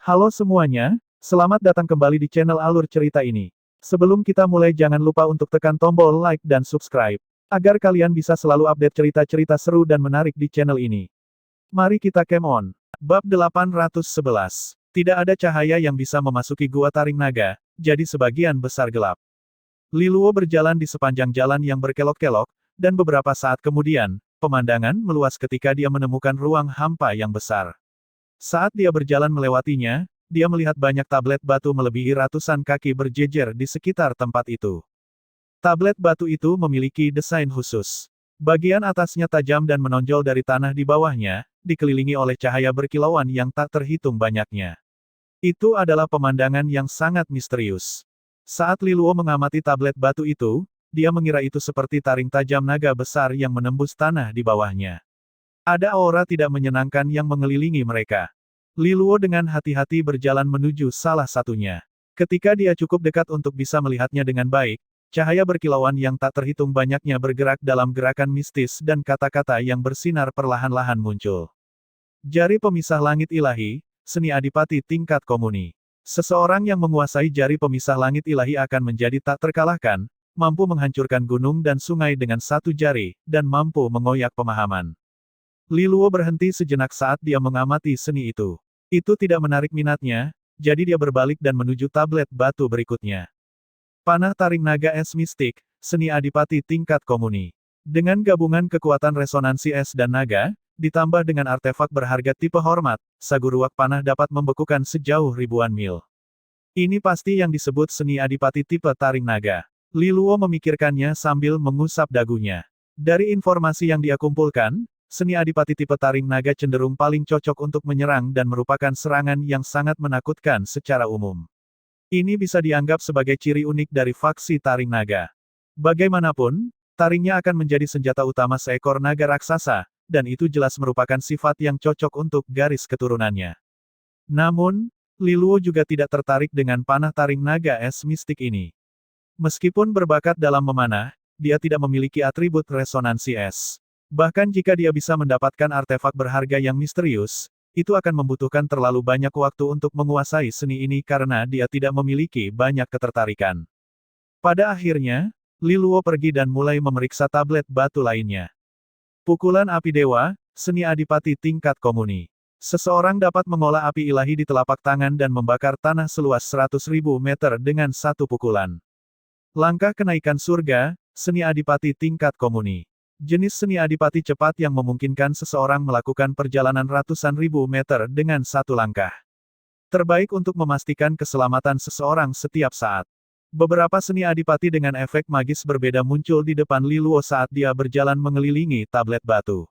Halo semuanya, selamat datang kembali di channel Alur Cerita ini. Sebelum kita mulai jangan lupa untuk tekan tombol like dan subscribe, agar kalian bisa selalu update cerita-cerita seru dan menarik di channel ini. Mari kita game on. Bab 811. Tidak ada cahaya yang bisa memasuki gua taring naga, jadi sebagian besar gelap. Liluo berjalan di sepanjang jalan yang berkelok-kelok, dan beberapa saat kemudian, pemandangan meluas ketika dia menemukan ruang hampa yang besar. Saat dia berjalan melewatinya, dia melihat banyak tablet batu melebihi ratusan kaki berjejer di sekitar tempat itu. Tablet batu itu memiliki desain khusus. Bagian atasnya tajam dan menonjol dari tanah di bawahnya, dikelilingi oleh cahaya berkilauan yang tak terhitung banyaknya. Itu adalah pemandangan yang sangat misterius. Saat Liluo mengamati tablet batu itu, dia mengira itu seperti taring tajam naga besar yang menembus tanah di bawahnya. Ada aura tidak menyenangkan yang mengelilingi mereka. Liluo dengan hati-hati berjalan menuju salah satunya. Ketika dia cukup dekat untuk bisa melihatnya dengan baik, cahaya berkilauan yang tak terhitung banyaknya bergerak dalam gerakan mistis dan kata-kata yang bersinar perlahan-lahan muncul. Jari pemisah langit ilahi, seni adipati tingkat komuni. Seseorang yang menguasai jari pemisah langit ilahi akan menjadi tak terkalahkan, mampu menghancurkan gunung dan sungai dengan satu jari, dan mampu mengoyak pemahaman. Liluo berhenti sejenak saat dia mengamati seni itu. Itu tidak menarik minatnya, jadi dia berbalik dan menuju tablet batu berikutnya. Panah taring naga es mistik, seni adipati tingkat komuni. Dengan gabungan kekuatan resonansi es dan naga, ditambah dengan artefak berharga tipe hormat, saguruak panah dapat membekukan sejauh ribuan mil. Ini pasti yang disebut seni adipati tipe taring naga. Liluo memikirkannya sambil mengusap dagunya. Dari informasi yang dia kumpulkan, seni adipati tipe taring naga cenderung paling cocok untuk menyerang dan merupakan serangan yang sangat menakutkan secara umum. Ini bisa dianggap sebagai ciri unik dari faksi taring naga. Bagaimanapun, taringnya akan menjadi senjata utama seekor naga raksasa, dan itu jelas merupakan sifat yang cocok untuk garis keturunannya. Namun, Liluo juga tidak tertarik dengan panah taring naga es mistik ini. Meskipun berbakat dalam memanah, dia tidak memiliki atribut resonansi es. Bahkan jika dia bisa mendapatkan artefak berharga yang misterius, itu akan membutuhkan terlalu banyak waktu untuk menguasai seni ini karena dia tidak memiliki banyak ketertarikan. Pada akhirnya, Liluo pergi dan mulai memeriksa tablet batu lainnya. Pukulan api dewa, seni adipati tingkat komuni. Seseorang dapat mengolah api ilahi di telapak tangan dan membakar tanah seluas 100.000 meter dengan satu pukulan. Langkah kenaikan surga, seni adipati tingkat komuni. Jenis seni adipati cepat yang memungkinkan seseorang melakukan perjalanan ratusan ribu meter dengan satu langkah. Terbaik untuk memastikan keselamatan seseorang setiap saat. Beberapa seni adipati dengan efek magis berbeda muncul di depan Liluo saat dia berjalan mengelilingi tablet batu.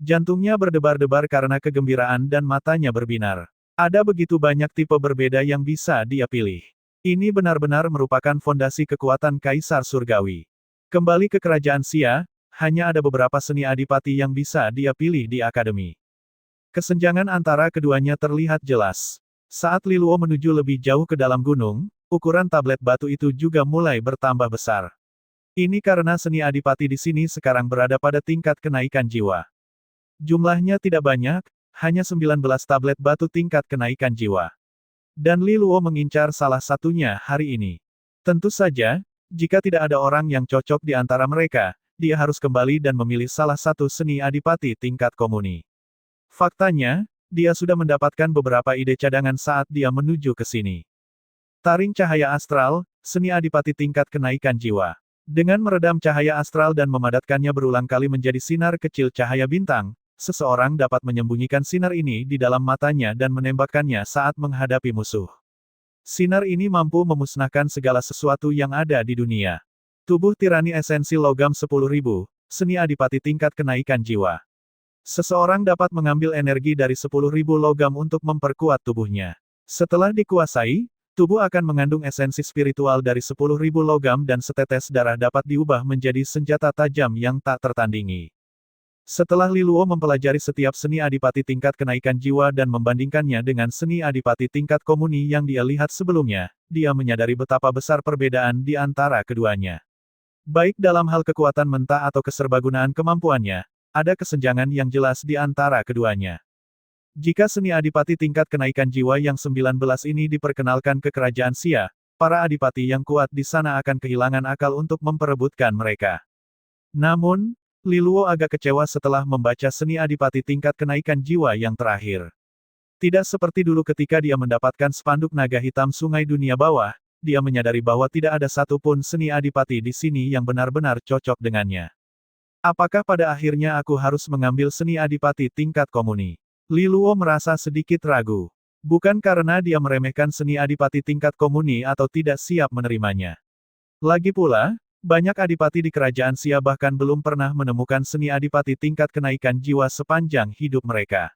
Jantungnya berdebar-debar karena kegembiraan dan matanya berbinar. Ada begitu banyak tipe berbeda yang bisa dia pilih. Ini benar-benar merupakan fondasi kekuatan Kaisar Surgawi. Kembali ke kerajaan Xia, hanya ada beberapa seni adipati yang bisa dia pilih di akademi. Kesenjangan antara keduanya terlihat jelas. Saat Liluo menuju lebih jauh ke dalam gunung, ukuran tablet batu itu juga mulai bertambah besar. Ini karena seni adipati di sini sekarang berada pada tingkat kenaikan jiwa. Jumlahnya tidak banyak, hanya 19 tablet batu tingkat kenaikan jiwa. Dan Liluo mengincar salah satunya hari ini. Tentu saja, jika tidak ada orang yang cocok di antara mereka, dia harus kembali dan memilih salah satu seni adipati tingkat komuni. Faktanya, dia sudah mendapatkan beberapa ide cadangan saat dia menuju ke sini. Taring cahaya astral, seni adipati tingkat kenaikan jiwa. Dengan meredam cahaya astral dan memadatkannya berulang kali menjadi sinar kecil cahaya bintang, seseorang dapat menyembunyikan sinar ini di dalam matanya dan menembakkannya saat menghadapi musuh. Sinar ini mampu memusnahkan segala sesuatu yang ada di dunia. Tubuh tirani esensi logam 10.000, seni adipati tingkat kenaikan jiwa. Seseorang dapat mengambil energi dari 10.000 logam untuk memperkuat tubuhnya. Setelah dikuasai, tubuh akan mengandung esensi spiritual dari 10.000 logam dan setetes darah dapat diubah menjadi senjata tajam yang tak tertandingi. Setelah Liluo mempelajari setiap seni adipati tingkat kenaikan jiwa dan membandingkannya dengan seni adipati tingkat komuni yang dia lihat sebelumnya, dia menyadari betapa besar perbedaan di antara keduanya. Baik dalam hal kekuatan mentah atau keserbagunaan kemampuannya, ada kesenjangan yang jelas di antara keduanya. Jika seni adipati tingkat kenaikan jiwa yang 19 ini diperkenalkan ke kerajaan Xia, para adipati yang kuat di sana akan kehilangan akal untuk memperebutkan mereka. Namun, Li Luo agak kecewa setelah membaca seni adipati tingkat kenaikan jiwa yang terakhir. Tidak seperti dulu ketika dia mendapatkan spanduk naga hitam Sungai Dunia Bawah, dia menyadari bahwa tidak ada satupun seni adipati di sini yang benar-benar cocok dengannya. Apakah pada akhirnya aku harus mengambil seni adipati tingkat komuni? Li Luo merasa sedikit ragu. Bukan karena dia meremehkan seni adipati tingkat komuni atau tidak siap menerimanya. Lagi pula, banyak adipati di kerajaan Xia bahkan belum pernah menemukan seni adipati tingkat kenaikan jiwa sepanjang hidup mereka.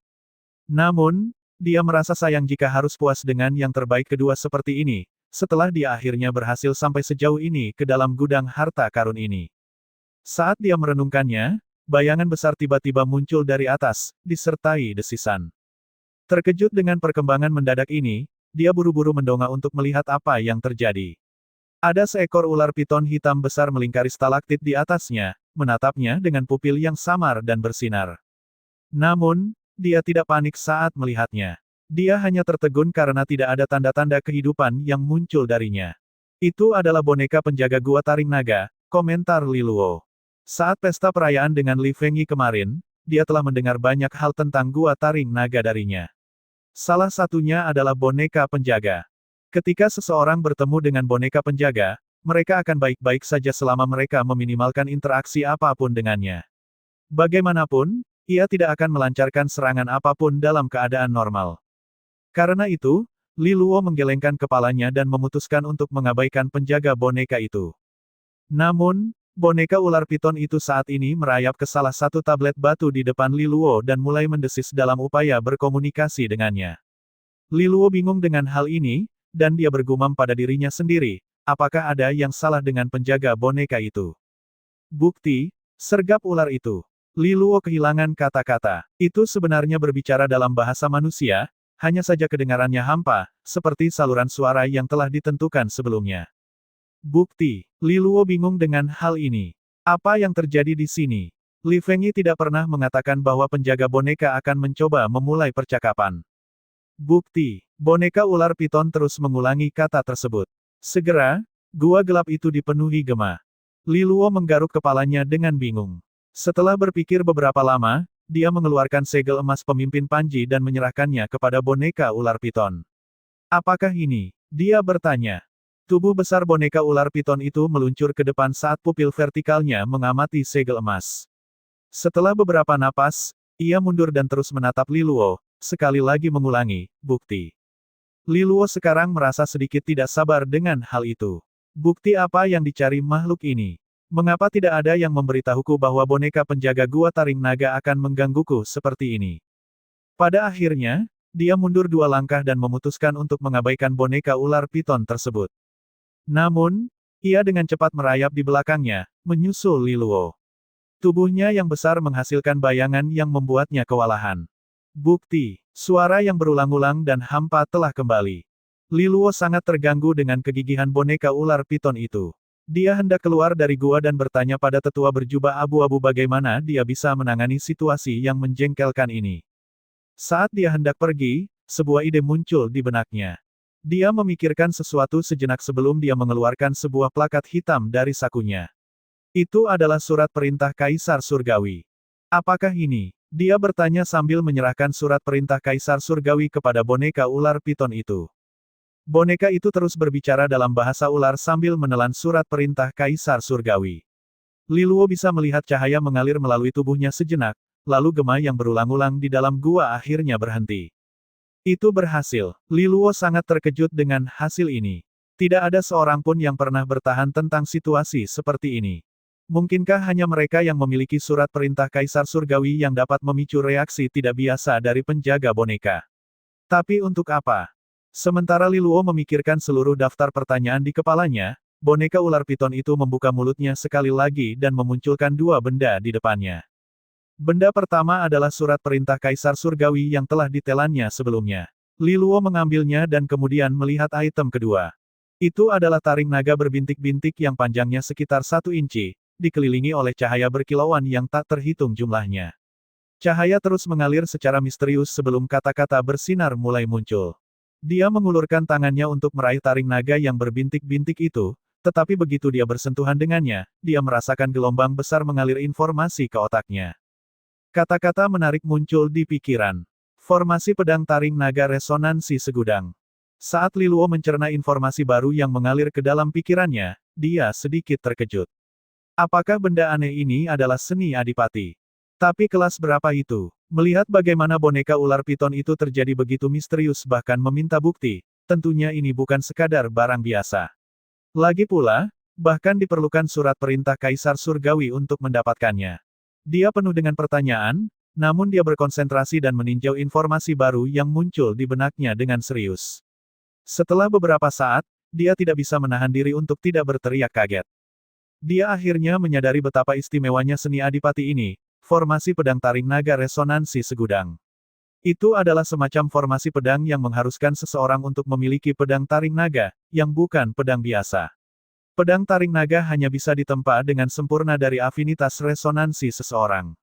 Namun, dia merasa sayang jika harus puas dengan yang terbaik kedua seperti ini, setelah dia akhirnya berhasil sampai sejauh ini ke dalam gudang harta karun ini. Saat dia merenungkannya, bayangan besar tiba-tiba muncul dari atas, disertai desisan. Terkejut dengan perkembangan mendadak ini, dia buru-buru mendongak untuk melihat apa yang terjadi. Ada seekor ular piton hitam besar melingkari stalaktit di atasnya, menatapnya dengan pupil yang samar dan bersinar. Namun, dia tidak panik saat melihatnya. Dia hanya tertegun karena tidak ada tanda-tanda kehidupan yang muncul darinya. Itu adalah boneka penjaga gua taring naga, komentar Li Luo. Saat pesta perayaan dengan Li Fengyi kemarin, dia telah mendengar banyak hal tentang gua taring naga darinya. Salah satunya adalah boneka penjaga. Ketika seseorang bertemu dengan boneka penjaga, mereka akan baik-baik saja selama mereka meminimalkan interaksi apapun dengannya. Bagaimanapun, ia tidak akan melancarkan serangan apapun dalam keadaan normal. Karena itu, Li Luo menggelengkan kepalanya dan memutuskan untuk mengabaikan penjaga boneka itu. Namun, boneka ular piton itu saat ini merayap ke salah satu tablet batu di depan Li Luo dan mulai mendesis dalam upaya berkomunikasi dengannya. Li Luo bingung dengan hal ini, dan dia bergumam pada dirinya sendiri, apakah ada yang salah dengan penjaga boneka itu? Bukti, sergap ular itu. Li Luo kehilangan kata-kata. Itu sebenarnya berbicara dalam bahasa manusia, hanya saja kedengarannya hampa, seperti saluran suara yang telah ditentukan sebelumnya. Bukti, Li Luo bingung dengan hal ini. Apa yang terjadi di sini? Li Fengyi tidak pernah mengatakan bahwa penjaga boneka akan mencoba memulai percakapan. Bukti, boneka ular piton terus mengulangi kata tersebut. Segera, gua gelap itu dipenuhi gema. Li Luo menggaruk kepalanya dengan bingung. Setelah berpikir beberapa lama, dia mengeluarkan segel emas pemimpin Panji dan menyerahkannya kepada boneka ular piton. Apakah ini? Dia bertanya. Tubuh besar boneka ular piton itu meluncur ke depan saat pupil vertikalnya mengamati segel emas. Setelah beberapa napas, ia mundur dan terus menatap Li Luo, sekali lagi mengulangi, bukti. Li Luo sekarang merasa sedikit tidak sabar dengan hal itu. Bukti apa yang dicari makhluk ini? Mengapa tidak ada yang memberitahuku bahwa boneka penjaga gua taring naga akan menggangguku seperti ini? Pada akhirnya, dia mundur 2 langkah dan memutuskan untuk mengabaikan boneka ular piton tersebut. Namun, ia dengan cepat merayap di belakangnya, menyusul Li Luo. Tubuhnya yang besar menghasilkan bayangan yang membuatnya kewalahan. Bukti, suara yang berulang-ulang dan hampa telah kembali. Li Luo sangat terganggu dengan kegigihan boneka ular piton itu. Dia hendak keluar dari gua dan bertanya pada tetua berjubah abu-abu bagaimana dia bisa menangani situasi yang menjengkelkan ini. Saat dia hendak pergi, sebuah ide muncul di benaknya. Dia memikirkan sesuatu sejenak sebelum dia mengeluarkan sebuah plakat hitam dari sakunya. Itu adalah surat perintah Kaisar Surgawi. Apakah ini? Dia bertanya sambil menyerahkan surat perintah Kaisar Surgawi kepada boneka ular piton itu. Boneka itu terus berbicara dalam bahasa ular sambil menelan surat perintah Kaisar Surgawi. Li Luo bisa melihat cahaya mengalir melalui tubuhnya sejenak, lalu gema yang berulang-ulang di dalam gua akhirnya berhenti. Itu berhasil. Li Luo sangat terkejut dengan hasil ini. Tidak ada seorang pun yang pernah bertahan tentang situasi seperti ini. Mungkinkah hanya mereka yang memiliki surat perintah Kaisar Surgawi yang dapat memicu reaksi tidak biasa dari penjaga boneka? Tapi untuk apa? Sementara Li Luo memikirkan seluruh daftar pertanyaan di kepalanya, boneka ular piton itu membuka mulutnya sekali lagi dan memunculkan 2 benda di depannya. Benda pertama adalah surat perintah Kaisar Surgawi yang telah ditelannya sebelumnya. Li Luo mengambilnya dan kemudian melihat item kedua. Itu adalah taring naga berbintik-bintik yang panjangnya sekitar 1 inci, dikelilingi oleh cahaya berkilauan yang tak terhitung jumlahnya. Cahaya terus mengalir secara misterius sebelum kata-kata bersinar mulai muncul. Dia mengulurkan tangannya untuk meraih taring naga yang berbintik-bintik itu, tetapi begitu dia bersentuhan dengannya, dia merasakan gelombang besar mengalir informasi ke otaknya. Kata-kata menarik muncul di pikiran. Formasi pedang taring naga resonansi segudang. Saat Liluo mencerna informasi baru yang mengalir ke dalam pikirannya, dia sedikit terkejut. Apakah benda aneh ini adalah seni adipati? Tapi kelas berapa itu? Melihat bagaimana boneka ular piton itu terjadi begitu misterius bahkan meminta bukti, tentunya ini bukan sekadar barang biasa. Lagi pula, bahkan diperlukan surat perintah Kaisar Surgawi untuk mendapatkannya. Dia penuh dengan pertanyaan, namun dia berkonsentrasi dan meninjau informasi baru yang muncul di benaknya dengan serius. Setelah beberapa saat, dia tidak bisa menahan diri untuk tidak berteriak kaget. Dia akhirnya menyadari betapa istimewanya seni adipati ini, formasi pedang taring naga resonansi segudang. Itu adalah semacam formasi pedang yang mengharuskan seseorang untuk memiliki pedang taring naga, yang bukan pedang biasa. Pedang taring naga hanya bisa ditempa dengan sempurna dari afinitas resonansi seseorang.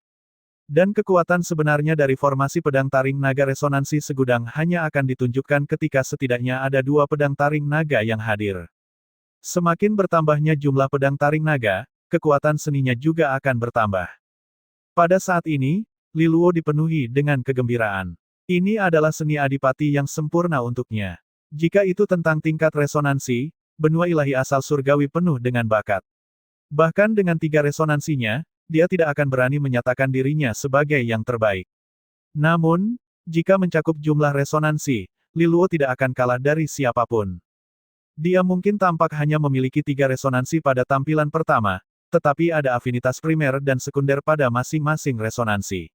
Dan kekuatan sebenarnya dari formasi pedang taring naga resonansi segudang hanya akan ditunjukkan ketika setidaknya ada 2 pedang taring naga yang hadir. Semakin bertambahnya jumlah pedang taring naga, kekuatan seninya juga akan bertambah. Pada saat ini, Liluo dipenuhi dengan kegembiraan. Ini adalah seni adipati yang sempurna untuknya. Jika itu tentang tingkat resonansi, benua ilahi asal surgawi penuh dengan bakat. Bahkan dengan 3 resonansinya, dia tidak akan berani menyatakan dirinya sebagai yang terbaik. Namun, jika mencakup jumlah resonansi, Liluo tidak akan kalah dari siapapun. Dia mungkin tampak hanya memiliki 3 resonansi pada tampilan pertama, tetapi ada afinitas primer dan sekunder pada masing-masing resonansi.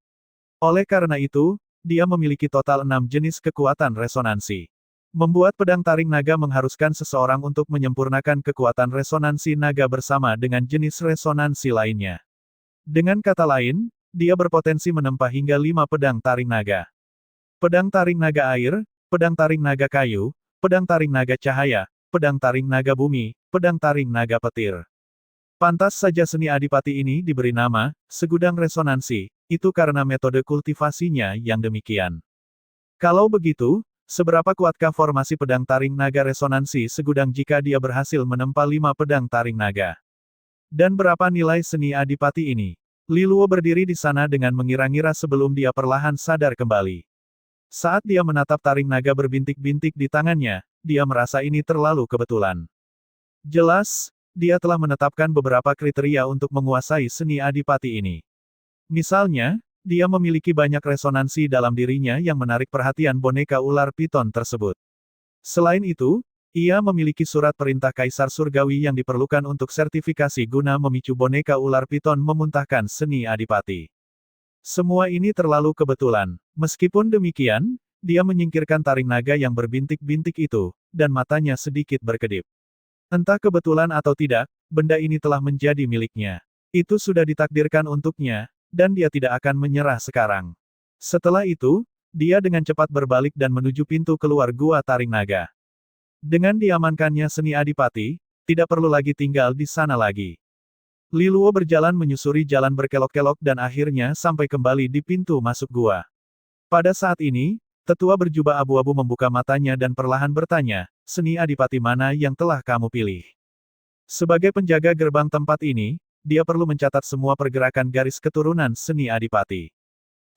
Oleh karena itu, dia memiliki total 6 jenis kekuatan resonansi. Membuat pedang taring naga mengharuskan seseorang untuk menyempurnakan kekuatan resonansi naga bersama dengan jenis resonansi lainnya. Dengan kata lain, dia berpotensi menempa hingga 5 pedang taring naga. Pedang taring naga air, pedang taring naga kayu, pedang taring naga cahaya, pedang taring naga bumi, pedang taring naga petir. Pantas saja seni adipati ini diberi nama, segudang resonansi, itu karena metode kultivasinya yang demikian. Kalau begitu, seberapa kuatkah formasi pedang taring naga resonansi segudang jika dia berhasil menempa 5 pedang taring naga? Dan berapa nilai seni adipati ini? Liluo berdiri di sana dengan mengira-ngira sebelum dia perlahan sadar kembali. Saat dia menatap taring naga berbintik-bintik di tangannya, dia merasa ini terlalu kebetulan. Jelas, dia telah menetapkan beberapa kriteria untuk menguasai seni adipati ini. Misalnya, dia memiliki banyak resonansi dalam dirinya yang menarik perhatian boneka ular piton tersebut. Selain itu, ia memiliki surat perintah Kaisar Surgawi yang diperlukan untuk sertifikasi guna memicu boneka ular piton memuntahkan seni adipati. Semua ini terlalu kebetulan. Meskipun demikian, dia menyingkirkan taring naga yang berbintik-bintik itu, dan matanya sedikit berkedip. Entah kebetulan atau tidak, benda ini telah menjadi miliknya. Itu sudah ditakdirkan untuknya, dan dia tidak akan menyerah sekarang. Setelah itu, dia dengan cepat berbalik dan menuju pintu keluar gua taring naga. Dengan diamankannya seni adipati, tidak perlu lagi tinggal di sana lagi. Liluo berjalan menyusuri jalan berkelok-kelok dan akhirnya sampai kembali di pintu masuk gua. Pada saat ini, tetua berjubah abu-abu membuka matanya dan perlahan bertanya, seni adipati mana yang telah kamu pilih? Sebagai penjaga gerbang tempat ini, dia perlu mencatat semua pergerakan garis keturunan seni adipati.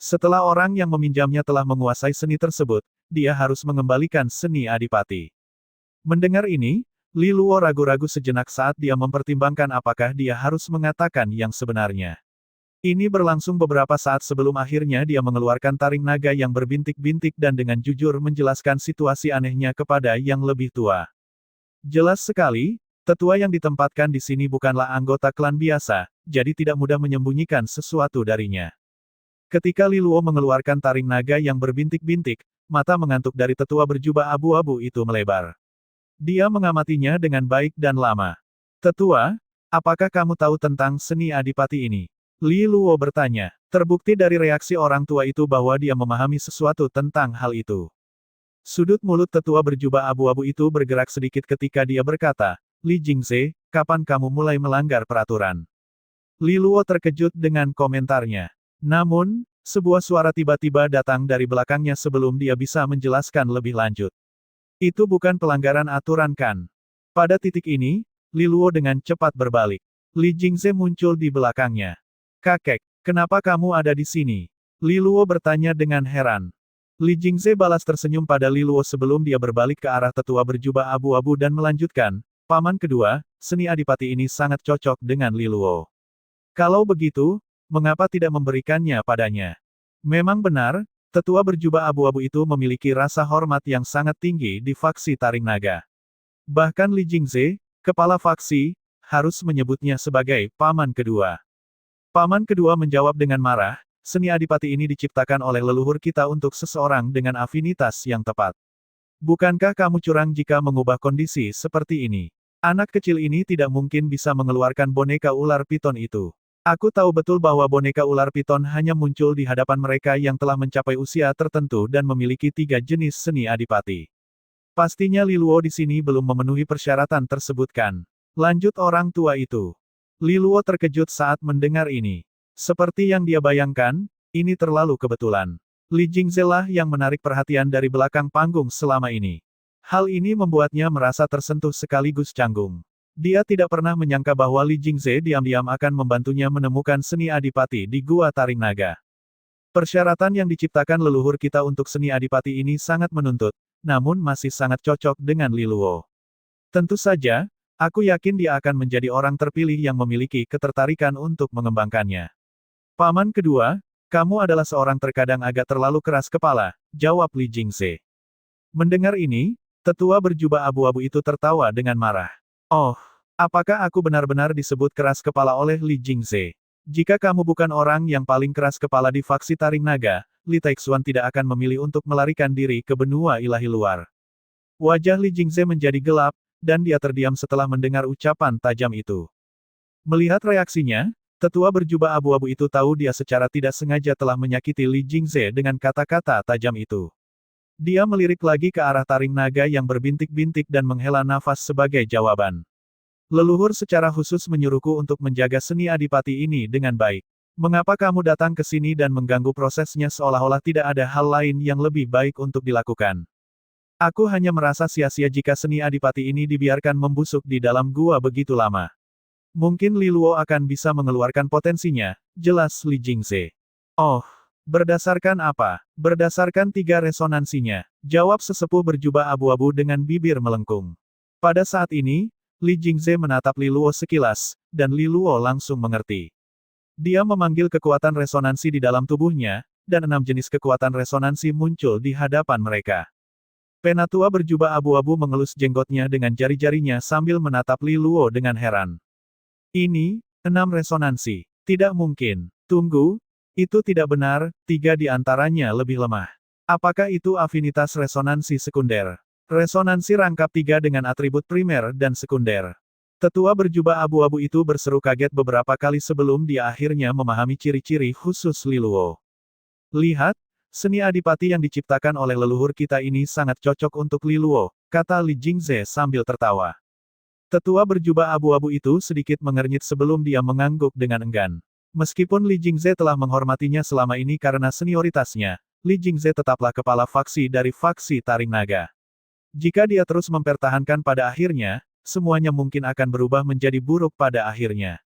Setelah orang yang meminjamnya telah menguasai seni tersebut, dia harus mengembalikan seni adipati. Mendengar ini, Liluo ragu-ragu sejenak saat dia mempertimbangkan apakah dia harus mengatakan yang sebenarnya. Ini berlangsung beberapa saat sebelum akhirnya dia mengeluarkan taring naga yang berbintik-bintik dan dengan jujur menjelaskan situasi anehnya kepada yang lebih tua. Jelas sekali, tetua yang ditempatkan di sini bukanlah anggota klan biasa, jadi tidak mudah menyembunyikan sesuatu darinya. Ketika Liluo mengeluarkan taring naga yang berbintik-bintik, mata mengantuk dari tetua berjubah abu-abu itu melebar. Dia mengamatinya dengan baik dan lama. Tetua, apakah kamu tahu tentang seni adipati ini? Liluo bertanya. Terbukti dari reaksi orang tua itu bahwa dia memahami sesuatu tentang hal itu. Sudut mulut tetua berjubah abu-abu itu bergerak sedikit ketika dia berkata, Li Jingze, kapan kamu mulai melanggar peraturan? Liluo terkejut dengan komentarnya. Namun, Sebuah suara tiba-tiba datang dari belakangnya sebelum dia bisa menjelaskan lebih lanjut. Itu bukan pelanggaran aturan kan? Pada titik ini, Li Luo dengan cepat berbalik. Li Jingze muncul di belakangnya. Kakek, kenapa kamu ada di sini? Li Luo bertanya dengan heran. Li Jingze balas tersenyum pada Li Luo sebelum dia berbalik ke arah tetua berjubah abu-abu dan melanjutkan, Paman kedua, seni adipati ini sangat cocok dengan Li Luo. Kalau begitu, mengapa tidak memberikannya padanya? Memang benar, tetua berjubah abu-abu itu memiliki rasa hormat yang sangat tinggi di faksi Taring Naga. Bahkan Li Jingze, kepala faksi, harus menyebutnya sebagai paman kedua. Paman kedua menjawab dengan marah, seni adipati ini diciptakan oleh leluhur kita untuk seseorang dengan afinitas yang tepat. Bukankah kamu curang jika mengubah kondisi seperti ini? Anak kecil ini tidak mungkin bisa mengeluarkan boneka ular piton itu. Aku tahu betul bahwa boneka ular piton hanya muncul di hadapan mereka yang telah mencapai usia tertentu dan memiliki 3 jenis seni adipati. Pastinya Li Luo di sini belum memenuhi persyaratan tersebut kan? Lanjut orang tua itu. Li Luo terkejut saat mendengar ini. Seperti yang dia bayangkan, ini terlalu kebetulan. Li Jingze lah yang menarik perhatian dari belakang panggung selama ini. Hal ini membuatnya merasa tersentuh sekaligus canggung. Dia tidak pernah menyangka bahwa Li Jingze diam-diam akan membantunya menemukan seni adipati di Gua Taring Naga. Persyaratan yang diciptakan leluhur kita untuk seni adipati ini sangat menuntut, namun masih sangat cocok dengan Li Luo. Tentu saja, aku yakin dia akan menjadi orang terpilih yang memiliki ketertarikan untuk mengembangkannya. Paman kedua, kamu adalah seorang terkadang agak terlalu keras kepala, jawab Li Jingze. Mendengar ini, tetua berjubah abu-abu itu tertawa dengan marah. Oh, apakah aku benar-benar disebut keras kepala oleh Li Jingze? Jika kamu bukan orang yang paling keras kepala di faksi Taring Naga, Li Taixuan tidak akan memilih untuk melarikan diri ke benua ilahi luar. Wajah Li Jingze menjadi gelap, dan dia terdiam setelah mendengar ucapan tajam itu. Melihat reaksinya, tetua berjubah abu-abu itu tahu dia secara tidak sengaja telah menyakiti Li Jingze dengan kata-kata tajam itu. Dia melirik lagi ke arah Taring Naga yang berbintik-bintik dan menghela nafas sebagai jawaban. Leluhur secara khusus menyuruhku untuk menjaga seni adipati ini dengan baik. Mengapa kamu datang ke sini dan mengganggu prosesnya seolah-olah tidak ada hal lain yang lebih baik untuk dilakukan? Aku hanya merasa sia-sia jika seni adipati ini dibiarkan membusuk di dalam gua begitu lama. Mungkin Li Luo akan bisa mengeluarkan potensinya, jelas Li Jingze. Oh. Berdasarkan apa? Berdasarkan 3 resonansinya, jawab sesepuh berjubah abu-abu dengan bibir melengkung. Pada saat ini, Li Jingze menatap Li Luo sekilas, dan Li Luo langsung mengerti. Dia memanggil kekuatan resonansi di dalam tubuhnya, dan 6 jenis kekuatan resonansi muncul di hadapan mereka. Penatua berjubah abu-abu mengelus jenggotnya dengan jari-jarinya sambil menatap Li Luo dengan heran. Ini, 6 resonansi. Tidak mungkin. Tunggu. Itu tidak benar, 3 di antaranya lebih lemah. Apakah itu afinitas resonansi sekunder? Resonansi rangkap 3 dengan atribut primer dan sekunder. Tetua berjubah abu-abu itu berseru kaget beberapa kali sebelum dia akhirnya memahami ciri-ciri khusus Li Luo. Lihat, seni adipati yang diciptakan oleh leluhur kita ini sangat cocok untuk Li Luo, kata Li Jingze sambil tertawa. Tetua berjubah abu-abu itu sedikit mengernyit sebelum dia mengangguk dengan enggan. Meskipun Li Jingze telah menghormatinya selama ini karena senioritasnya, Li Jingze tetaplah kepala faksi dari faksi Taring Naga. Jika dia terus mempertahankan pada akhirnya, semuanya mungkin akan berubah menjadi buruk pada akhirnya.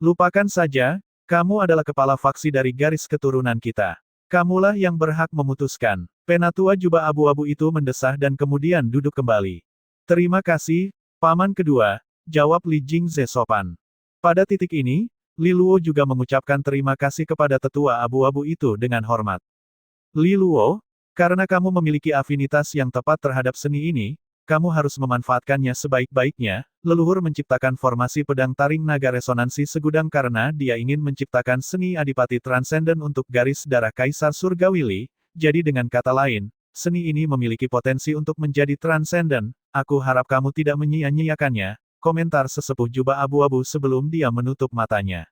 Lupakan saja, kamu adalah kepala faksi dari garis keturunan kita. Kamulah yang berhak memutuskan. Penatua jubah abu-abu itu mendesah dan kemudian duduk kembali. Terima kasih, Paman kedua, jawab Li Jingze sopan. Pada titik ini, Li Luo juga mengucapkan terima kasih kepada tetua abu-abu itu dengan hormat. Li Luo, karena kamu memiliki afinitas yang tepat terhadap seni ini, kamu harus memanfaatkannya sebaik-baiknya. Leluhur menciptakan formasi pedang Taring Naga resonansi segudang karena dia ingin menciptakan seni adipati transenden untuk garis darah Kaisar Surgawi. Jadi dengan kata lain, seni ini memiliki potensi untuk menjadi transenden. Aku harap kamu tidak menyia-nyiakannya. Komentar sesepuh jubah abu-abu sebelum dia menutup matanya.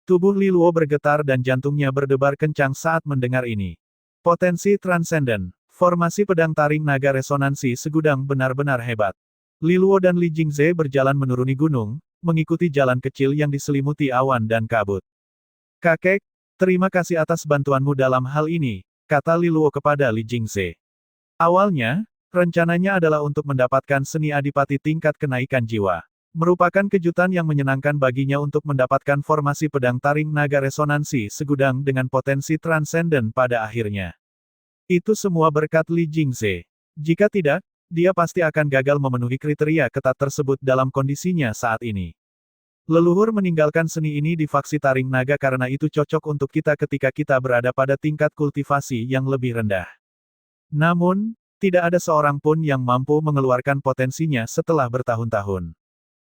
Tubuh Li Luo bergetar dan jantungnya berdebar kencang saat mendengar ini. Potensi transenden. Formasi pedang Taring Naga resonansi segudang benar-benar hebat. Li Luo dan Li Jingze berjalan menuruni gunung, mengikuti jalan kecil yang diselimuti awan dan kabut. Kakek, Terima kasih atas bantuanmu dalam hal ini, kata Li Luo kepada Li Jingze. Awalnya, rencananya adalah untuk mendapatkan seni adipati tingkat kenaikan jiwa. Merupakan kejutan yang menyenangkan baginya untuk mendapatkan formasi pedang taring naga resonansi segudang dengan potensi transenden pada akhirnya. Itu semua berkat Li Jingze. Jika tidak, dia pasti akan gagal memenuhi kriteria ketat tersebut dalam kondisinya saat ini. Leluhur meninggalkan seni ini di faksi taring naga karena itu cocok untuk kita ketika kita berada pada tingkat kultivasi yang lebih rendah. Namun, tidak ada seorang pun yang mampu mengeluarkan potensinya setelah bertahun-tahun.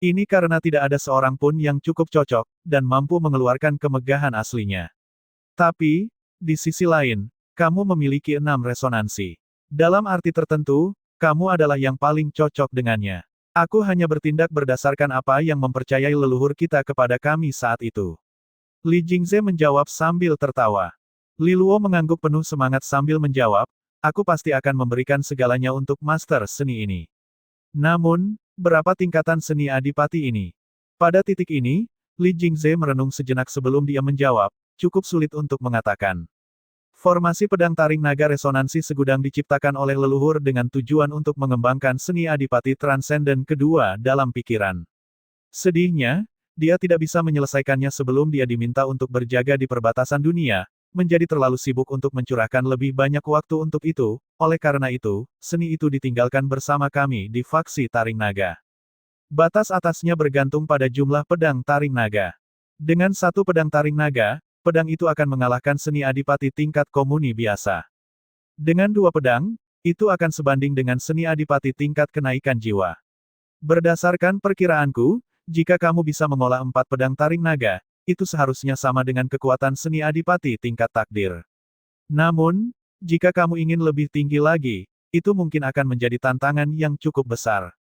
Ini karena tidak ada seorang pun yang cukup cocok, dan mampu mengeluarkan kemegahan aslinya. Tapi, di sisi lain, kamu memiliki 6 resonansi. Dalam arti tertentu, kamu adalah yang paling cocok dengannya. Aku hanya bertindak berdasarkan apa yang mempercayai leluhur kita kepada kami saat itu. Li Jingze menjawab sambil tertawa. Li Luo mengangguk penuh semangat sambil menjawab, aku pasti akan memberikan segalanya untuk master seni ini. Namun, berapa tingkatan seni adipati ini? Pada titik ini, Li Jingze merenung sejenak sebelum dia menjawab, cukup sulit untuk mengatakan. Formasi pedang taring naga resonansi segudang diciptakan oleh leluhur dengan tujuan untuk mengembangkan seni adipati transenden kedua dalam pikiran. Sedihnya, dia tidak bisa menyelesaikannya sebelum dia diminta untuk berjaga di perbatasan dunia, menjadi terlalu sibuk untuk mencurahkan lebih banyak waktu untuk itu, oleh karena itu, seni itu ditinggalkan bersama kami di faksi taring naga. Batas atasnya bergantung pada jumlah pedang taring naga. Dengan satu pedang taring naga, pedang itu akan mengalahkan seni adipati tingkat komuni biasa. Dengan 2 pedang, itu akan sebanding dengan seni adipati tingkat kenaikan jiwa. Berdasarkan perkiraanku, jika kamu bisa mengolah 4 pedang taring naga, itu seharusnya sama dengan kekuatan seni adipati tingkat takdir. Namun, jika kamu ingin lebih tinggi lagi, itu mungkin akan menjadi tantangan yang cukup besar.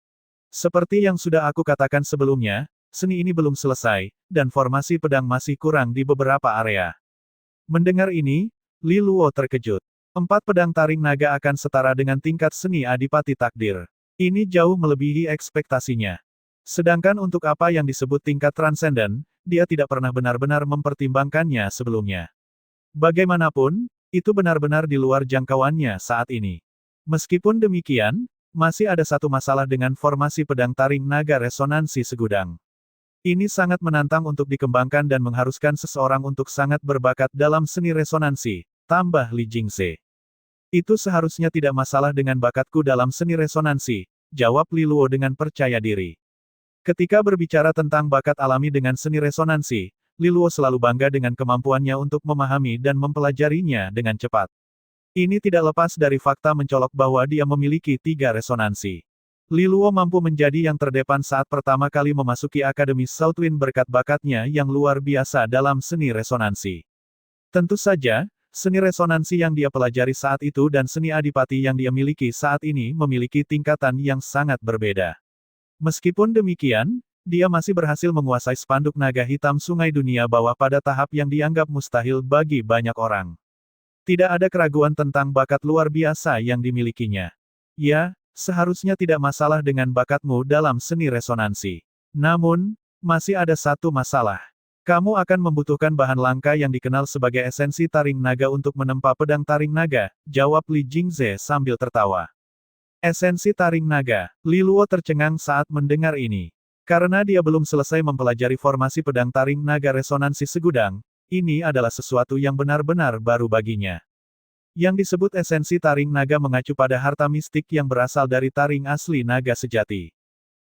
Seperti yang sudah aku katakan sebelumnya, seni ini belum selesai, dan formasi pedang masih kurang di beberapa area. Mendengar ini, Li Luo terkejut. 4 pedang taring naga akan setara dengan tingkat seni adipati takdir. Ini jauh melebihi ekspektasinya. Sedangkan untuk apa yang disebut tingkat transenden, dia tidak pernah benar-benar mempertimbangkannya sebelumnya. Bagaimanapun, itu benar-benar di luar jangkauannya saat ini. Meskipun demikian, masih ada satu masalah dengan formasi pedang taring naga resonansi segudang. Ini sangat menantang untuk dikembangkan dan mengharuskan seseorang untuk sangat berbakat dalam seni resonansi, tambah Li Jingze. Itu seharusnya tidak masalah dengan bakatku dalam seni resonansi, jawab Li Luo dengan percaya diri. Ketika berbicara tentang bakat alami dengan seni resonansi, Li Luo selalu bangga dengan kemampuannya untuk memahami dan mempelajarinya dengan cepat. Ini tidak lepas dari fakta mencolok bahwa dia memiliki 3 resonansi. Li Luo mampu menjadi yang terdepan saat pertama kali memasuki Akademi Southwind berkat bakatnya yang luar biasa dalam seni resonansi. Tentu saja, seni resonansi yang dia pelajari saat itu dan seni adipati yang dia miliki saat ini memiliki tingkatan yang sangat berbeda. Meskipun demikian, dia masih berhasil menguasai spanduk naga hitam Sungai Dunia Bawah pada tahap yang dianggap mustahil bagi banyak orang. Tidak ada keraguan tentang bakat luar biasa yang dimilikinya. Ya, seharusnya tidak masalah dengan bakatmu dalam seni resonansi. Namun, masih ada satu masalah. Kamu akan membutuhkan bahan langka yang dikenal sebagai esensi taring naga untuk menempa pedang taring naga, jawab Li Jingze sambil tertawa. Esensi taring naga. Li Luo tercengang saat mendengar ini. Karena dia belum selesai mempelajari formasi pedang taring naga resonansi segudang, ini adalah sesuatu yang benar-benar baru baginya. Yang disebut esensi taring naga mengacu pada harta mistik yang berasal dari taring asli naga sejati.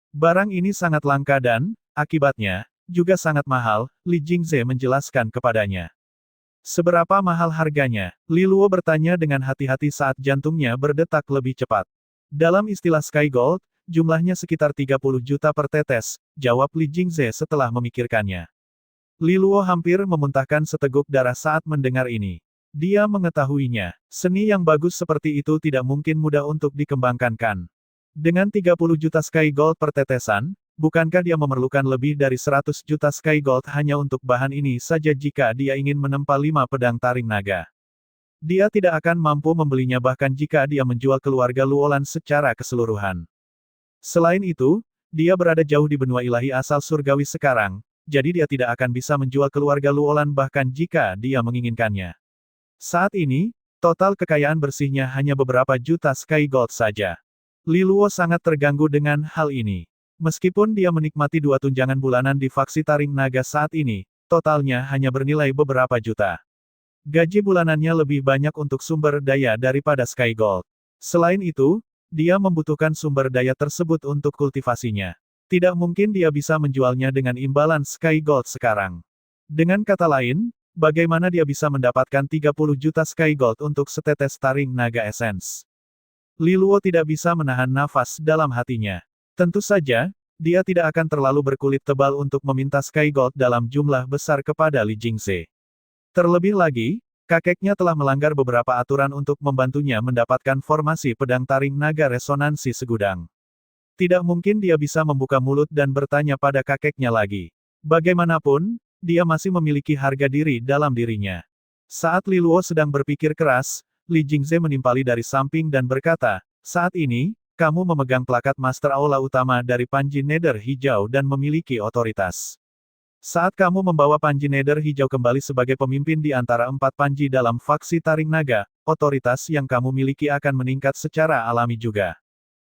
Barang ini sangat langka dan, akibatnya, juga sangat mahal, Li Jingze menjelaskan kepadanya. Seberapa mahal harganya? Li Luo bertanya dengan hati-hati saat jantungnya berdetak lebih cepat. Dalam istilah Sky Gold, jumlahnya sekitar 30 juta per tetes, jawab Li Jingze setelah memikirkannya. Li Luo hampir memuntahkan seteguk darah saat mendengar ini. Dia mengetahuinya, seni yang bagus seperti itu tidak mungkin mudah untuk dikembangkan. Dengan 30 juta Sky Gold per tetesan, bukankah dia memerlukan lebih dari 100 juta Sky Gold hanya untuk bahan ini saja jika dia ingin menempa 5 pedang taring naga? Dia tidak akan mampu membelinya bahkan jika dia menjual keluarga Luolan secara keseluruhan. Selain itu, dia berada jauh di benua ilahi asal surgawi sekarang, jadi dia tidak akan bisa menjual keluarga Luolan bahkan jika dia menginginkannya. Saat ini, total kekayaan bersihnya hanya beberapa juta Sky Gold saja. Li Luo sangat terganggu dengan hal ini. Meskipun dia menikmati 2 tunjangan bulanan di faksi Taring Naga saat ini, totalnya hanya bernilai beberapa juta. Gaji bulanannya lebih banyak untuk sumber daya daripada Sky Gold. Selain itu, dia membutuhkan sumber daya tersebut untuk kultivasinya. Tidak mungkin dia bisa menjualnya dengan imbalan Sky Gold sekarang. Dengan kata lain, bagaimana dia bisa mendapatkan 30 juta Sky Gold untuk setetes Taring Naga Essence? Li Luo tidak bisa menahan nafas dalam hatinya. Tentu saja, dia tidak akan terlalu berkulit tebal untuk meminta Sky Gold dalam jumlah besar kepada Li Jingze. Terlebih lagi, kakeknya telah melanggar beberapa aturan untuk membantunya mendapatkan formasi pedang taring naga resonansi segudang. Tidak mungkin dia bisa membuka mulut dan bertanya pada kakeknya lagi. Bagaimanapun, dia masih memiliki harga diri dalam dirinya. Saat Li Luo sedang berpikir keras, Li Jingze menimpali dari samping dan berkata, "Saat ini, kamu memegang plakat Master Aula Utama dari Panji Nether Hijau dan memiliki otoritas. Saat kamu membawa Panji Nether Hijau kembali sebagai pemimpin di antara 4 Panji dalam faksi Taring Naga, otoritas yang kamu miliki akan meningkat secara alami juga.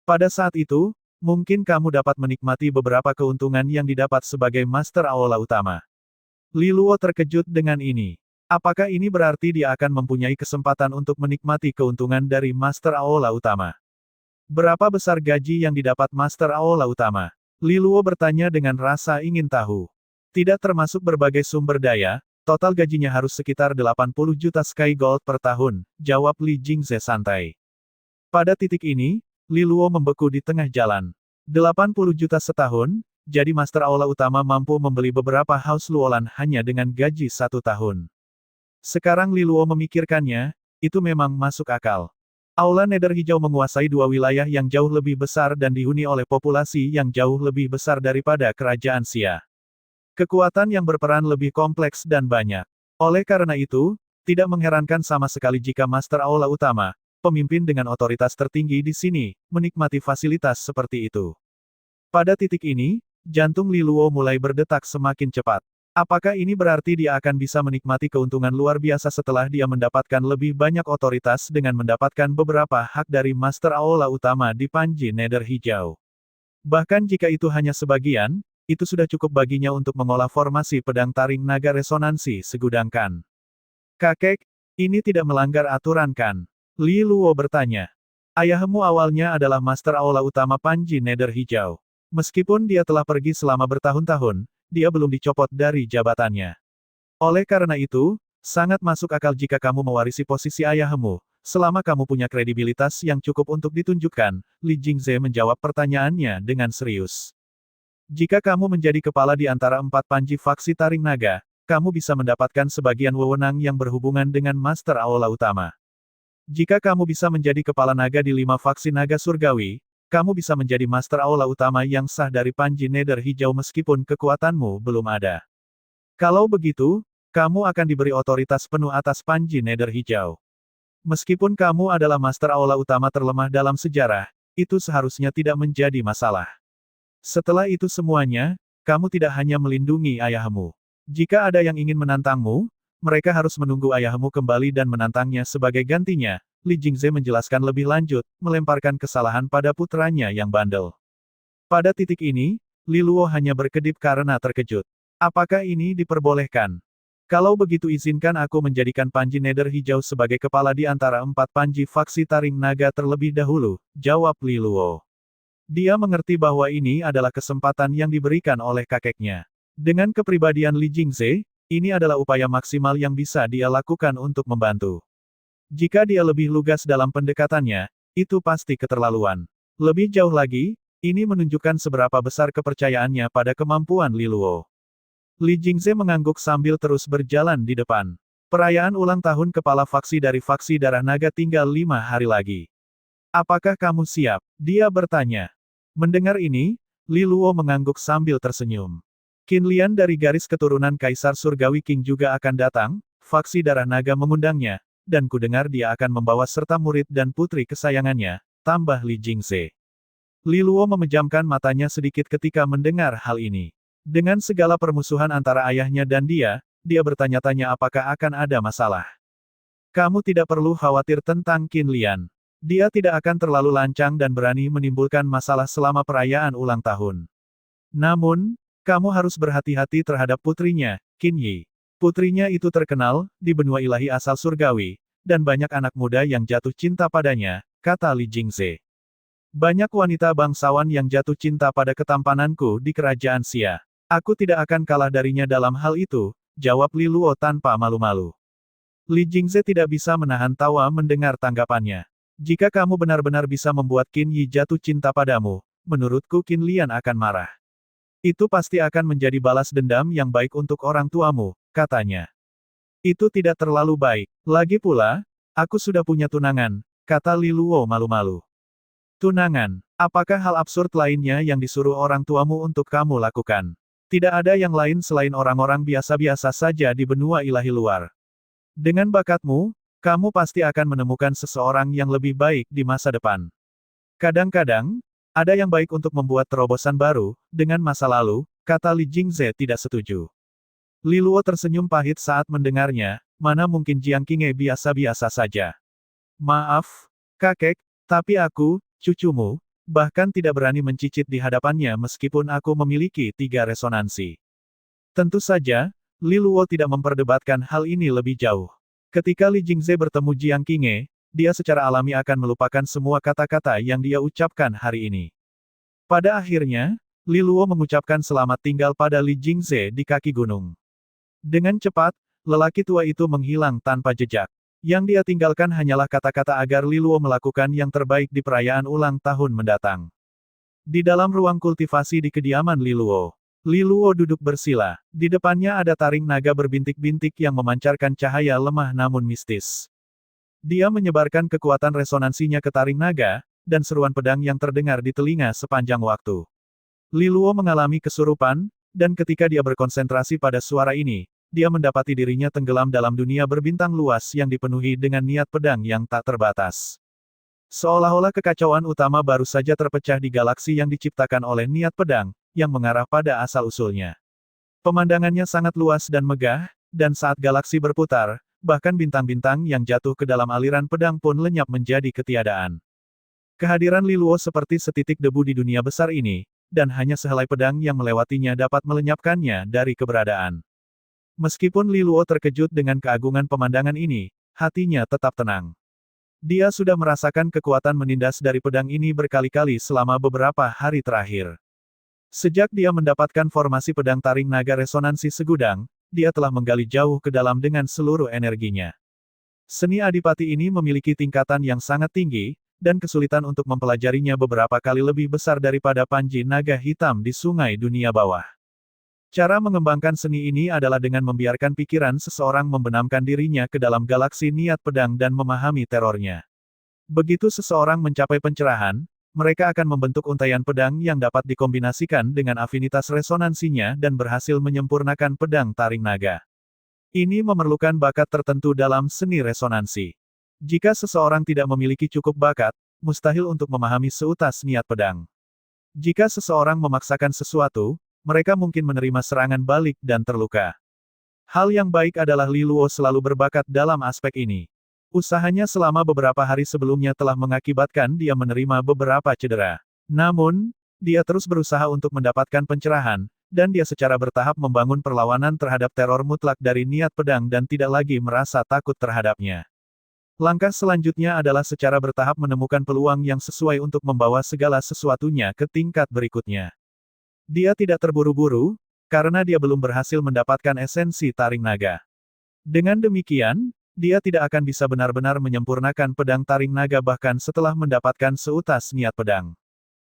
Pada saat itu, mungkin kamu dapat menikmati beberapa keuntungan yang didapat sebagai Master Aula Utama." Li Luo terkejut dengan ini. Apakah ini berarti dia akan mempunyai kesempatan untuk menikmati keuntungan dari Master Aula Utama? Berapa besar gaji yang didapat Master Aula Utama? Li Luo bertanya dengan rasa ingin tahu. Tidak termasuk berbagai sumber daya, total gajinya harus sekitar 80 juta Sky Gold per tahun, jawab Li Jingze santai. Pada titik ini, Li Luo membeku di tengah jalan. 80 juta setahun, jadi Master Aula Utama mampu membeli beberapa House Luolan hanya dengan gaji 1 tahun. Sekarang Li Luo memikirkannya, itu memang masuk akal. Aula Nether Hijau menguasai 2 wilayah yang jauh lebih besar dan dihuni oleh populasi yang jauh lebih besar daripada kerajaan Xia. Kekuatan yang berperan lebih kompleks dan banyak. Oleh karena itu, tidak mengherankan sama sekali jika Master Aula Utama, pemimpin dengan otoritas tertinggi di sini, menikmati fasilitas seperti itu. Pada titik ini, jantung Li Luo mulai berdetak semakin cepat. Apakah ini berarti dia akan bisa menikmati keuntungan luar biasa setelah dia mendapatkan lebih banyak otoritas dengan mendapatkan beberapa hak dari Master Aula Utama di Panji Nether Hijau? Bahkan jika itu hanya sebagian, itu sudah cukup baginya untuk mengolah formasi pedang taring naga resonansi segudang kan. Kakek, ini tidak melanggar aturan kan? Li Luo bertanya. Ayahmu awalnya adalah Master Aula Utama Panji Nether Hijau. Meskipun dia telah pergi selama bertahun-tahun, dia belum dicopot dari jabatannya. Oleh karena itu, sangat masuk akal jika kamu mewarisi posisi ayahmu, selama kamu punya kredibilitas yang cukup untuk ditunjukkan, Li Jingze menjawab pertanyaannya dengan serius. Jika kamu menjadi kepala di antara 4 panji faksi Taring Naga, kamu bisa mendapatkan sebagian wewenang yang berhubungan dengan Master Aula Utama. Jika kamu bisa menjadi kepala naga di 5 faksi naga surgawi, kamu bisa menjadi Master Aula Utama yang sah dari Panji Nether Hijau meskipun kekuatanmu belum ada. Kalau begitu, kamu akan diberi otoritas penuh atas Panji Nether Hijau. Meskipun kamu adalah Master Aula Utama terlemah dalam sejarah, itu seharusnya tidak menjadi masalah. Setelah itu semuanya, kamu tidak hanya melindungi ayahmu. Jika ada yang ingin menantangmu, mereka harus menunggu ayahmu kembali dan menantangnya sebagai gantinya. Li Jingze menjelaskan lebih lanjut, melemparkan kesalahan pada putranya yang bandel. Pada titik ini, Li Luo hanya berkedip karena terkejut. Apakah ini diperbolehkan? Kalau begitu izinkan aku menjadikan Panji Nether Hijau sebagai kepala di antara 4 panji faksi Taring Naga terlebih dahulu, jawab Li Luo. Dia mengerti bahwa ini adalah kesempatan yang diberikan oleh kakeknya. Dengan kepribadian Li Jingze, ini adalah upaya maksimal yang bisa dia lakukan untuk membantu. Jika dia lebih lugas dalam pendekatannya, itu pasti keterlaluan. Lebih jauh lagi, ini menunjukkan seberapa besar kepercayaannya pada kemampuan Li Luo. Li Jingze mengangguk sambil terus berjalan di depan. Perayaan ulang tahun kepala faksi dari faksi Darah Naga tinggal 5 hari lagi. Apakah kamu siap? Dia bertanya. Mendengar ini, Li Luo mengangguk sambil tersenyum. Qin Lian dari garis keturunan Kaisar Surgawi King juga akan datang, faksi Darah Naga mengundangnya, dan kudengar dia akan membawa serta murid dan putri kesayangannya, tambah Li Jingze. Li Luo memejamkan matanya sedikit ketika mendengar hal ini. Dengan segala permusuhan antara ayahnya dan dia bertanya-tanya apakah akan ada masalah. Kamu tidak perlu khawatir tentang Qin Lian. Dia tidak akan terlalu lancang dan berani menimbulkan masalah selama perayaan ulang tahun. Namun, kamu harus berhati-hati terhadap putrinya, Qin Yi. Putrinya itu terkenal di benua ilahi asal surgawi, dan banyak anak muda yang jatuh cinta padanya, kata Li Jingze. Banyak wanita bangsawan yang jatuh cinta pada ketampananku di kerajaan Xia. Aku tidak akan kalah darinya dalam hal itu, jawab Li Luo tanpa malu-malu. Li Jingze tidak bisa menahan tawa mendengar tanggapannya. Jika kamu benar-benar bisa membuat Qin Yi jatuh cinta padamu, menurutku Qin Lian akan marah. Itu pasti akan menjadi balas dendam yang baik untuk orang tuamu, katanya. Itu tidak terlalu baik. Lagi pula, aku sudah punya tunangan, kata Li Luo malu-malu. Tunangan, apakah hal absurd lainnya yang disuruh orang tuamu untuk kamu lakukan? Tidak ada yang lain selain orang-orang biasa-biasa saja di benua ilahi luar. Dengan bakatmu, kamu pasti akan menemukan seseorang yang lebih baik di masa depan. Kadang-kadang, ada yang baik untuk membuat terobosan baru, dengan masa lalu, kata Li Jingze tidak setuju. Li Luo tersenyum pahit saat mendengarnya, mana mungkin Jiang Qinghe biasa-biasa saja. Maaf, kakek, tapi aku, cucumu, bahkan tidak berani mencicit di hadapannya meskipun aku memiliki 3 resonansi. Tentu saja, Li Luo tidak memperdebatkan hal ini lebih jauh. Ketika Li Jingze bertemu Jiang Qinghe, dia secara alami akan melupakan semua kata-kata yang dia ucapkan hari ini. Pada akhirnya, Li Luo mengucapkan selamat tinggal pada Li Jingze di kaki gunung. Dengan cepat, lelaki tua itu menghilang tanpa jejak. Yang dia tinggalkan hanyalah kata-kata agar Li Luo melakukan yang terbaik di perayaan ulang tahun mendatang. Di dalam ruang kultivasi di kediaman Li Luo duduk bersila. Di depannya ada taring naga berbintik-bintik yang memancarkan cahaya lemah namun mistis. Dia menyebarkan kekuatan resonansinya ke taring naga, dan seruan pedang yang terdengar di telinga sepanjang waktu. Li Luo mengalami kesurupan, dan ketika dia berkonsentrasi pada suara ini, dia mendapati dirinya tenggelam dalam dunia berbintang luas yang dipenuhi dengan niat pedang yang tak terbatas. Seolah-olah kekacauan utama baru saja terpecah di galaksi yang diciptakan oleh niat pedang, yang mengarah pada asal-usulnya. Pemandangannya sangat luas dan megah, dan saat galaksi berputar, bahkan bintang-bintang yang jatuh ke dalam aliran pedang pun lenyap menjadi ketiadaan. Kehadiran Li Luo seperti setitik debu di dunia besar ini, dan hanya sehelai pedang yang melewatinya dapat melenyapkannya dari keberadaan. Meskipun Li Luo terkejut dengan keagungan pemandangan ini, hatinya tetap tenang. Dia sudah merasakan kekuatan menindas dari pedang ini berkali-kali selama beberapa hari terakhir. Sejak dia mendapatkan formasi pedang taring naga resonansi segudang, dia telah menggali jauh ke dalam dengan seluruh energinya. Seni adipati ini memiliki tingkatan yang sangat tinggi, dan kesulitan untuk mempelajarinya beberapa kali lebih besar daripada panji naga hitam di sungai dunia bawah. Cara mengembangkan seni ini adalah dengan membiarkan pikiran seseorang membenamkan dirinya ke dalam galaksi niat pedang dan memahami terornya. Begitu seseorang mencapai pencerahan, mereka akan membentuk untaian pedang yang dapat dikombinasikan dengan afinitas resonansinya dan berhasil menyempurnakan pedang taring naga. Ini memerlukan bakat tertentu dalam seni resonansi. Jika seseorang tidak memiliki cukup bakat, mustahil untuk memahami seutas niat pedang. Jika seseorang memaksakan sesuatu, mereka mungkin menerima serangan balik dan terluka. Hal yang baik adalah Li Luo selalu berbakat dalam aspek ini. Usahanya selama beberapa hari sebelumnya telah mengakibatkan dia menerima beberapa cedera. Namun, dia terus berusaha untuk mendapatkan pencerahan, dan dia secara bertahap membangun perlawanan terhadap teror mutlak dari niat pedang dan tidak lagi merasa takut terhadapnya. Langkah selanjutnya adalah secara bertahap menemukan peluang yang sesuai untuk membawa segala sesuatunya ke tingkat berikutnya. Dia tidak terburu-buru, karena dia belum berhasil mendapatkan esensi taring naga. Dengan demikian, dia tidak akan bisa benar-benar menyempurnakan pedang taring naga bahkan setelah mendapatkan seutas niat pedang.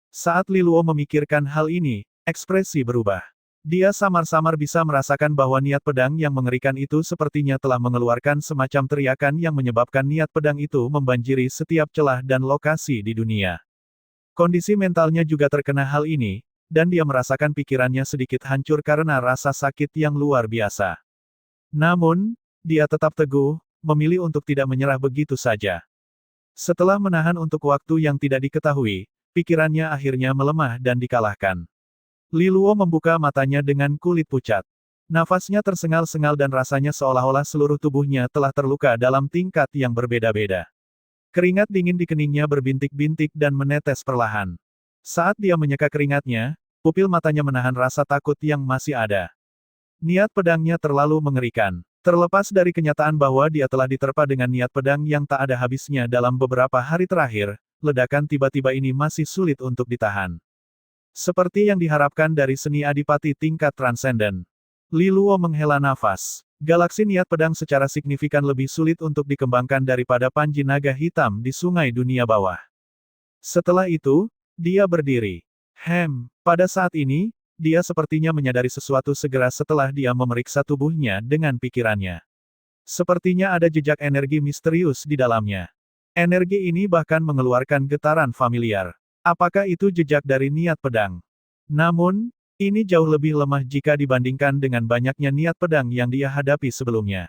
Saat Li Luo memikirkan hal ini, ekspresi berubah. Dia samar-samar bisa merasakan bahwa niat pedang yang mengerikan itu sepertinya telah mengeluarkan semacam teriakan yang menyebabkan niat pedang itu membanjiri setiap celah dan lokasi di dunia. Kondisi mentalnya juga terkena hal ini, dan dia merasakan pikirannya sedikit hancur karena rasa sakit yang luar biasa. Namun, dia tetap teguh, memilih untuk tidak menyerah begitu saja. Setelah menahan untuk waktu yang tidak diketahui, pikirannya akhirnya melemah dan dikalahkan. Li Luo membuka matanya dengan kulit pucat. Nafasnya tersengal-sengal dan rasanya seolah-olah seluruh tubuhnya telah terluka dalam tingkat yang berbeda-beda. Keringat dingin di keningnya berbintik-bintik dan menetes perlahan. Saat dia menyeka keringatnya, pupil matanya menahan rasa takut yang masih ada. Niat pedangnya terlalu mengerikan. Terlepas dari kenyataan bahwa dia telah diterpa dengan niat pedang yang tak ada habisnya dalam beberapa hari terakhir, ledakan tiba-tiba ini masih sulit untuk ditahan. Seperti yang diharapkan dari seni adipati tingkat transenden. Li Luo menghela nafas. Galaksi niat pedang secara signifikan lebih sulit untuk dikembangkan daripada panji naga hitam di sungai dunia bawah. Setelah itu, dia berdiri. Pada saat ini, dia sepertinya menyadari sesuatu segera setelah dia memeriksa tubuhnya dengan pikirannya. Sepertinya ada jejak energi misterius di dalamnya. Energi ini bahkan mengeluarkan getaran familiar. Apakah itu jejak dari niat pedang? Namun, ini jauh lebih lemah jika dibandingkan dengan banyaknya niat pedang yang dia hadapi sebelumnya.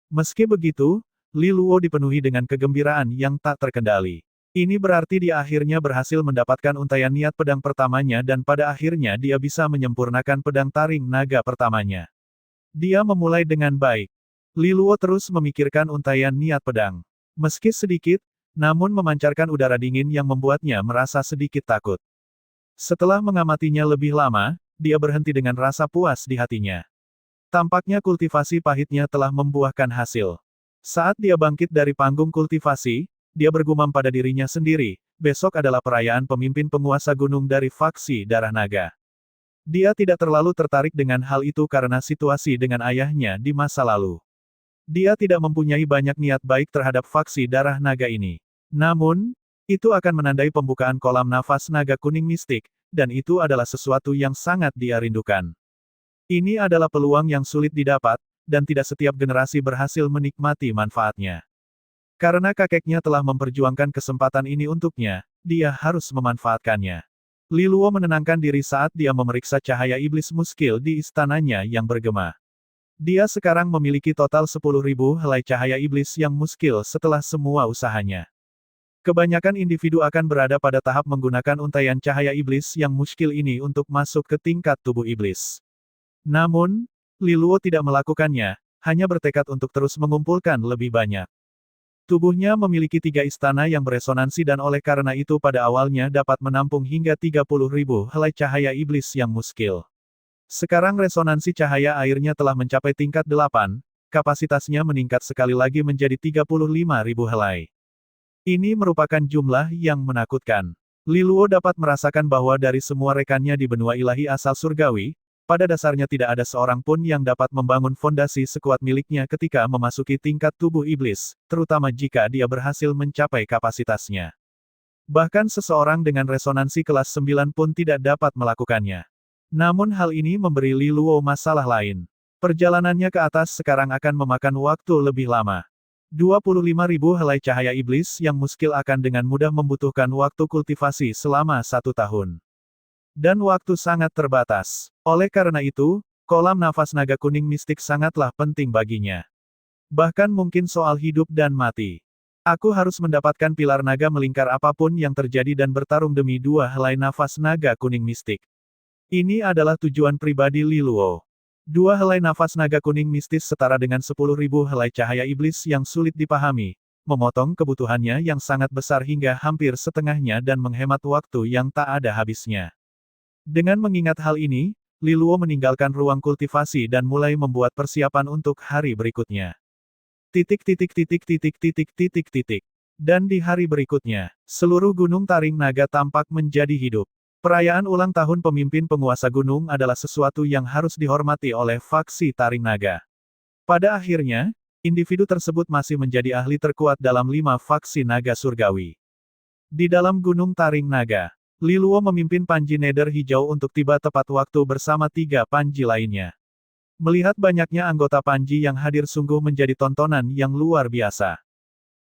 Meski begitu, Li Luo dipenuhi dengan kegembiraan yang tak terkendali. Ini berarti dia akhirnya berhasil mendapatkan untaian niat pedang pertamanya dan pada akhirnya dia bisa menyempurnakan pedang taring naga pertamanya. Dia memulai dengan baik. Li Luo terus memikirkan untaian niat pedang. Meski sedikit, namun memancarkan udara dingin yang membuatnya merasa sedikit takut. Setelah mengamatinya lebih lama, dia berhenti dengan rasa puas di hatinya. Tampaknya kultivasi pahitnya telah membuahkan hasil. Saat dia bangkit dari panggung kultivasi, dia bergumam pada dirinya sendiri, besok adalah perayaan pemimpin penguasa gunung dari faksi Darah Naga. Dia tidak terlalu tertarik dengan hal itu karena situasi dengan ayahnya di masa lalu. Dia tidak mempunyai banyak niat baik terhadap faksi Darah Naga ini. Namun, itu akan menandai pembukaan kolam nafas naga kuning mistik, dan itu adalah sesuatu yang sangat dia rindukan. Ini adalah peluang yang sulit didapat, dan tidak setiap generasi berhasil menikmati manfaatnya. Karena kakeknya telah memperjuangkan kesempatan ini untuknya, dia harus memanfaatkannya. Li Luo menenangkan diri saat dia memeriksa cahaya iblis muskil di istananya yang bergema. Dia sekarang memiliki total 10.000 helai cahaya iblis yang muskil setelah semua usahanya. Kebanyakan individu akan berada pada tahap menggunakan untaian cahaya iblis yang muskil ini untuk masuk ke tingkat tubuh iblis. Namun, Li Luo tidak melakukannya, hanya bertekad untuk terus mengumpulkan lebih banyak. Tubuhnya memiliki 3 istana yang beresonansi dan oleh karena itu pada awalnya dapat menampung hingga 30.000 helai cahaya iblis yang muskil. Sekarang resonansi cahaya airnya telah mencapai tingkat 8, kapasitasnya meningkat sekali lagi menjadi 35.000 helai. Ini merupakan jumlah yang menakutkan. Li Luo dapat merasakan bahwa dari semua rekannya di benua ilahi asal surgawi, pada dasarnya tidak ada seorang pun yang dapat membangun fondasi sekuat miliknya ketika memasuki tingkat tubuh iblis, terutama jika dia berhasil mencapai kapasitasnya. Bahkan seseorang dengan resonansi kelas 9 pun tidak dapat melakukannya. Namun hal ini memberi Li Luo masalah lain. Perjalanannya ke atas sekarang akan memakan waktu lebih lama. 25.000 helai cahaya iblis yang muskil akan dengan mudah membutuhkan waktu kultivasi selama 1 tahun. Dan waktu sangat terbatas. Oleh karena itu, kolam nafas naga kuning mistik sangatlah penting baginya. Bahkan mungkin soal hidup dan mati. Aku harus mendapatkan pilar naga melingkar apapun yang terjadi dan bertarung demi 2 helai nafas naga kuning mistik. Ini adalah tujuan pribadi Li Luo. 2 helai nafas naga kuning mistis setara dengan 10.000 helai cahaya iblis yang sulit dipahami, memotong kebutuhannya yang sangat besar hingga hampir setengahnya dan menghemat waktu yang tak ada habisnya. Dengan mengingat hal ini, Li Luo meninggalkan ruang kultivasi dan mulai membuat persiapan untuk hari berikutnya. Dan di hari berikutnya, seluruh gunung taring naga tampak menjadi hidup. Perayaan ulang tahun pemimpin penguasa gunung adalah sesuatu yang harus dihormati oleh faksi Taring Naga. Pada akhirnya, individu tersebut masih menjadi ahli terkuat dalam 5 faksi naga surgawi. Di dalam gunung Taring Naga, Li Luo memimpin Panji Nether Hijau untuk tiba tepat waktu bersama 3 Panji lainnya. Melihat banyaknya anggota Panji yang hadir sungguh menjadi tontonan yang luar biasa.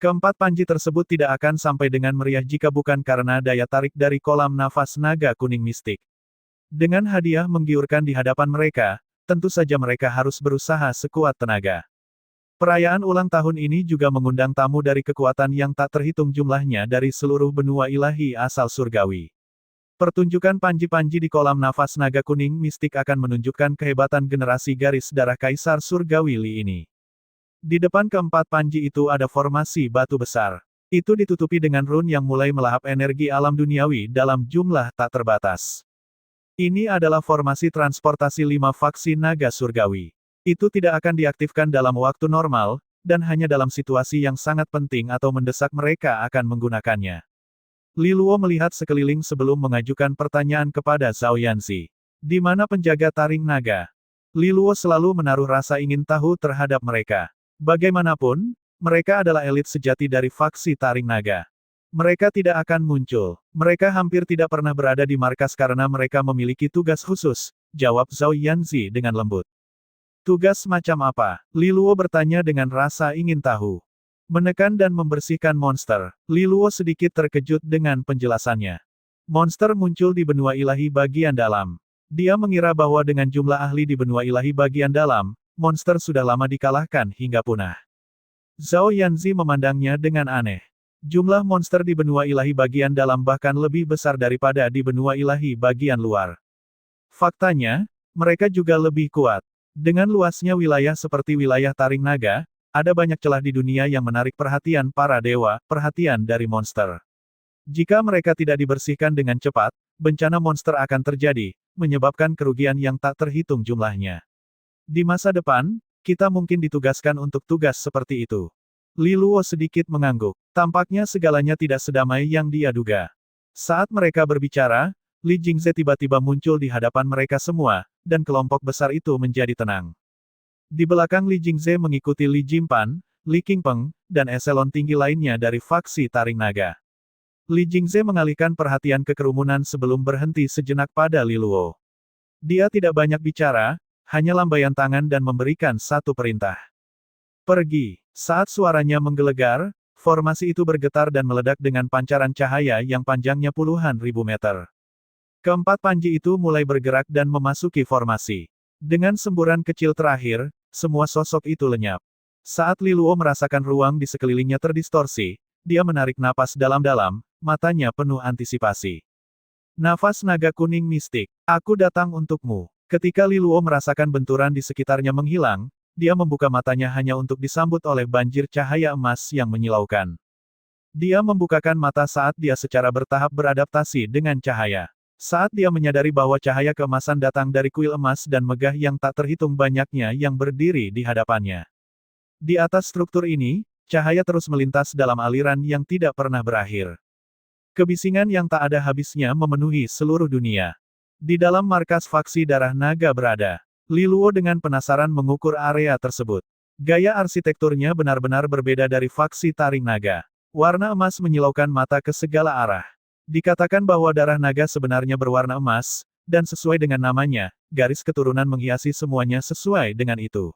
Keempat Panji tersebut tidak akan sampai dengan meriah jika bukan karena daya tarik dari kolam nafas naga kuning mistik. Dengan hadiah menggiurkan di hadapan mereka, tentu saja mereka harus berusaha sekuat tenaga. Perayaan ulang tahun ini juga mengundang tamu dari kekuatan yang tak terhitung jumlahnya dari seluruh benua ilahi asal surgawi. Pertunjukan panji-panji di kolam nafas naga kuning mistik akan menunjukkan kehebatan generasi garis darah Kaisar Surgawi Li ini. Di depan keempat panji itu ada formasi batu besar. Itu ditutupi dengan run yang mulai melahap energi alam duniawi dalam jumlah tak terbatas. Ini adalah formasi transportasi 5 faksi naga surgawi. Itu tidak akan diaktifkan dalam waktu normal, dan hanya dalam situasi yang sangat penting atau mendesak mereka akan menggunakannya. Li Luo melihat sekeliling sebelum mengajukan pertanyaan kepada Zhao Yanzi. Di mana penjaga taring naga? Li Luo selalu menaruh rasa ingin tahu terhadap mereka. Bagaimanapun, mereka adalah elit sejati dari faksi taring naga. Mereka tidak akan muncul. Mereka hampir tidak pernah berada di markas karena mereka memiliki tugas khusus, jawab Zhao Yanzi dengan lembut. Tugas macam apa? Li Luo bertanya dengan rasa ingin tahu. Menekan dan membersihkan monster. Li Luo sedikit terkejut dengan penjelasannya. Monster muncul di benua ilahi bagian dalam. Dia mengira bahwa dengan jumlah ahli di benua ilahi bagian dalam, monster sudah lama dikalahkan hingga punah. Zhao Yanzi memandangnya dengan aneh. Jumlah monster di benua ilahi bagian dalam bahkan lebih besar daripada di benua ilahi bagian luar. Faktanya, mereka juga lebih kuat. Dengan luasnya wilayah seperti wilayah taring naga, ada banyak celah di dunia yang menarik perhatian para dewa, perhatian dari monster. Jika mereka tidak dibersihkan dengan cepat, bencana monster akan terjadi, menyebabkan kerugian yang tak terhitung jumlahnya. Di masa depan, kita mungkin ditugaskan untuk tugas seperti itu. Li Luo sedikit mengangguk. Tampaknya segalanya tidak sedamai yang dia duga. Saat mereka berbicara, Li Jingze tiba-tiba muncul di hadapan mereka semua, dan kelompok besar itu menjadi tenang. Di belakang Li Jingze mengikuti Li Jimpan, Li Qingpeng, dan eselon tinggi lainnya dari faksi taring naga. Li Jingze mengalihkan perhatian ke kerumunan sebelum berhenti sejenak pada Li Luo. Dia tidak banyak bicara, hanya lambaian tangan dan memberikan satu perintah. Pergi. Saat suaranya menggelegar, formasi itu bergetar dan meledak dengan pancaran cahaya yang panjangnya puluhan ribu meter. Keempat panji itu mulai bergerak dan memasuki formasi. Dengan semburan kecil terakhir, semua sosok itu lenyap. Saat Li Luo merasakan ruang di sekelilingnya terdistorsi, dia menarik napas dalam-dalam, matanya penuh antisipasi. Nafas naga kuning mistik. Aku datang untukmu. Ketika Li Luo merasakan benturan di sekitarnya menghilang, dia membuka matanya hanya untuk disambut oleh banjir cahaya emas yang menyilaukan. Dia membukakan mata saat dia secara bertahap beradaptasi dengan cahaya. Saat dia menyadari bahwa cahaya keemasan datang dari kuil emas dan megah yang tak terhitung banyaknya yang berdiri di hadapannya. Di atas struktur ini, cahaya terus melintas dalam aliran yang tidak pernah berakhir. Kebisingan yang tak ada habisnya memenuhi seluruh dunia. Di dalam markas faksi darah naga berada. Li Luo dengan penasaran mengukur area tersebut. Gaya arsitekturnya benar-benar berbeda dari faksi taring naga. Warna emas menyilaukan mata ke segala arah. Dikatakan bahwa darah naga sebenarnya berwarna emas, dan sesuai dengan namanya, garis keturunan menghiasi semuanya sesuai dengan itu.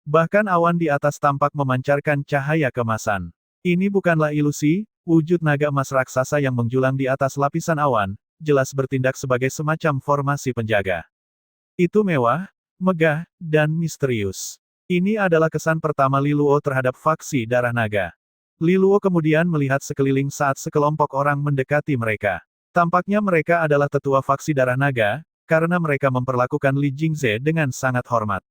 Bahkan awan di atas tampak memancarkan cahaya keemasan. Ini bukanlah ilusi, wujud naga emas raksasa yang menjulang di atas lapisan awan, jelas bertindak sebagai semacam formasi penjaga. Itu mewah, megah, dan misterius. Ini adalah kesan pertama Li Luo terhadap faksi darah naga. Li Luo kemudian melihat sekeliling saat sekelompok orang mendekati mereka. Tampaknya mereka adalah tetua faksi darah naga, karena mereka memperlakukan Li Jingze dengan sangat hormat.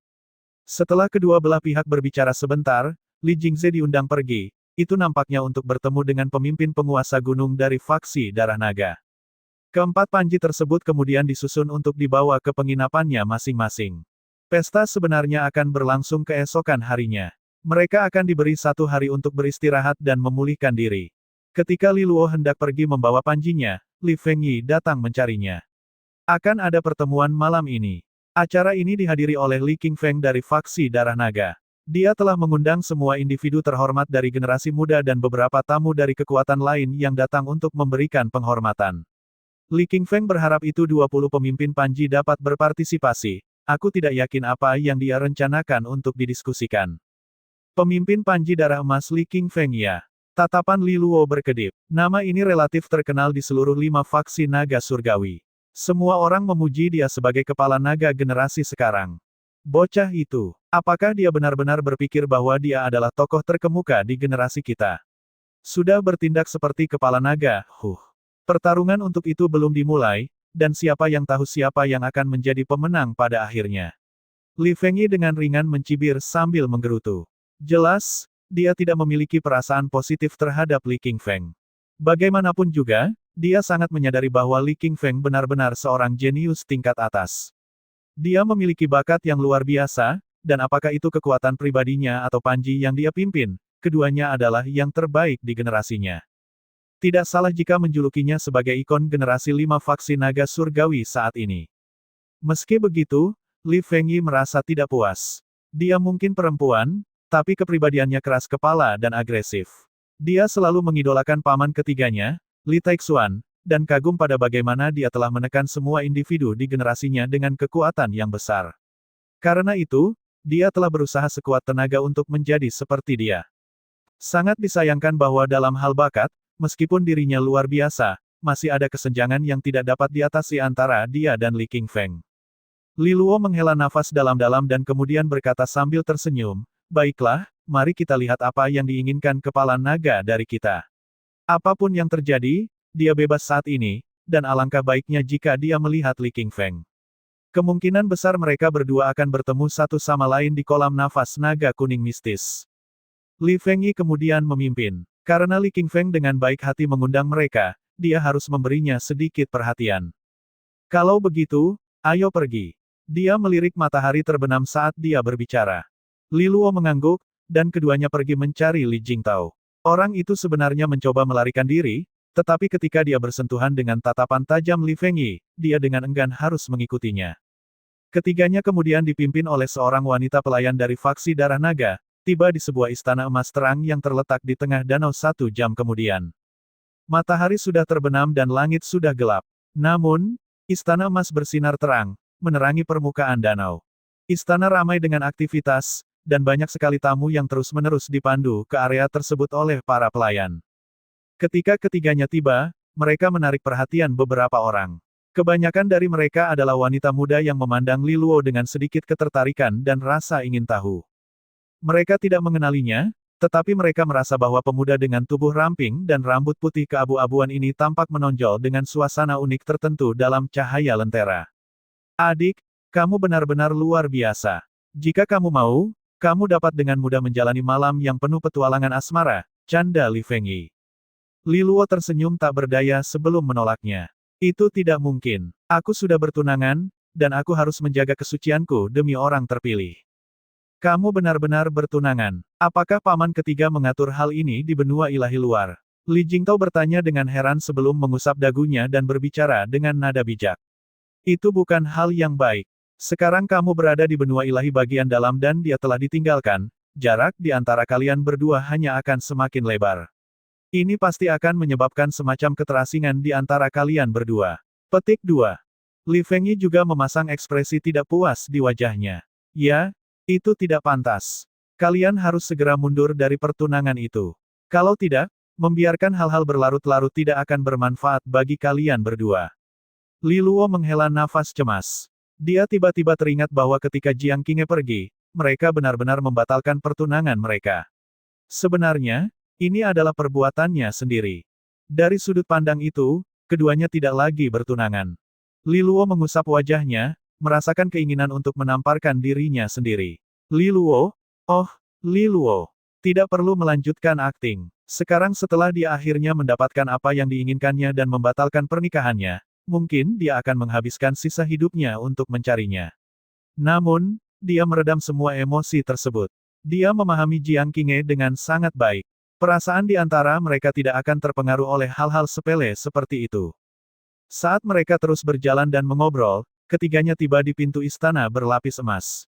Setelah kedua belah pihak berbicara sebentar, Li Jingze diundang pergi. Itu nampaknya untuk bertemu dengan pemimpin penguasa gunung dari faksi darah naga. Keempat panji tersebut kemudian disusun untuk dibawa ke penginapannya masing-masing. Pesta sebenarnya akan berlangsung keesokan harinya. Mereka akan diberi 1 hari untuk beristirahat dan memulihkan diri. Ketika Li Luo hendak pergi membawa panjinya, Li Fengyi datang mencarinya. Akan ada pertemuan malam ini. Acara ini dihadiri oleh Li Qingfeng dari faksi darah naga. Dia telah mengundang semua individu terhormat dari generasi muda dan beberapa tamu dari kekuatan lain yang datang untuk memberikan penghormatan. Li Qingfeng berharap itu 20 pemimpin panji dapat berpartisipasi. Aku tidak yakin apa yang dia rencanakan untuk didiskusikan. Pemimpin panji darah emas Li Qingfeng ya. Tatapan Li Luo berkedip. Nama ini relatif terkenal di seluruh 5 faksi naga surgawi. Semua orang memuji dia sebagai kepala naga generasi sekarang. Bocah itu, apakah dia benar-benar berpikir bahwa dia adalah tokoh terkemuka di generasi kita? Sudah bertindak seperti kepala naga, Pertarungan untuk itu belum dimulai, dan siapa yang tahu siapa yang akan menjadi pemenang pada akhirnya. Li Fengyi dengan ringan mencibir sambil menggerutu. Jelas, dia tidak memiliki perasaan positif terhadap Li Qingfeng. Bagaimanapun juga, dia sangat menyadari bahwa Li Qingfeng benar-benar seorang jenius tingkat atas. Dia memiliki bakat yang luar biasa, dan apakah itu kekuatan pribadinya atau Panji yang dia pimpin, keduanya adalah yang terbaik di generasinya. Tidak salah jika menjulukinya sebagai ikon generasi 5 faksi naga surgawi saat ini. Meski begitu, Li Fengyi merasa tidak puas. Dia mungkin perempuan, tapi kepribadiannya keras kepala dan agresif. Dia selalu mengidolakan paman ketiganya, Li Taixuan, dan kagum pada bagaimana dia telah menekan semua individu di generasinya dengan kekuatan yang besar. Karena itu, dia telah berusaha sekuat tenaga untuk menjadi seperti dia. Sangat disayangkan bahwa dalam hal bakat, meskipun dirinya luar biasa, masih ada kesenjangan yang tidak dapat diatasi antara dia dan Li Qingfeng. Li Luo menghela nafas dalam-dalam dan kemudian berkata sambil tersenyum, "Baiklah, mari kita lihat apa yang diinginkan kepala naga dari kita. Apapun yang terjadi, dia bebas saat ini, dan alangkah baiknya jika dia melihat Li Qingfeng. Kemungkinan besar mereka berdua akan bertemu satu sama lain di kolam nafas naga kuning mistis." Li Fengyi kemudian memimpin. Karena Li Qingfeng dengan baik hati mengundang mereka, dia harus memberinya sedikit perhatian. "Kalau begitu, ayo pergi." Dia melirik matahari terbenam saat dia berbicara. Li Luo mengangguk, dan keduanya pergi mencari Li Jingtao. Orang itu sebenarnya mencoba melarikan diri, tetapi ketika dia bersentuhan dengan tatapan tajam Li Fengyi, dia dengan enggan harus mengikutinya. Ketiganya kemudian dipimpin oleh seorang wanita pelayan dari faksi darah naga, tiba di sebuah istana emas terang yang terletak di tengah danau 1 jam kemudian. Matahari sudah terbenam dan langit sudah gelap. Namun, istana emas bersinar terang, menerangi permukaan danau. Istana ramai dengan aktivitas, dan banyak sekali tamu yang terus-menerus dipandu ke area tersebut oleh para pelayan. Ketika ketiganya tiba, mereka menarik perhatian beberapa orang. Kebanyakan dari mereka adalah wanita muda yang memandang Li Luo dengan sedikit ketertarikan dan rasa ingin tahu. Mereka tidak mengenalinya, tetapi mereka merasa bahwa pemuda dengan tubuh ramping dan rambut putih keabu-abuan ini tampak menonjol dengan suasana unik tertentu dalam cahaya lentera. "Adik, kamu benar-benar luar biasa. Jika kamu mau, kamu dapat dengan mudah menjalani malam yang penuh petualangan asmara," canda Li Fengyi. Li Luo tersenyum tak berdaya sebelum menolaknya. "Itu tidak mungkin. Aku sudah bertunangan, dan aku harus menjaga kesucianku demi orang terpilih." "Kamu benar-benar bertunangan. Apakah paman ketiga mengatur hal ini di benua ilahi luar?" Li Jingtao bertanya dengan heran sebelum mengusap dagunya dan berbicara dengan nada bijak. "Itu bukan hal yang baik. Sekarang kamu berada di benua ilahi bagian dalam dan dia telah ditinggalkan, jarak di antara kalian berdua hanya akan semakin lebar. Ini pasti akan menyebabkan semacam keterasingan di antara kalian berdua." Petik 2. Li Fengyi juga memasang ekspresi tidak puas di wajahnya. "Ya, itu tidak pantas. Kalian harus segera mundur dari pertunangan itu. Kalau tidak, membiarkan hal-hal berlarut-larut tidak akan bermanfaat bagi kalian berdua." Li Luo menghela nafas cemas. Dia tiba-tiba teringat bahwa ketika Jiang Qinghe pergi, mereka benar-benar membatalkan pertunangan mereka. Sebenarnya, ini adalah perbuatannya sendiri. Dari sudut pandang itu, keduanya tidak lagi bertunangan. Li Luo mengusap wajahnya, merasakan keinginan untuk menamparkan dirinya sendiri. "Li Luo? Oh, Li Luo. Tidak perlu melanjutkan akting. Sekarang setelah dia akhirnya mendapatkan apa yang diinginkannya dan membatalkan pernikahannya, mungkin dia akan menghabiskan sisa hidupnya untuk mencarinya." Namun, dia meredam semua emosi tersebut. Dia memahami Jiang Qinghe dengan sangat baik. Perasaan di antara mereka tidak akan terpengaruh oleh hal-hal sepele seperti itu. Saat mereka terus berjalan dan mengobrol, ketiganya tiba di pintu istana berlapis emas.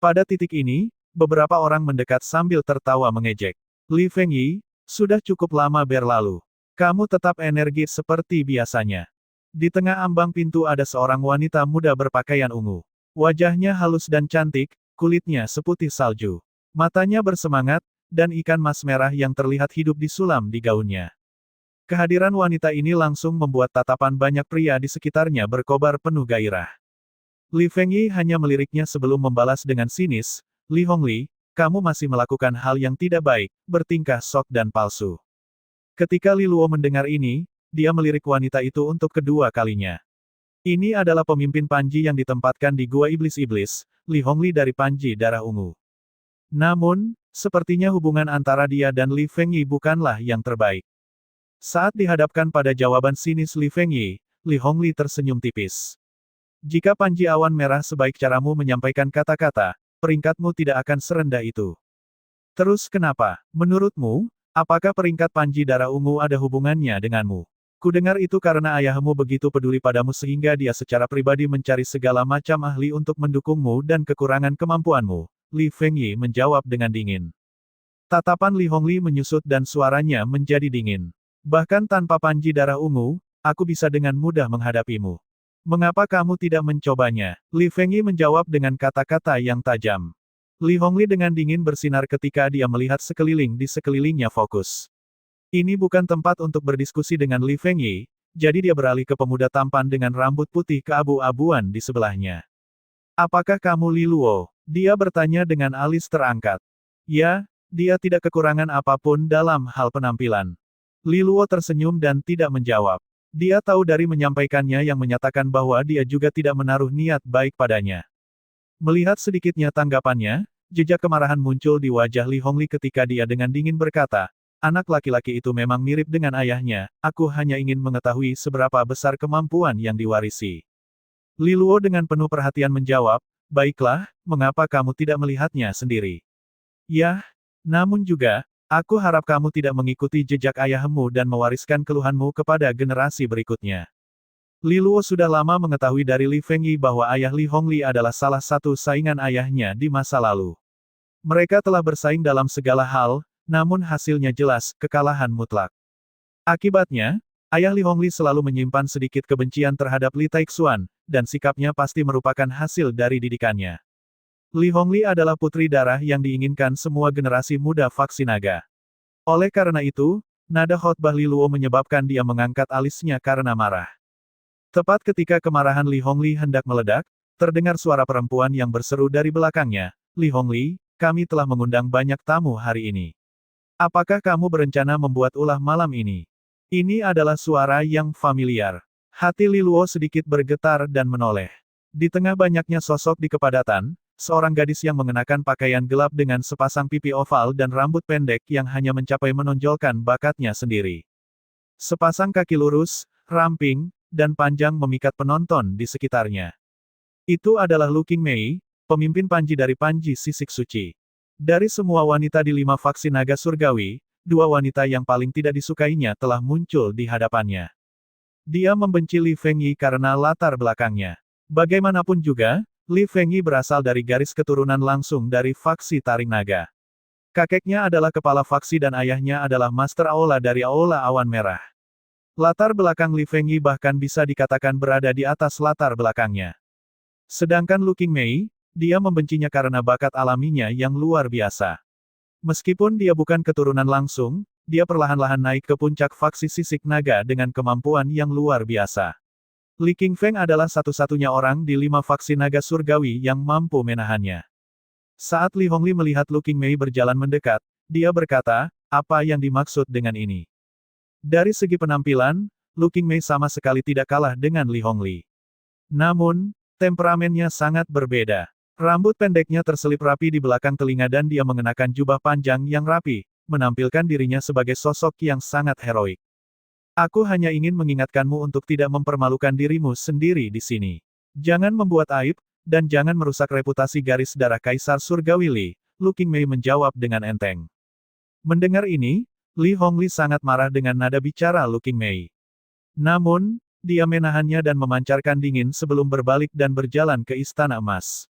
Pada titik ini, beberapa orang mendekat sambil tertawa mengejek. "Li Fengyi, sudah cukup lama berlalu. Kamu tetap energik seperti biasanya." Di tengah ambang pintu ada seorang wanita muda berpakaian ungu. Wajahnya halus dan cantik, kulitnya seputih salju. Matanya bersemangat, dan ikan mas merah yang terlihat hidup di sulam di gaunnya. Kehadiran wanita ini langsung membuat tatapan banyak pria di sekitarnya berkobar penuh gairah. Li Fengyi hanya meliriknya sebelum membalas dengan sinis, "Li Hongli, kamu masih melakukan hal yang tidak baik, bertingkah sok dan palsu." Ketika Li Luo mendengar ini, dia melirik wanita itu untuk kedua kalinya. Ini adalah pemimpin Panji yang ditempatkan di Gua Iblis-Iblis, Li Hongli dari Panji Darah Ungu. Namun, sepertinya hubungan antara dia dan Li Fengyi bukanlah yang terbaik. Saat dihadapkan pada jawaban sinis Li Fengyi, Li Hongli tersenyum tipis. Jika Panji Awan Merah sebaik caramu menyampaikan kata-kata, peringkatmu tidak akan serendah itu. Terus kenapa, menurutmu, apakah peringkat Panji Darah Ungu ada hubungannya denganmu? Kudengar itu karena ayahmu begitu peduli padamu sehingga dia secara pribadi mencari segala macam ahli untuk mendukungmu dan kekurangan kemampuanmu, Li Fengyi menjawab dengan dingin. Tatapan Li Hongli menyusut dan suaranya menjadi dingin. Bahkan tanpa Panji Darah Ungu, aku bisa dengan mudah menghadapimu. Mengapa kamu tidak mencobanya? Li Fengyi menjawab dengan kata-kata yang tajam. Li Hongli dengan dingin bersinar ketika dia melihat sekeliling di sekelilingnya fokus. Ini bukan tempat untuk berdiskusi dengan Li Fengyi, jadi dia beralih ke pemuda tampan dengan rambut putih keabu-abuan di sebelahnya. Apakah kamu Li Luo? Dia bertanya dengan alis terangkat. Ya, dia tidak kekurangan apapun dalam hal penampilan. Li Luo tersenyum dan tidak menjawab. Dia tahu dari menyampaikannya yang menyatakan bahwa dia juga tidak menaruh niat baik padanya. Melihat sedikitnya tanggapannya, jejak kemarahan muncul di wajah Li Hongli ketika dia dengan dingin berkata, anak laki-laki itu memang mirip dengan ayahnya, aku hanya ingin mengetahui seberapa besar kemampuan yang diwarisi. Li Luo dengan penuh perhatian menjawab, baiklah, mengapa kamu tidak melihatnya sendiri? Yah, namun juga, aku harap kamu tidak mengikuti jejak ayahmu dan mewariskan keluhanmu kepada generasi berikutnya. Li Luo sudah lama mengetahui dari Li Fengyi bahwa ayah Li Hongli adalah salah satu saingan ayahnya di masa lalu. Mereka telah bersaing dalam segala hal, namun hasilnya jelas, kekalahan mutlak. Akibatnya, ayah Li Hongli selalu menyimpan sedikit kebencian terhadap Li Taixuan, dan sikapnya pasti merupakan hasil dari didikannya. Li Hongli adalah putri darah yang diinginkan semua generasi muda faksi naga. Oleh karena itu, nada khotbah Li Luo menyebabkan dia mengangkat alisnya karena marah. Tepat ketika kemarahan Li Hongli hendak meledak, terdengar suara perempuan yang berseru dari belakangnya, Li Hongli, kami telah mengundang banyak tamu hari ini. Apakah kamu berencana membuat ulah malam ini? Ini adalah suara yang familiar. Hati Li Luo sedikit bergetar dan menoleh. Di tengah banyaknya sosok di kepadatan, seorang gadis yang mengenakan pakaian gelap dengan sepasang pipi oval dan rambut pendek yang hanya mencapai menonjolkan bakatnya sendiri. Sepasang kaki lurus, ramping, dan panjang memikat penonton di sekitarnya. Itu adalah Lu Qingmei, pemimpin Panji dari Panji Sisik Suci. Dari semua wanita di 5 faksi naga surgawi, 2 wanita yang paling tidak disukainya telah muncul di hadapannya. Dia membenci Li Fengyi karena latar belakangnya. Bagaimanapun juga, Li Fengyi berasal dari garis keturunan langsung dari faksi Taring Naga. Kakeknya adalah kepala faksi dan ayahnya adalah Master Aula dari Aula Awan Merah. Latar belakang Li Fengyi bahkan bisa dikatakan berada di atas latar belakangnya. Sedangkan Lu Qingmei, dia membencinya karena bakat alaminya yang luar biasa. Meskipun dia bukan keturunan langsung, dia perlahan-lahan naik ke puncak faksi Sisik Naga dengan kemampuan yang luar biasa. Li Qingfeng adalah satu-satunya orang di 5 faksi naga surgawi yang mampu menahannya. Saat Li Hongli melihat Lu Qingmei berjalan mendekat, dia berkata, apa yang dimaksud dengan ini? Dari segi penampilan, Lu Qingmei sama sekali tidak kalah dengan Li Hongli. Namun, temperamennya sangat berbeda. Rambut pendeknya terselip rapi di belakang telinga dan dia mengenakan jubah panjang yang rapi, menampilkan dirinya sebagai sosok yang sangat heroik. Aku hanya ingin mengingatkanmu untuk tidak mempermalukan dirimu sendiri di sini. Jangan membuat aib, dan jangan merusak reputasi garis darah Kaisar Surgawi Li, Lu Qingmei menjawab dengan enteng. Mendengar ini, Li Hongli sangat marah dengan nada bicara Lu Qingmei. Namun, dia menahannya dan memancarkan dingin sebelum berbalik dan berjalan ke Istana Emas.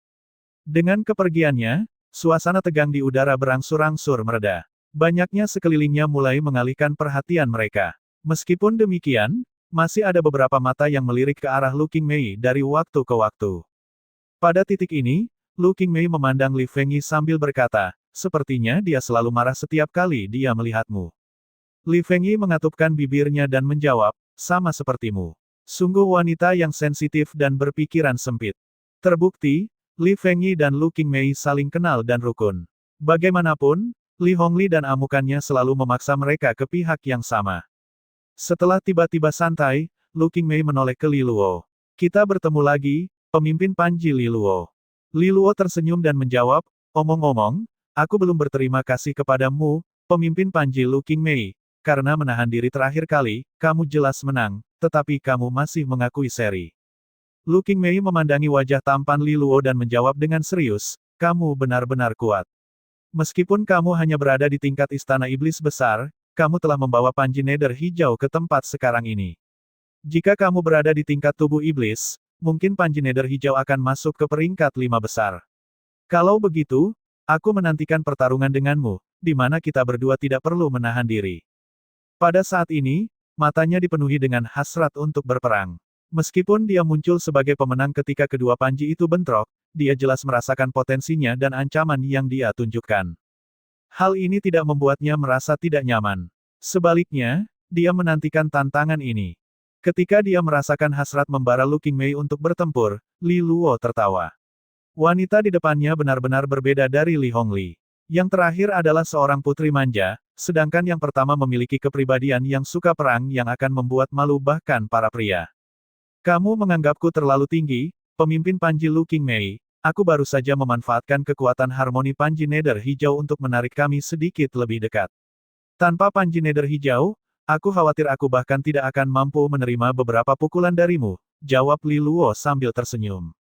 Dengan kepergiannya, suasana tegang di udara berangsur-angsur mereda. Banyaknya sekelilingnya mulai mengalihkan perhatian mereka. Meskipun demikian, masih ada beberapa mata yang melirik ke arah Lu Qingmei dari waktu ke waktu. Pada titik ini, Lu Qingmei memandang Li Fengyi sambil berkata, sepertinya dia selalu marah setiap kali dia melihatmu. Li Fengyi mengatupkan bibirnya dan menjawab, sama sepertimu. Sungguh wanita yang sensitif dan berpikiran sempit. Terbukti, Li Fengyi dan Lu Qingmei saling kenal dan rukun. Bagaimanapun, Li Hongli dan amukannya selalu memaksa mereka ke pihak yang sama. Setelah tiba-tiba santai, Lu Qingmei menoleh ke Li Luo. Kita bertemu lagi, pemimpin Panji Li Luo. Li Luo tersenyum dan menjawab, omong-omong, aku belum berterima kasih kepadamu, pemimpin Panji Lu Qingmei, karena menahan diri terakhir kali, kamu jelas menang, tetapi kamu masih mengakui seri. Lu Qingmei memandangi wajah tampan Li Luo dan menjawab dengan serius, kamu benar-benar kuat. Meskipun kamu hanya berada di tingkat istana iblis besar, kamu telah membawa Panji Nether Hijau ke tempat sekarang ini. Jika kamu berada di tingkat tubuh iblis, mungkin Panji Nether Hijau akan masuk ke peringkat 5 besar. Kalau begitu, aku menantikan pertarungan denganmu, di mana kita berdua tidak perlu menahan diri. Pada saat ini, matanya dipenuhi dengan hasrat untuk berperang. Meskipun dia muncul sebagai pemenang ketika kedua Panji itu bentrok, dia jelas merasakan potensinya dan ancaman yang dia tunjukkan. Hal ini tidak membuatnya merasa tidak nyaman. Sebaliknya, dia menantikan tantangan ini. Ketika dia merasakan hasrat membara Lu Qingmei untuk bertempur, Li Luo tertawa. Wanita di depannya benar-benar berbeda dari Li Hongli. Yang terakhir adalah seorang putri manja, sedangkan yang pertama memiliki kepribadian yang suka perang yang akan membuat malu bahkan para pria. Kamu menganggapku terlalu tinggi, pemimpin Panji Lu Qingmei, aku baru saja memanfaatkan kekuatan harmoni Panji Nether Hijau untuk menarik kami sedikit lebih dekat. Tanpa Panji Nether Hijau, aku khawatir aku bahkan tidak akan mampu menerima beberapa pukulan darimu, jawab Li Luo sambil tersenyum.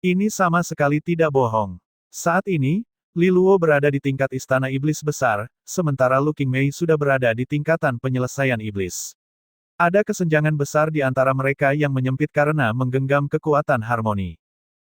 Ini sama sekali tidak bohong. Saat ini, Li Luo berada di tingkat istana iblis besar, sementara Lu Qingmei sudah berada di tingkatan penyelesaian iblis. Ada kesenjangan besar di antara mereka yang menyempit karena menggenggam kekuatan harmoni.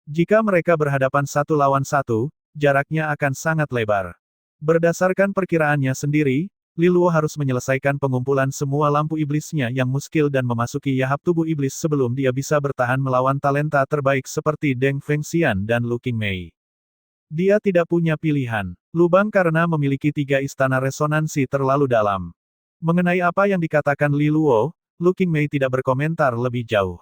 Jika mereka berhadapan satu lawan satu, jaraknya akan sangat lebar. Berdasarkan perkiraannya sendiri, Li Luo harus menyelesaikan pengumpulan semua lampu iblisnya yang muskil dan memasuki yahap tubuh iblis sebelum dia bisa bertahan melawan talenta terbaik seperti Deng Fengxian dan Lu Qingmei. Dia tidak punya pilihan. Lubang karena memiliki 3 istana resonansi terlalu dalam. Mengenai apa yang dikatakan Li Luo, Lu Qingmei tidak berkomentar lebih jauh.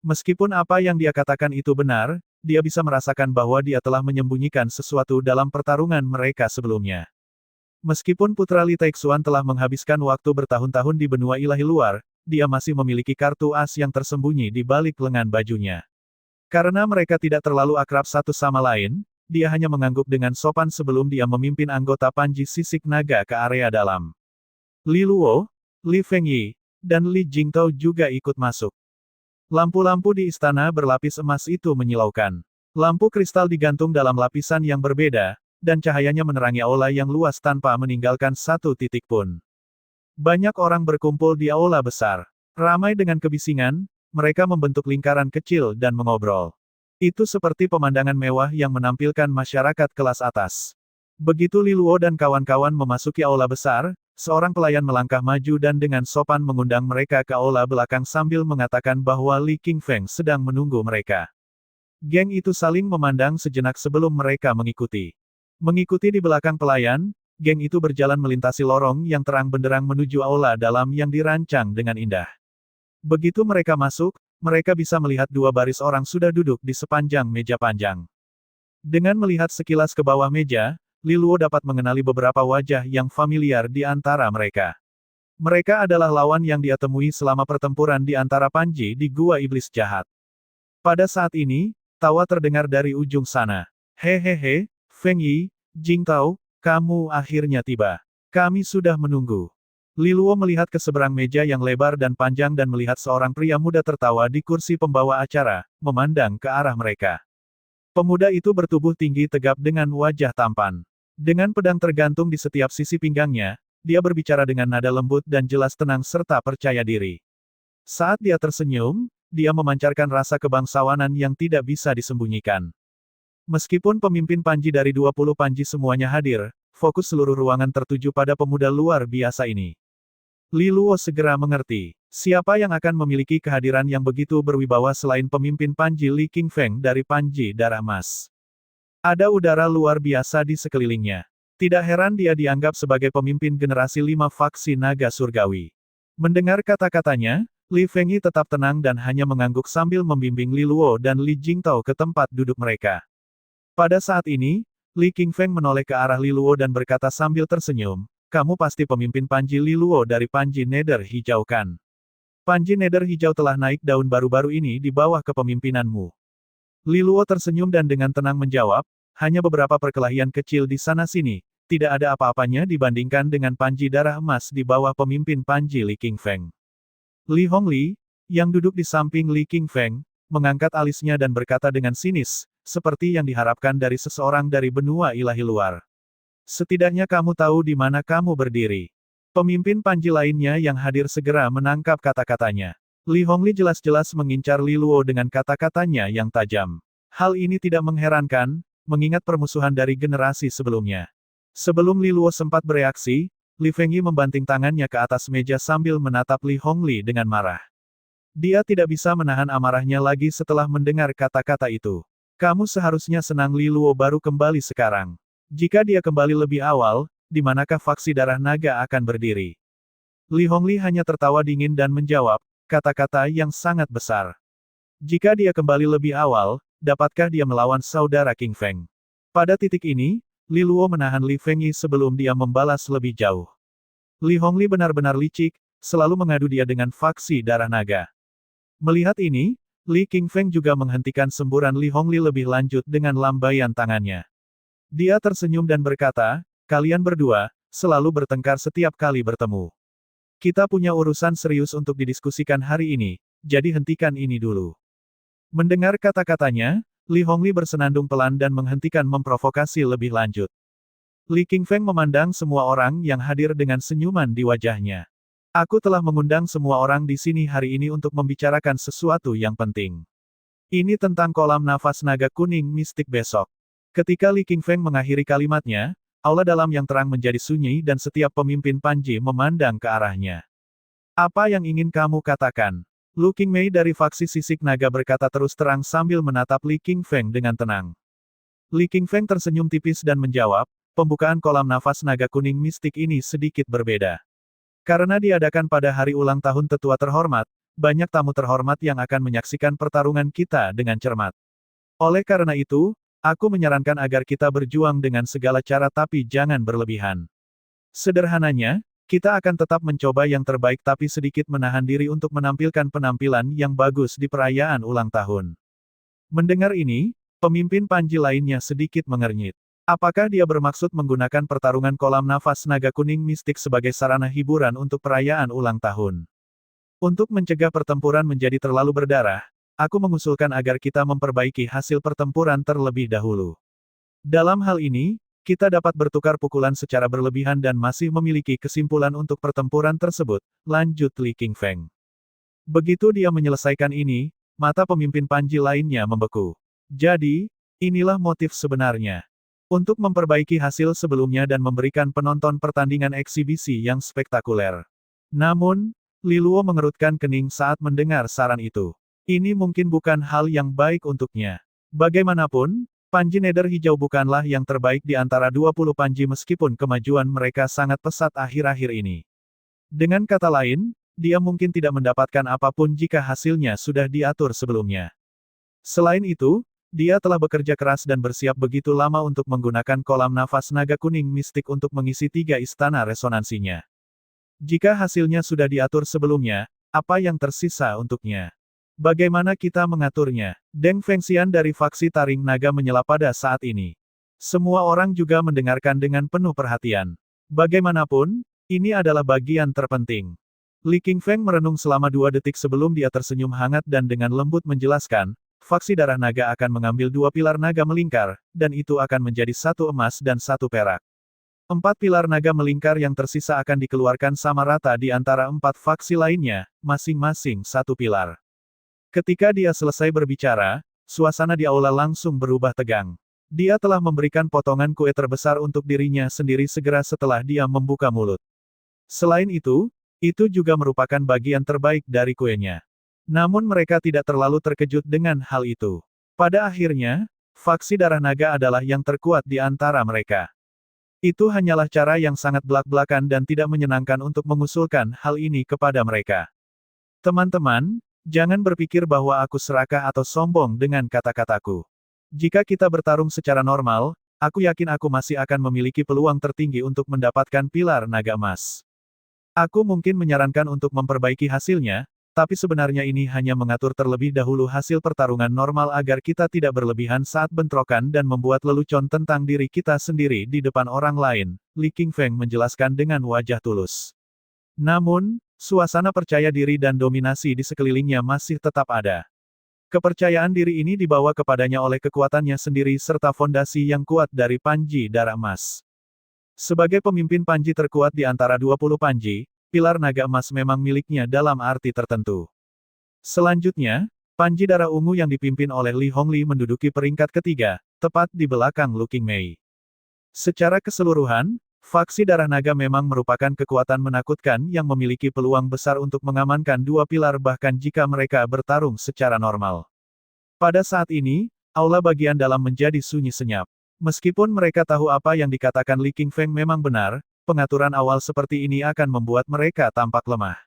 Meskipun apa yang dia katakan itu benar, dia bisa merasakan bahwa dia telah menyembunyikan sesuatu dalam pertarungan mereka sebelumnya. Meskipun putra Li Teixuan telah menghabiskan waktu bertahun-tahun di benua ilahi luar, dia masih memiliki kartu as yang tersembunyi di balik lengan bajunya. Karena mereka tidak terlalu akrab satu sama lain, dia hanya mengangguk dengan sopan sebelum dia memimpin anggota Panji Sisik Naga ke area dalam. Li Luo, Li Fengyi, dan Li Jingtao juga ikut masuk. Lampu-lampu di istana berlapis emas itu menyilaukan. Lampu kristal digantung dalam lapisan yang berbeda, dan cahayanya menerangi aula yang luas tanpa meninggalkan satu titik pun. Banyak orang berkumpul di aula besar. Ramai dengan kebisingan, mereka membentuk lingkaran kecil dan mengobrol. Itu seperti pemandangan mewah yang menampilkan masyarakat kelas atas. Begitu Li Luo dan kawan-kawan memasuki aula besar, seorang pelayan melangkah maju dan dengan sopan mengundang mereka ke aula belakang sambil mengatakan bahwa Li Qingfeng sedang menunggu mereka. Geng itu saling memandang sejenak sebelum mereka mengikuti. Mengikuti di belakang pelayan, geng itu berjalan melintasi lorong yang terang benderang menuju aula dalam yang dirancang dengan indah. Begitu mereka masuk, mereka bisa melihat 2 baris orang sudah duduk di sepanjang meja panjang. Dengan melihat sekilas ke bawah meja, Li Luo dapat mengenali beberapa wajah yang familiar di antara mereka. Mereka adalah lawan yang dia temui selama pertempuran di antara Panji di Gua Iblis Jahat. Pada saat ini, tawa terdengar dari ujung sana. Hehehe, Fengyi, Jingtao, kamu akhirnya tiba. Kami sudah menunggu. Li Luo melihat ke seberang meja yang lebar dan panjang dan melihat seorang pria muda tertawa di kursi pembawa acara, memandang ke arah mereka. Pemuda itu bertubuh tinggi tegap dengan wajah tampan. Dengan pedang tergantung di setiap sisi pinggangnya, dia berbicara dengan nada lembut dan jelas tenang serta percaya diri. Saat dia tersenyum, dia memancarkan rasa kebangsawanan yang tidak bisa disembunyikan. Meskipun pemimpin Panji dari 20 Panji semuanya hadir, fokus seluruh ruangan tertuju pada pemuda luar biasa ini. Li Luo segera mengerti, siapa yang akan memiliki kehadiran yang begitu berwibawa selain pemimpin Panji Li Qingfeng dari Panji Darah Emas. Ada udara luar biasa di sekelilingnya. Tidak heran dia dianggap sebagai pemimpin generasi 5 faksi naga surgawi. Mendengar kata-katanya, Li Fengyi tetap tenang dan hanya mengangguk sambil membimbing Li Luo dan Li Jingtao ke tempat duduk mereka. Pada saat ini, Li Qingfeng menoleh ke arah Li Luo dan berkata sambil tersenyum, kamu pasti pemimpin Panji Liluo dari Panji Nether Hijau kan? Panji Nether Hijau telah naik daun baru-baru ini di bawah kepemimpinanmu. Liluo tersenyum dan dengan tenang menjawab, hanya beberapa perkelahian kecil di sana-sini, tidak ada apa-apanya dibandingkan dengan Panji Darah Emas di bawah pemimpin Panji Li Qingfeng. Li Hongli, yang duduk di samping Li Qingfeng, mengangkat alisnya dan berkata dengan sinis, seperti yang diharapkan dari seseorang dari benua ilahi luar. Setidaknya kamu tahu di mana kamu berdiri. Pemimpin Panji lainnya yang hadir segera menangkap kata-katanya. Li Hongli jelas-jelas mengincar Li Luo dengan kata-katanya yang tajam. Hal ini tidak mengherankan, mengingat permusuhan dari generasi sebelumnya. Sebelum Li Luo sempat bereaksi, Li Fengyi membanting tangannya ke atas meja sambil menatap Li Hongli dengan marah. Dia tidak bisa menahan amarahnya lagi setelah mendengar kata-kata itu. Kamu seharusnya senang Li Luo baru kembali sekarang. Jika dia kembali lebih awal, di manakah faksi darah naga akan berdiri? Li Hongli hanya tertawa dingin dan menjawab, kata-kata yang sangat besar. Jika dia kembali lebih awal, dapatkah dia melawan saudara King Feng? Pada titik ini, Li Luo menahan Li Fengyi sebelum dia membalas lebih jauh. Li Hongli benar-benar licik, selalu mengadu dia dengan faksi darah naga. Melihat ini, Li Qingfeng juga menghentikan semburan Li Hongli lebih lanjut dengan lambaian tangannya. Dia tersenyum dan berkata, kalian berdua, selalu bertengkar setiap kali bertemu. Kita punya urusan serius untuk didiskusikan hari ini, jadi hentikan ini dulu. Mendengar kata-katanya, Li Hongli bersenandung pelan dan menghentikan memprovokasi lebih lanjut. Li Qingfeng memandang semua orang yang hadir dengan senyuman di wajahnya. Aku telah mengundang semua orang di sini hari ini untuk membicarakan sesuatu yang penting. Ini tentang kolam nafas naga kuning mistik besok. Ketika Li Qingfeng mengakhiri kalimatnya, aula dalam yang terang menjadi sunyi dan setiap pemimpin Panji memandang ke arahnya. Apa yang ingin kamu katakan? Lu Qingmei dari faksi sisik naga berkata terus terang sambil menatap Li Qingfeng dengan tenang. Li Qingfeng tersenyum tipis dan menjawab, pembukaan kolam nafas naga kuning mistik ini sedikit berbeda. Karena diadakan pada hari ulang tahun tetua terhormat, banyak tamu terhormat yang akan menyaksikan pertarungan kita dengan cermat. Oleh karena itu, aku menyarankan agar kita berjuang dengan segala cara tapi jangan berlebihan. Sederhananya, kita akan tetap mencoba yang terbaik tapi sedikit menahan diri untuk menampilkan penampilan yang bagus di perayaan ulang tahun. Mendengar ini, pemimpin Panji lainnya sedikit mengernyit. Apakah dia bermaksud menggunakan pertarungan kolam nafas naga kuning mistik sebagai sarana hiburan untuk perayaan ulang tahun? Untuk mencegah pertempuran menjadi terlalu berdarah, aku mengusulkan agar kita memperbaiki hasil pertempuran terlebih dahulu. Dalam hal ini, kita dapat bertukar pukulan secara berlebihan dan masih memiliki kesimpulan untuk pertempuran tersebut, lanjut Li Qingfeng. Begitu dia menyelesaikan ini, mata pemimpin Panji lainnya membeku. Jadi, inilah motif sebenarnya. Untuk memperbaiki hasil sebelumnya dan memberikan penonton pertandingan eksibisi yang spektakuler. Namun, Li Luo mengerutkan kening saat mendengar saran itu. Ini mungkin bukan hal yang baik untuknya. Bagaimanapun, Panji Nether Hijau bukanlah yang terbaik di antara 20 Panji meskipun kemajuan mereka sangat pesat akhir-akhir ini. Dengan kata lain, dia mungkin tidak mendapatkan apapun jika hasilnya sudah diatur sebelumnya. Selain itu, dia telah bekerja keras dan bersiap begitu lama untuk menggunakan kolam nafas naga kuning mistik untuk mengisi 3 istana resonansinya. Jika hasilnya sudah diatur sebelumnya, apa yang tersisa untuknya? Bagaimana kita mengaturnya? Deng Fengxian dari faksi Taring Naga menyela pada saat ini. Semua orang juga mendengarkan dengan penuh perhatian. Bagaimanapun, ini adalah bagian terpenting. Li Qingfeng merenung selama 2 detik sebelum dia tersenyum hangat dan dengan lembut menjelaskan, faksi darah naga akan mengambil 2 pilar naga melingkar, dan itu akan menjadi 1 emas dan 1 perak. 4 pilar naga melingkar yang tersisa akan dikeluarkan sama rata di antara 4 faksi lainnya, masing-masing 1 pilar. Ketika dia selesai berbicara, suasana di aula langsung berubah tegang. Dia telah memberikan potongan kue terbesar untuk dirinya sendiri segera setelah dia membuka mulut. Selain itu juga merupakan bagian terbaik dari kuenya. Namun mereka tidak terlalu terkejut dengan hal itu. Pada akhirnya, faksi darah naga adalah yang terkuat di antara mereka. Itu hanyalah cara yang sangat belak-belakan dan tidak menyenangkan untuk mengusulkan hal ini kepada mereka. Teman-teman, jangan berpikir bahwa aku serakah atau sombong dengan kata-kataku. Jika kita bertarung secara normal, aku yakin aku masih akan memiliki peluang tertinggi untuk mendapatkan pilar naga emas. Aku mungkin menyarankan untuk memperbaiki hasilnya, tapi sebenarnya ini hanya mengatur terlebih dahulu hasil pertarungan normal agar kita tidak berlebihan saat bentrokan dan membuat lelucon tentang diri kita sendiri di depan orang lain, Li Qingfeng menjelaskan dengan wajah tulus. Namun, suasana percaya diri dan dominasi di sekelilingnya masih tetap ada. Kepercayaan diri ini dibawa kepadanya oleh kekuatannya sendiri serta fondasi yang kuat dari Panji Darah Emas. Sebagai pemimpin Panji terkuat di antara 20 Panji, pilar naga emas memang miliknya dalam arti tertentu. Selanjutnya, Panji Darah Ungu yang dipimpin oleh Li Hongli menduduki peringkat ketiga, tepat di belakang Lu Qingmei. Secara keseluruhan, faksi Darah Naga memang merupakan kekuatan menakutkan yang memiliki peluang besar untuk mengamankan dua pilar bahkan jika mereka bertarung secara normal. Pada saat ini, aula bagian dalam menjadi sunyi senyap. Meskipun mereka tahu apa yang dikatakan Li Qingfeng memang benar, pengaturan awal seperti ini akan membuat mereka tampak lemah.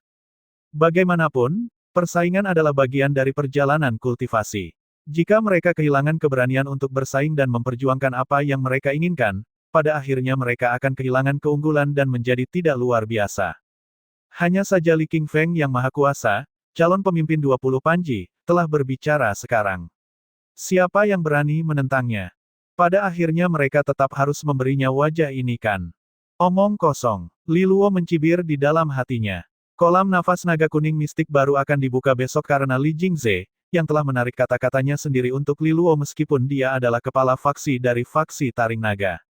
Bagaimanapun, persaingan adalah bagian dari perjalanan kultivasi. Jika mereka kehilangan keberanian untuk bersaing dan memperjuangkan apa yang mereka inginkan, pada akhirnya mereka akan kehilangan keunggulan dan menjadi tidak luar biasa. Hanya saja Li Qingfeng yang maha kuasa, calon pemimpin 20 Panji, telah berbicara sekarang. Siapa yang berani menentangnya? Pada akhirnya mereka tetap harus memberinya wajah ini kan? Omong kosong. Li Luo mencibir di dalam hatinya. Kolam nafas naga kuning mistik baru akan dibuka besok karena Li Jingze, yang telah menarik kata-katanya sendiri untuk Li Luo meskipun dia adalah kepala faksi dari faksi Taring Naga.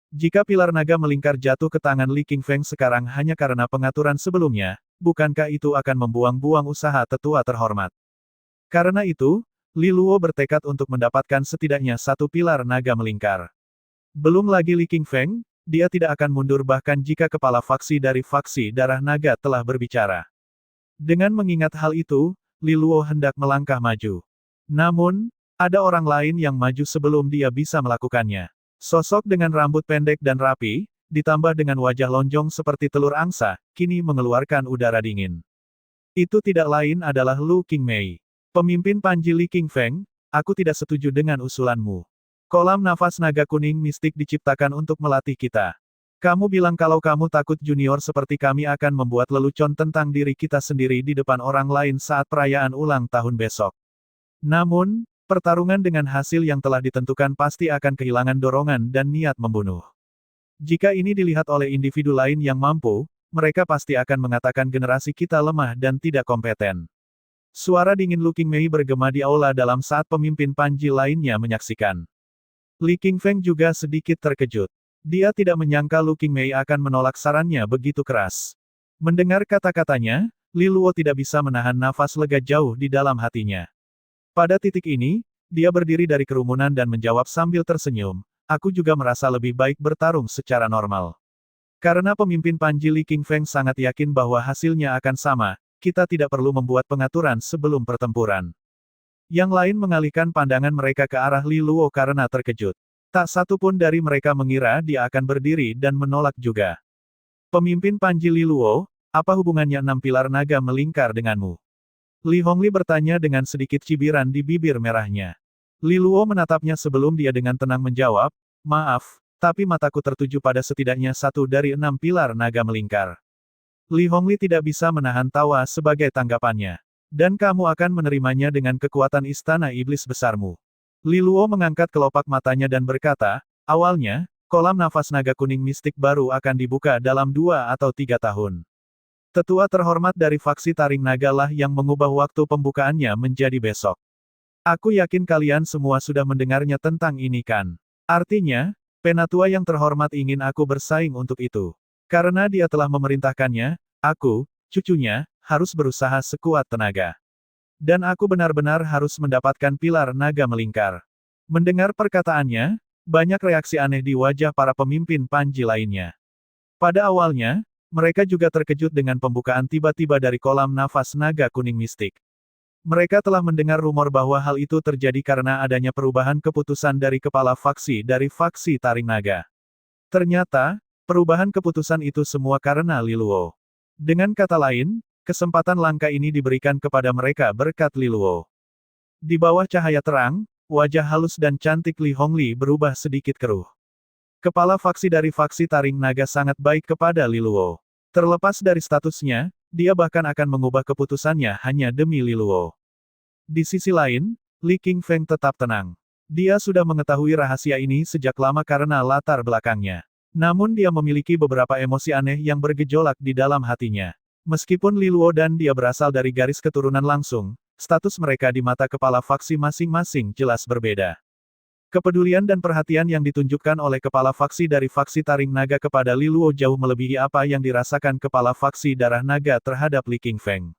Jika pilar naga melingkar jatuh ke tangan Li Qingfeng sekarang hanya karena pengaturan sebelumnya, bukankah itu akan membuang-buang usaha tetua terhormat? Karena itu, Li Luo bertekad untuk mendapatkan setidaknya satu pilar naga melingkar. Belum lagi Li Qingfeng, dia tidak akan mundur bahkan jika kepala faksi dari faksi Darah Naga telah berbicara. Dengan mengingat hal itu, Li Luo hendak melangkah maju. Namun, ada orang lain yang maju sebelum dia bisa melakukannya. Sosok dengan rambut pendek dan rapi, ditambah dengan wajah lonjong seperti telur angsa, kini mengeluarkan udara dingin. Itu tidak lain adalah Lu Qingmei. Pemimpin Panji Li Qingfeng, aku tidak setuju dengan usulanmu. Kolam nafas naga kuning mistik diciptakan untuk melatih kita. Kamu bilang kalau kamu takut junior seperti kami akan membuat lelucon tentang diri kita sendiri di depan orang lain saat perayaan ulang tahun besok. Namun, pertarungan dengan hasil yang telah ditentukan pasti akan kehilangan dorongan dan niat membunuh. Jika ini dilihat oleh individu lain yang mampu, mereka pasti akan mengatakan generasi kita lemah dan tidak kompeten. Suara dingin Lu Qingmei bergema di aula dalam saat pemimpin Panji lainnya menyaksikan. Li Qingfeng juga sedikit terkejut. Dia tidak menyangka Lu Qingmei akan menolak sarannya begitu keras. Mendengar kata-katanya, Li Luo tidak bisa menahan nafas lega jauh di dalam hatinya. Pada titik ini, dia berdiri dari kerumunan dan menjawab sambil tersenyum, aku juga merasa lebih baik bertarung secara normal. Karena pemimpin Panji Li Qingfeng sangat yakin bahwa hasilnya akan sama, kita tidak perlu membuat pengaturan sebelum pertempuran. Yang lain mengalihkan pandangan mereka ke arah Li Luo karena terkejut. Tak satu pun dari mereka mengira dia akan berdiri dan menolak juga. Pemimpin Panji Li Luo, apa hubungannya 6 pilar naga melingkar denganmu? Li Hongli bertanya dengan sedikit cibiran di bibir merahnya. Li Luo menatapnya sebelum dia dengan tenang menjawab, maaf, tapi mataku tertuju pada setidaknya satu dari 6 pilar naga melingkar. Li Hongli tidak bisa menahan tawa sebagai tanggapannya. Dan kamu akan menerimanya dengan kekuatan istana iblis besarmu. Li Luo mengangkat kelopak matanya dan berkata, awalnya, kolam nafas naga kuning mistik baru akan dibuka dalam 2 atau 3 tahun. Tetua terhormat dari faksi Taring Naga lah yang mengubah waktu pembukaannya menjadi besok. Aku yakin kalian semua sudah mendengarnya tentang ini kan. Artinya, Penatua yang terhormat ingin aku bersaing untuk itu. Karena dia telah memerintahkannya, aku, cucunya, harus berusaha sekuat tenaga. Dan aku benar-benar harus mendapatkan pilar naga melingkar. Mendengar perkataannya, banyak reaksi aneh di wajah para pemimpin Panji lainnya. Pada awalnya, mereka juga terkejut dengan pembukaan tiba-tiba dari kolam nafas naga kuning mistik. Mereka telah mendengar rumor bahwa hal itu terjadi karena adanya perubahan keputusan dari kepala faksi dari faksi Taring Naga. Ternyata, perubahan keputusan itu semua karena Li Luo. Dengan kata lain, kesempatan langka ini diberikan kepada mereka berkat Li Luo. Di bawah cahaya terang, wajah halus dan cantik Li Hongli berubah sedikit keruh. Kepala faksi dari faksi Taring Naga sangat baik kepada Liluo. Terlepas dari statusnya, dia bahkan akan mengubah keputusannya hanya demi Liluo. Di sisi lain, Li Qingfeng tetap tenang. Dia sudah mengetahui rahasia ini sejak lama karena latar belakangnya. Namun dia memiliki beberapa emosi aneh yang bergejolak di dalam hatinya. Meskipun Liluo dan dia berasal dari garis keturunan langsung, status mereka di mata kepala faksi masing-masing jelas berbeda. Kepedulian dan perhatian yang ditunjukkan oleh kepala faksi dari faksi Taring Naga kepada Liluo jauh melebihi apa yang dirasakan kepala faksi Darah Naga terhadap Li Qingfeng.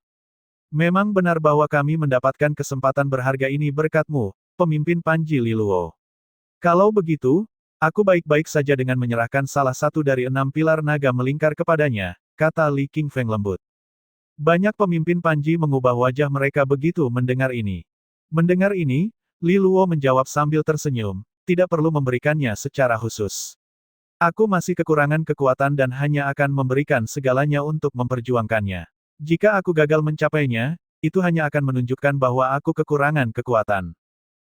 Memang benar bahwa kami mendapatkan kesempatan berharga ini berkatmu, pemimpin Panji Liluo. Kalau begitu, aku baik-baik saja dengan menyerahkan salah satu dari 6 pilar naga melingkar kepadanya, kata Li Qingfeng lembut. Banyak pemimpin Panji mengubah wajah mereka begitu mendengar ini. Mendengar ini, Liluo menjawab sambil tersenyum, tidak perlu memberikannya secara khusus. Aku masih kekurangan kekuatan dan hanya akan memberikan segalanya untuk memperjuangkannya. Jika aku gagal mencapainya, itu hanya akan menunjukkan bahwa aku kekurangan kekuatan.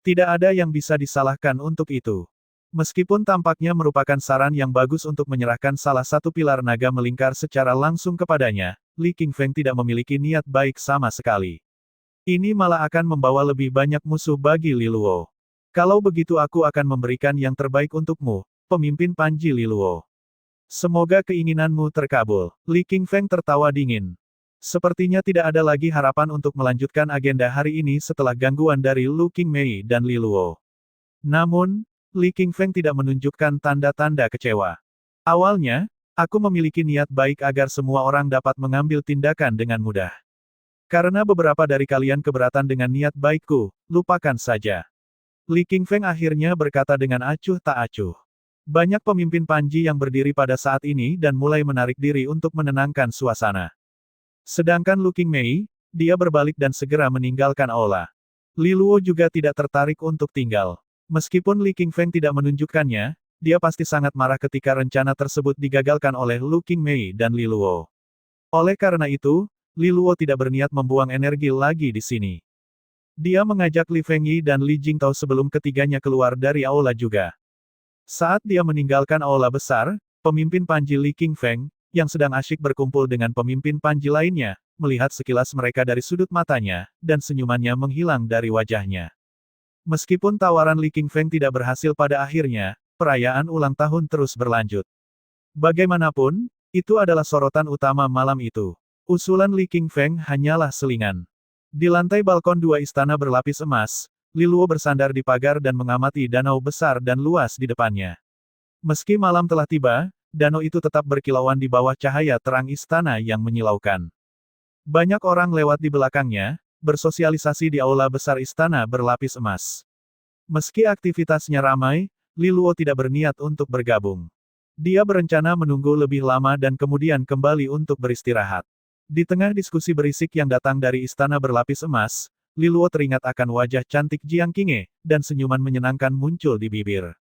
Tidak ada yang bisa disalahkan untuk itu. Meskipun tampaknya merupakan saran yang bagus untuk menyerahkan salah satu pilar naga melingkar secara langsung kepadanya, Li Qingfeng tidak memiliki niat baik sama sekali. Ini malah akan membawa lebih banyak musuh bagi Liluo. Kalau begitu aku akan memberikan yang terbaik untukmu, pemimpin Panji Liluo. Semoga keinginanmu terkabul. Li Qingfeng tertawa dingin. Sepertinya tidak ada lagi harapan untuk melanjutkan agenda hari ini setelah gangguan dari Lu Qingmei dan Liluo. Namun, Li Qingfeng tidak menunjukkan tanda-tanda kecewa. Awalnya, aku memiliki niat baik agar semua orang dapat mengambil tindakan dengan mudah. Karena beberapa dari kalian keberatan dengan niat baikku, lupakan saja. Li Qingfeng akhirnya berkata dengan acuh tak acuh. Banyak pemimpin Panji yang berdiri pada saat ini dan mulai menarik diri untuk menenangkan suasana. Sedangkan Lu Qingmei, dia berbalik dan segera meninggalkan aula. Liluo juga tidak tertarik untuk tinggal. Meskipun Li Qingfeng tidak menunjukkannya, dia pasti sangat marah ketika rencana tersebut digagalkan oleh Lu Qingmei dan Liluo. Oleh karena itu, Liluo tidak berniat membuang energi lagi di sini. Dia mengajak Li Fengyi dan Li Jingtao sebelum ketiganya keluar dari aula juga. Saat dia meninggalkan aula besar, pemimpin Panji Li Qingfeng, yang sedang asyik berkumpul dengan pemimpin Panji lainnya, melihat sekilas mereka dari sudut matanya, dan senyumannya menghilang dari wajahnya. Meskipun tawaran Li Qingfeng tidak berhasil pada akhirnya, perayaan ulang tahun terus berlanjut. Bagaimanapun, itu adalah sorotan utama malam itu. Usulan Li Qingfeng hanyalah selingan. Di lantai balkon 2 istana berlapis emas, Liluo bersandar di pagar dan mengamati danau besar dan luas di depannya. Meski malam telah tiba, danau itu tetap berkilauan di bawah cahaya terang istana yang menyilaukan. Banyak orang lewat di belakangnya, bersosialisasi di aula besar istana berlapis emas. Meski aktivitasnya ramai, Liluo tidak berniat untuk bergabung. Dia berencana menunggu lebih lama dan kemudian kembali untuk beristirahat. Di tengah diskusi berisik yang datang dari istana berlapis emas, Liluo teringat akan wajah cantik Jiang Qinghe, dan senyuman menyenangkan muncul di bibir.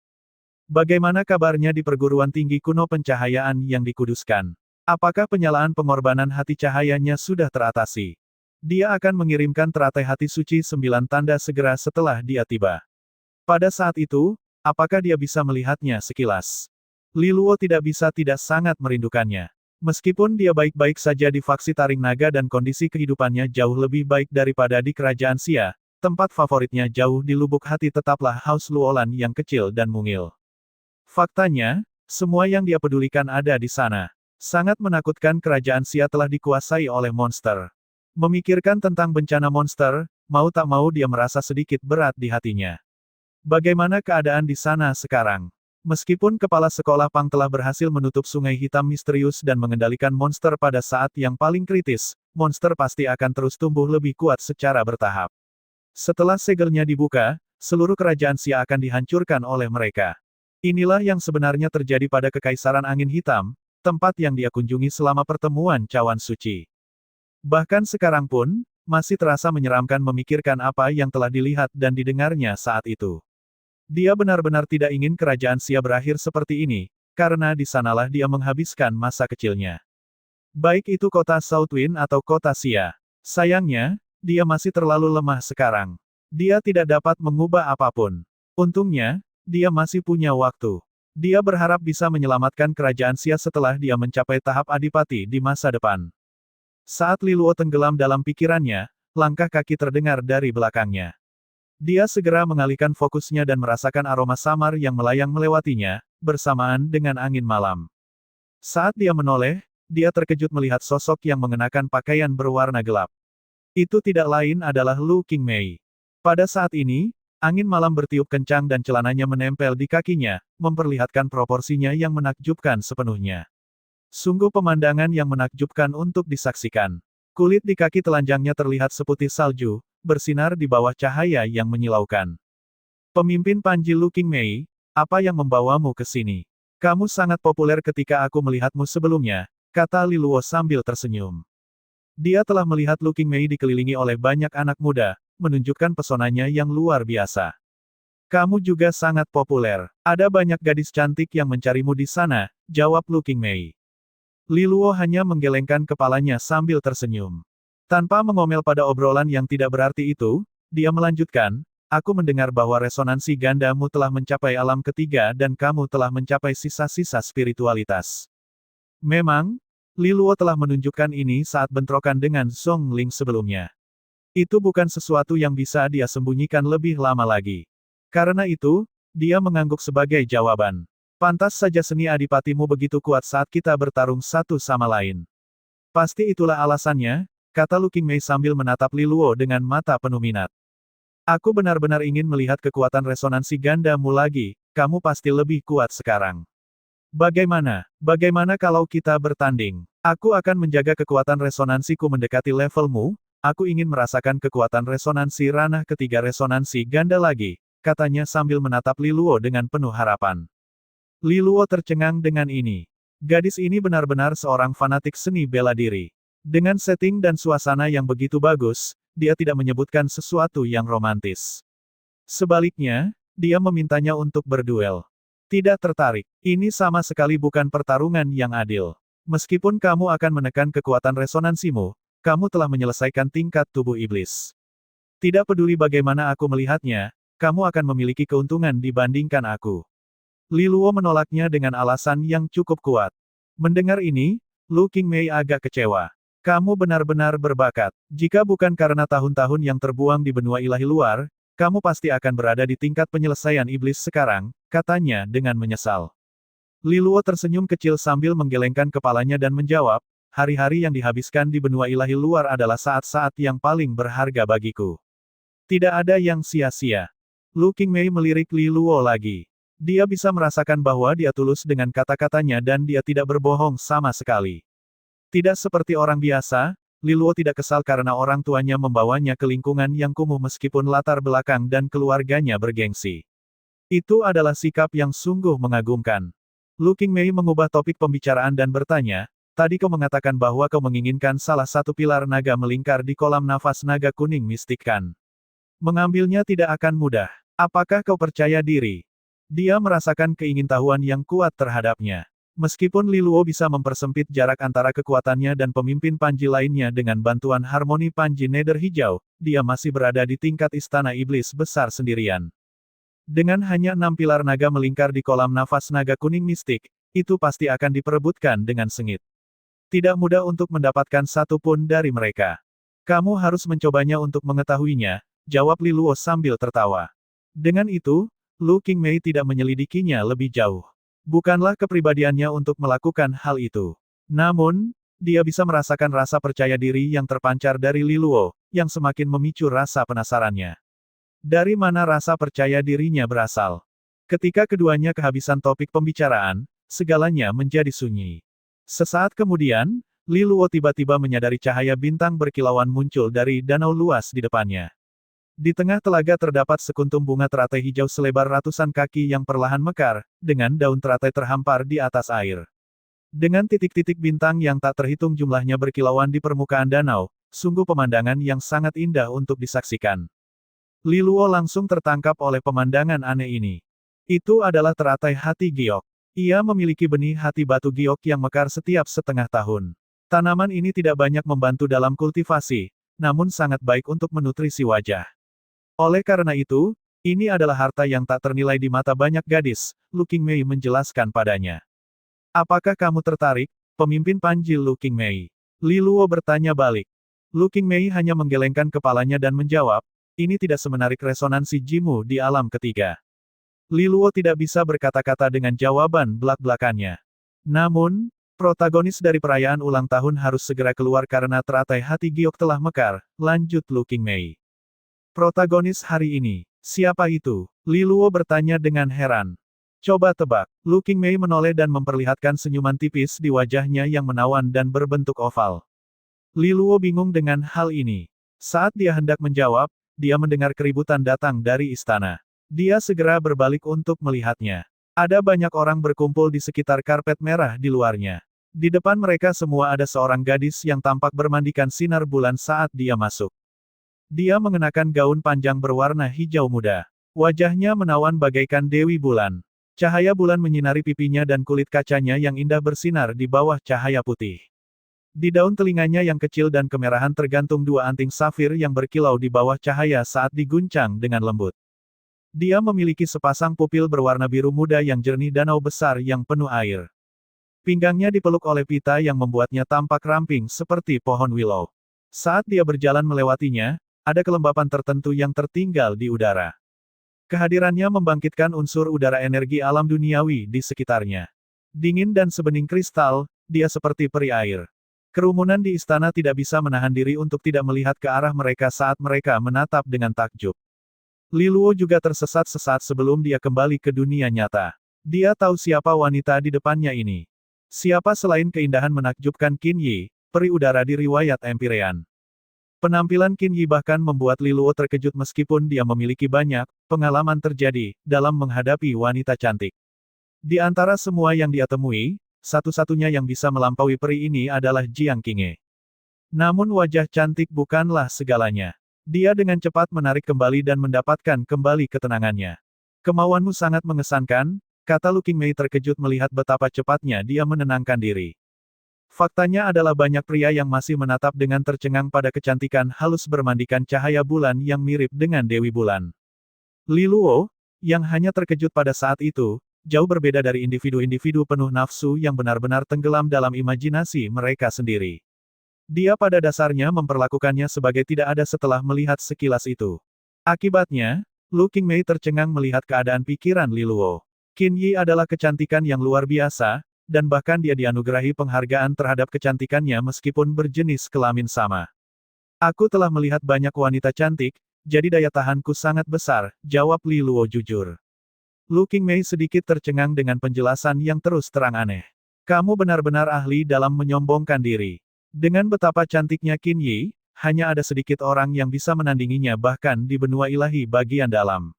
Bagaimana kabarnya di perguruan tinggi kuno pencahayaan yang dikuduskan? Apakah penyalaan pengorbanan hati cahayanya sudah teratasi? Dia akan mengirimkan teratai hati suci 9 tanda segera setelah dia tiba. Pada saat itu, apakah dia bisa melihatnya sekilas? Liluo tidak bisa tidak sangat merindukannya. Meskipun dia baik-baik saja di faksi Taring Naga dan kondisi kehidupannya jauh lebih baik daripada di kerajaan Xia, tempat favoritnya jauh di lubuk hati tetaplah Haus Luolan yang kecil dan mungil. Faktanya, semua yang dia pedulikan ada di sana. Sangat menakutkan kerajaan Xia telah dikuasai oleh monster. Memikirkan tentang bencana monster, mau tak mau dia merasa sedikit berat di hatinya. Bagaimana keadaan di sana sekarang? Meskipun kepala sekolah Pang telah berhasil menutup sungai hitam misterius dan mengendalikan monster pada saat yang paling kritis, monster pasti akan terus tumbuh lebih kuat secara bertahap. Setelah segelnya dibuka, seluruh kerajaan Xia akan dihancurkan oleh mereka. Inilah yang sebenarnya terjadi pada Kekaisaran Angin Hitam, tempat yang dia kunjungi selama pertemuan Cawan Suci. Bahkan sekarang pun, masih terasa menyeramkan memikirkan apa yang telah dilihat dan didengarnya saat itu. Dia benar-benar tidak ingin kerajaan Xia berakhir seperti ini, karena di sanalah dia menghabiskan masa kecilnya. Baik itu kota Southwind atau kota Xia. Sayangnya, dia masih terlalu lemah sekarang. Dia tidak dapat mengubah apapun. Untungnya, dia masih punya waktu. Dia berharap bisa menyelamatkan kerajaan Xia setelah dia mencapai tahap adipati di masa depan. Saat Li Luo tenggelam dalam pikirannya, langkah kaki terdengar dari belakangnya. Dia segera mengalihkan fokusnya dan merasakan aroma samar yang melayang melewatinya, bersamaan dengan angin malam. Saat dia menoleh, dia terkejut melihat sosok yang mengenakan pakaian berwarna gelap. Itu tidak lain adalah Lu Qingmei. Pada saat ini, angin malam bertiup kencang dan celananya menempel di kakinya, memperlihatkan proporsinya yang menakjubkan sepenuhnya. Sungguh pemandangan yang menakjubkan untuk disaksikan. Kulit di kaki telanjangnya terlihat seputih salju, bersinar di bawah cahaya yang menyilaukan. Pemimpin Panji Lu Qingmei, apa yang membawamu ke sini? Kamu sangat populer ketika aku melihatmu sebelumnya, kata Li Luo sambil tersenyum. Dia telah melihat Lu Qingmei dikelilingi oleh banyak anak muda, menunjukkan pesonanya yang luar biasa. Kamu juga sangat populer. Ada banyak gadis cantik yang mencarimu di sana, jawab Lu Qingmei. Li Luo hanya menggelengkan kepalanya sambil tersenyum. Tanpa mengomel pada obrolan yang tidak berarti itu, dia melanjutkan, aku mendengar bahwa resonansi gandamu telah mencapai alam ketiga dan kamu telah mencapai sisa-sisa spiritualitas. Memang, Li Luo telah menunjukkan ini saat bentrokan dengan Zhong Ling sebelumnya. Itu bukan sesuatu yang bisa dia sembunyikan lebih lama lagi. Karena itu, dia mengangguk sebagai jawaban. Pantas saja seni adipatimu begitu kuat saat kita bertarung satu sama lain. Pasti itulah alasannya, kata Lu Qingmei sambil menatap Li Luo dengan mata penuh minat. Aku benar-benar ingin melihat kekuatan resonansi gandamu lagi, kamu pasti lebih kuat sekarang. Bagaimana kalau kita bertanding? Aku akan menjaga kekuatan resonansiku mendekati levelmu, aku ingin merasakan kekuatan resonansi ranah ketiga resonansi ganda lagi, katanya sambil menatap Li Luo dengan penuh harapan. Li Luo tercengang dengan ini. Gadis ini benar-benar seorang fanatik seni bela diri. Dengan setting dan suasana yang begitu bagus, dia tidak menyebutkan sesuatu yang romantis. Sebaliknya, dia memintanya untuk berduel. Tidak tertarik. Ini sama sekali bukan pertarungan yang adil. Meskipun kamu akan menekan kekuatan resonansimu, kamu telah menyelesaikan tingkat tubuh iblis. Tidak peduli bagaimana aku melihatnya, kamu akan memiliki keuntungan dibandingkan aku. Li Luo menolaknya dengan alasan yang cukup kuat. Mendengar ini, Lu Qingmei agak kecewa. Kamu benar-benar berbakat. Jika bukan karena tahun-tahun yang terbuang di benua ilahi luar, kamu pasti akan berada di tingkat penyelesaian iblis sekarang, katanya dengan menyesal. Li Luo tersenyum kecil sambil menggelengkan kepalanya dan menjawab, hari-hari yang dihabiskan di benua ilahi luar adalah saat-saat yang paling berharga bagiku. Tidak ada yang sia-sia. Lu Qingmei melirik Li Luo lagi. Dia bisa merasakan bahwa dia tulus dengan kata-katanya dan dia tidak berbohong sama sekali. Tidak seperti orang biasa, Li Luo tidak kesal karena orang tuanya membawanya ke lingkungan yang kumuh meskipun latar belakang dan keluarganya bergengsi. Itu adalah sikap yang sungguh mengagumkan. Lu Qingmei mengubah topik pembicaraan dan bertanya, tadi kau mengatakan bahwa kau menginginkan salah satu pilar naga melingkar di kolam nafas naga kuning mistik kan? Mengambilnya tidak akan mudah. Apakah kau percaya diri? Dia merasakan keingintahuan yang kuat terhadapnya. Meskipun Li Luo bisa mempersempit jarak antara kekuatannya dan pemimpin Panji lainnya dengan bantuan harmoni Panji Nether Hijau, dia masih berada di tingkat istana iblis besar sendirian. Dengan hanya 6 pilar naga melingkar di kolam nafas naga kuning mistik, itu pasti akan diperebutkan dengan sengit. Tidak mudah untuk mendapatkan satu pun dari mereka. Kamu harus mencobanya untuk mengetahuinya, jawab Li Luo sambil tertawa. Dengan itu, Lu Qingmei tidak menyelidikinya lebih jauh. Bukanlah kepribadiannya untuk melakukan hal itu. Namun, dia bisa merasakan rasa percaya diri yang terpancar dari Li Luo, yang semakin memicu rasa penasarannya. Dari mana rasa percaya dirinya berasal? Ketika keduanya kehabisan topik pembicaraan, segalanya menjadi sunyi. Sesaat kemudian, Li Luo tiba-tiba menyadari cahaya bintang berkilauan muncul dari danau luas di depannya. Di tengah telaga terdapat sekuntum bunga teratai hijau selebar ratusan kaki yang perlahan mekar, dengan daun teratai terhampar di atas air. Dengan titik-titik bintang yang tak terhitung jumlahnya berkilauan di permukaan danau, sungguh pemandangan yang sangat indah untuk disaksikan. Li Luo langsung tertangkap oleh pemandangan aneh ini. Itu adalah teratai hati giok. Ia memiliki benih hati batu giok yang mekar setiap setengah tahun. Tanaman ini tidak banyak membantu dalam kultivasi, namun sangat baik untuk menutrisi wajah. Oleh karena itu, Ini adalah harta yang tak ternilai di mata banyak gadis, Lu Qingmei menjelaskan padanya. Apakah kamu tertarik, pemimpin Panji Lu Qingmei? Li Luo bertanya balik. Lu Qingmei hanya menggelengkan kepalanya dan menjawab, ini tidak semenarik resonansi Jimu di alam ketiga. Li Luo tidak bisa berkata-kata dengan jawaban belak-belakannya. Namun, protagonis dari perayaan ulang tahun harus segera keluar karena teratai hati Giok telah mekar, lanjut Lu Qingmei. Protagonis hari ini, siapa itu? Li Luo bertanya dengan heran. Coba tebak. Lu Qingmei menoleh dan memperlihatkan senyuman tipis di wajahnya yang menawan dan berbentuk oval. Li Luo bingung dengan hal ini. Saat dia hendak menjawab, dia mendengar keributan datang dari istana. Dia segera berbalik untuk melihatnya. Ada banyak orang berkumpul di sekitar karpet merah di luarnya. Di depan mereka semua ada seorang gadis yang tampak bermandikan sinar bulan saat dia masuk. Dia mengenakan gaun panjang berwarna hijau muda. Wajahnya menawan bagaikan Dewi Bulan. Cahaya bulan menyinari pipinya dan kulit kacanya yang indah bersinar di bawah cahaya putih. Di daun telinganya yang kecil dan kemerahan tergantung dua anting safir yang berkilau di bawah cahaya saat diguncang dengan lembut. Dia memiliki sepasang pupil berwarna biru muda yang jernih danau besar yang penuh air. Pinggangnya dipeluk oleh pita yang membuatnya tampak ramping seperti pohon willow. Saat dia berjalan melewatinya, ada kelembapan tertentu yang tertinggal di udara. Kehadirannya membangkitkan unsur udara energi alam duniawi di sekitarnya. Dingin dan sebening kristal, dia seperti peri air. Kerumunan di istana tidak bisa menahan diri untuk tidak melihat ke arah mereka saat mereka menatap dengan takjub. Li Luo juga tersesat-sesat sebelum dia kembali ke dunia nyata. Dia tahu siapa wanita di depannya ini. Siapa selain keindahan menakjubkan Qin Yi, peri udara di riwayat Empyrean. Penampilan Qin Yi bahkan membuat Li Luo terkejut meskipun dia memiliki banyak pengalaman terjadi dalam menghadapi wanita cantik. Di antara semua yang dia temui, satu-satunya yang bisa melampaui peri ini adalah Jiang Qinghe. Namun wajah cantik bukanlah segalanya. Dia dengan cepat menarik kembali dan mendapatkan kembali ketenangannya. Kemauanmu sangat mengesankan, kata Lu Qingmei terkejut melihat betapa cepatnya dia menenangkan diri. Faktanya adalah banyak pria yang masih menatap dengan tercengang pada kecantikan halus bermandikan cahaya bulan yang mirip dengan Dewi Bulan. Li Luo, yang hanya terkejut pada saat itu, jauh berbeda dari individu-individu penuh nafsu yang benar-benar tenggelam dalam imajinasi mereka sendiri. Dia pada dasarnya memperlakukannya sebagai tidak ada setelah melihat sekilas itu. Akibatnya, Lu Qingmei tercengang melihat keadaan pikiran Li Luo. Qin Yi adalah kecantikan yang luar biasa, dan bahkan dia dianugerahi penghargaan terhadap kecantikannya meskipun berjenis kelamin sama. Aku telah melihat banyak wanita cantik, jadi daya tahanku sangat besar, jawab Li Luo jujur. Lu Qingmei sedikit tercengang dengan penjelasan yang terus terang aneh. Kamu benar-benar ahli dalam menyombongkan diri. Dengan betapa cantiknya Qin Yi, hanya ada sedikit orang yang bisa menandinginya bahkan di benua ilahi bagian dalam.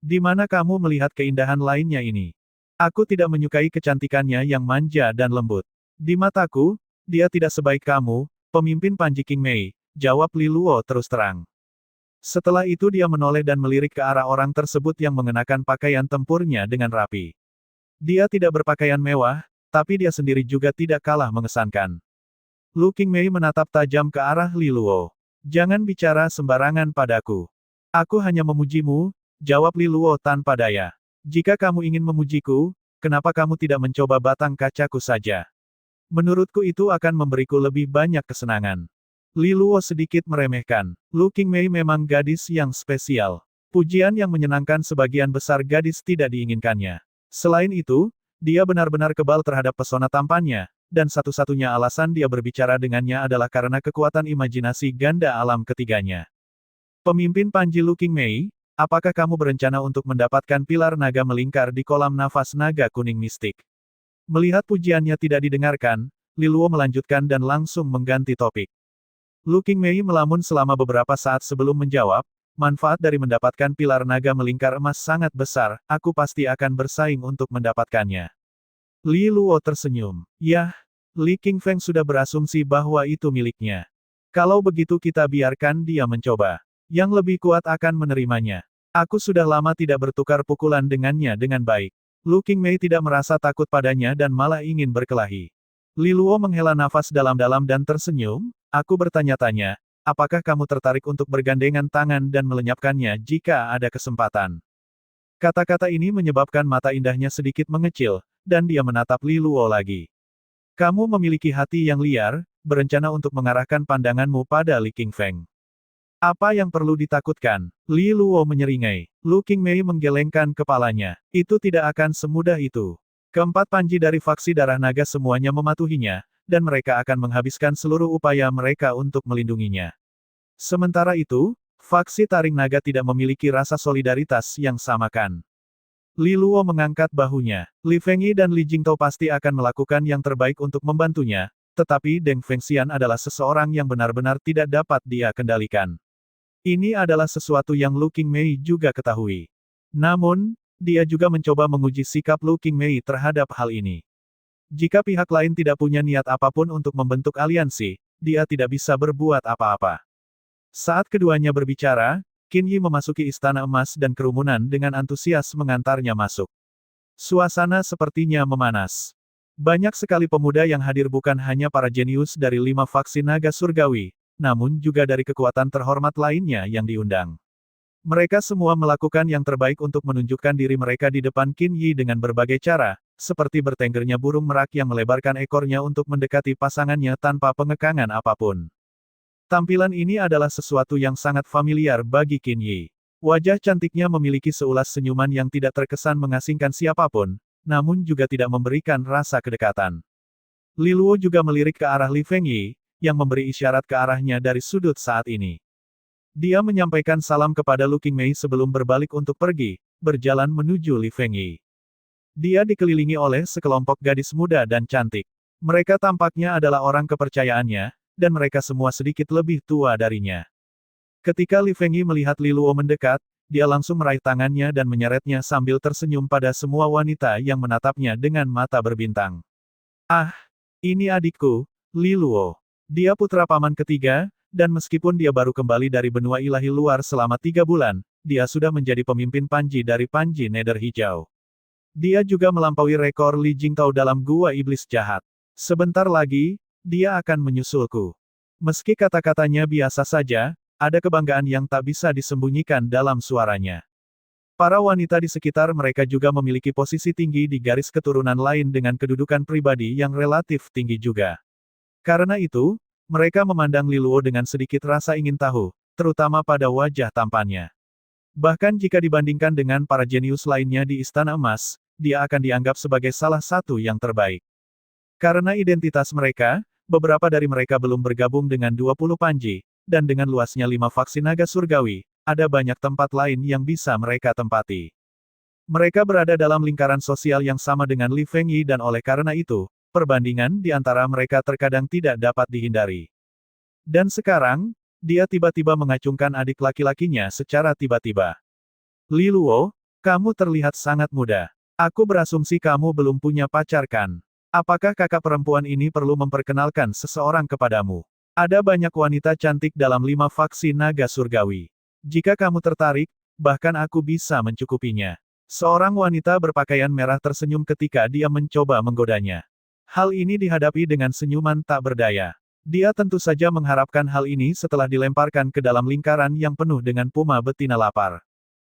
Di mana kamu melihat keindahan lainnya ini? Aku tidak menyukai kecantikannya yang manja dan lembut. Di mataku, dia tidak sebaik kamu, pemimpin Panji Qingmei, jawab Li Luo terus terang. Setelah itu dia menoleh dan melirik ke arah orang tersebut yang mengenakan pakaian tempurnya dengan rapi. Dia tidak berpakaian mewah, tapi dia sendiri juga tidak kalah mengesankan. Lu Qingmei menatap tajam ke arah Li Luo. Jangan bicara sembarangan padaku. Aku hanya memujimu, jawab Li Luo tanpa daya. Jika kamu ingin memujiku, kenapa kamu tidak mencoba batang kacaku saja? Menurutku itu akan memberiku lebih banyak kesenangan. Li Luo sedikit meremehkan. Lu Qingmei memang gadis yang spesial. Pujian yang menyenangkan sebagian besar gadis tidak diinginkannya. Selain itu, dia benar-benar kebal terhadap pesona tampannya, dan satu-satunya alasan dia berbicara dengannya adalah karena kekuatan imajinasi ganda alam ketiganya. Pemimpin Panji Lu Qingmei, apakah kamu berencana untuk mendapatkan pilar naga melingkar di kolam nafas naga kuning mistik? Melihat pujiannya tidak didengarkan, Li Luo melanjutkan dan langsung mengganti topik. Lu Qingmei melamun selama beberapa saat sebelum menjawab, manfaat dari mendapatkan pilar naga melingkar emas sangat besar, aku pasti akan bersaing untuk mendapatkannya. Li Luo tersenyum. Yah, Li Qingfeng sudah berasumsi bahwa itu miliknya. Kalau begitu kita biarkan dia mencoba. Yang lebih kuat akan menerimanya. Aku sudah lama tidak bertukar pukulan dengannya dengan baik. Lu Qingmei tidak merasa takut padanya dan malah ingin berkelahi. Li Luo menghela nafas dalam-dalam dan tersenyum, aku bertanya-tanya, apakah kamu tertarik untuk bergandengan tangan dan melenyapkannya jika ada kesempatan? Kata-kata ini menyebabkan mata indahnya sedikit mengecil, dan dia menatap Li Luo lagi. Kamu memiliki hati yang liar, berencana untuk mengarahkan pandanganmu pada Li Qingfeng. Apa yang perlu ditakutkan? Li Luo menyeringai. Lu Qingmei menggelengkan kepalanya. Itu tidak akan semudah itu. Keempat panji dari faksi darah naga semuanya mematuhinya, dan mereka akan menghabiskan seluruh upaya mereka untuk melindunginya. Sementara itu, faksi taring naga tidak memiliki rasa solidaritas yang samakan. Li Luo mengangkat bahunya. Li Fengyi dan Li Jingtao pasti akan melakukan yang terbaik untuk membantunya, tetapi Deng Fengxian adalah seseorang yang benar-benar tidak dapat dia kendalikan. Ini adalah sesuatu yang Lu Qingmei juga ketahui. Namun, dia juga mencoba menguji sikap Lu Qingmei terhadap hal ini. Jika pihak lain tidak punya niat apapun untuk membentuk aliansi, dia tidak bisa berbuat apa-apa. Saat keduanya berbicara, Qin Yi memasuki Istana Emas dan kerumunan dengan antusias mengantarnya masuk. Suasana sepertinya memanas. Banyak sekali pemuda yang hadir bukan hanya para jenius dari 5 faksi naga surgawi, namun juga dari kekuatan terhormat lainnya yang diundang. Mereka semua melakukan yang terbaik untuk menunjukkan diri mereka di depan Qin Yi dengan berbagai cara, seperti bertenggernya burung merak yang melebarkan ekornya untuk mendekati pasangannya tanpa pengekangan apapun. Tampilan ini adalah sesuatu yang sangat familiar bagi Qin Yi. Wajah cantiknya memiliki seulas senyuman yang tidak terkesan mengasingkan siapapun, namun juga tidak memberikan rasa kedekatan. Li Luo juga melirik ke arah Li Fengyi, yang memberi isyarat ke arahnya dari sudut saat ini. Dia menyampaikan salam kepada Lu Qingmei sebelum berbalik untuk pergi, berjalan menuju Li Fengyi. Dia dikelilingi oleh sekelompok gadis muda dan cantik. Mereka tampaknya adalah orang kepercayaannya, dan mereka semua sedikit lebih tua darinya. Ketika Li Fengyi melihat Li Luo mendekat, dia langsung meraih tangannya dan menyeretnya sambil tersenyum pada semua wanita yang menatapnya dengan mata berbintang. Ah, ini adikku, Li Luo. Dia putra paman ketiga, dan meskipun dia baru kembali dari benua ilahi luar selama 3 bulan, dia sudah menjadi pemimpin Panji dari Panji Nether Hijau. Dia juga melampaui rekor Li Jingtao dalam Gua Iblis Jahat. Sebentar lagi, dia akan menyusulku. Meski kata-katanya biasa saja, ada kebanggaan yang tak bisa disembunyikan dalam suaranya. Para wanita di sekitar mereka juga memiliki posisi tinggi di garis keturunan lain dengan kedudukan pribadi yang relatif tinggi juga. Karena itu, mereka memandang Li Luo dengan sedikit rasa ingin tahu, terutama pada wajah tampannya. Bahkan jika dibandingkan dengan para jenius lainnya di Istana Emas, dia akan dianggap sebagai salah satu yang terbaik. Karena identitas mereka, beberapa dari mereka belum bergabung dengan 20 panji, dan dengan luasnya 5 faksi naga surgawi, ada banyak tempat lain yang bisa mereka tempati. Mereka berada dalam lingkaran sosial yang sama dengan Li Fengyi dan oleh karena itu, perbandingan di antara mereka terkadang tidak dapat dihindari. Dan sekarang, dia tiba-tiba mengacungkan adik laki-lakinya secara tiba-tiba. Li Luo, kamu terlihat sangat muda. Aku berasumsi kamu belum punya pacar kan? Apakah kakak perempuan ini perlu memperkenalkan seseorang kepadamu? Ada banyak wanita cantik dalam 5 faksi naga surgawi. Jika kamu tertarik, bahkan aku bisa mencukupinya. Seorang wanita berpakaian merah tersenyum ketika dia mencoba menggodanya. Hal ini dihadapi dengan senyuman tak berdaya. Dia tentu saja mengharapkan hal ini setelah dilemparkan ke dalam lingkaran yang penuh dengan puma betina lapar.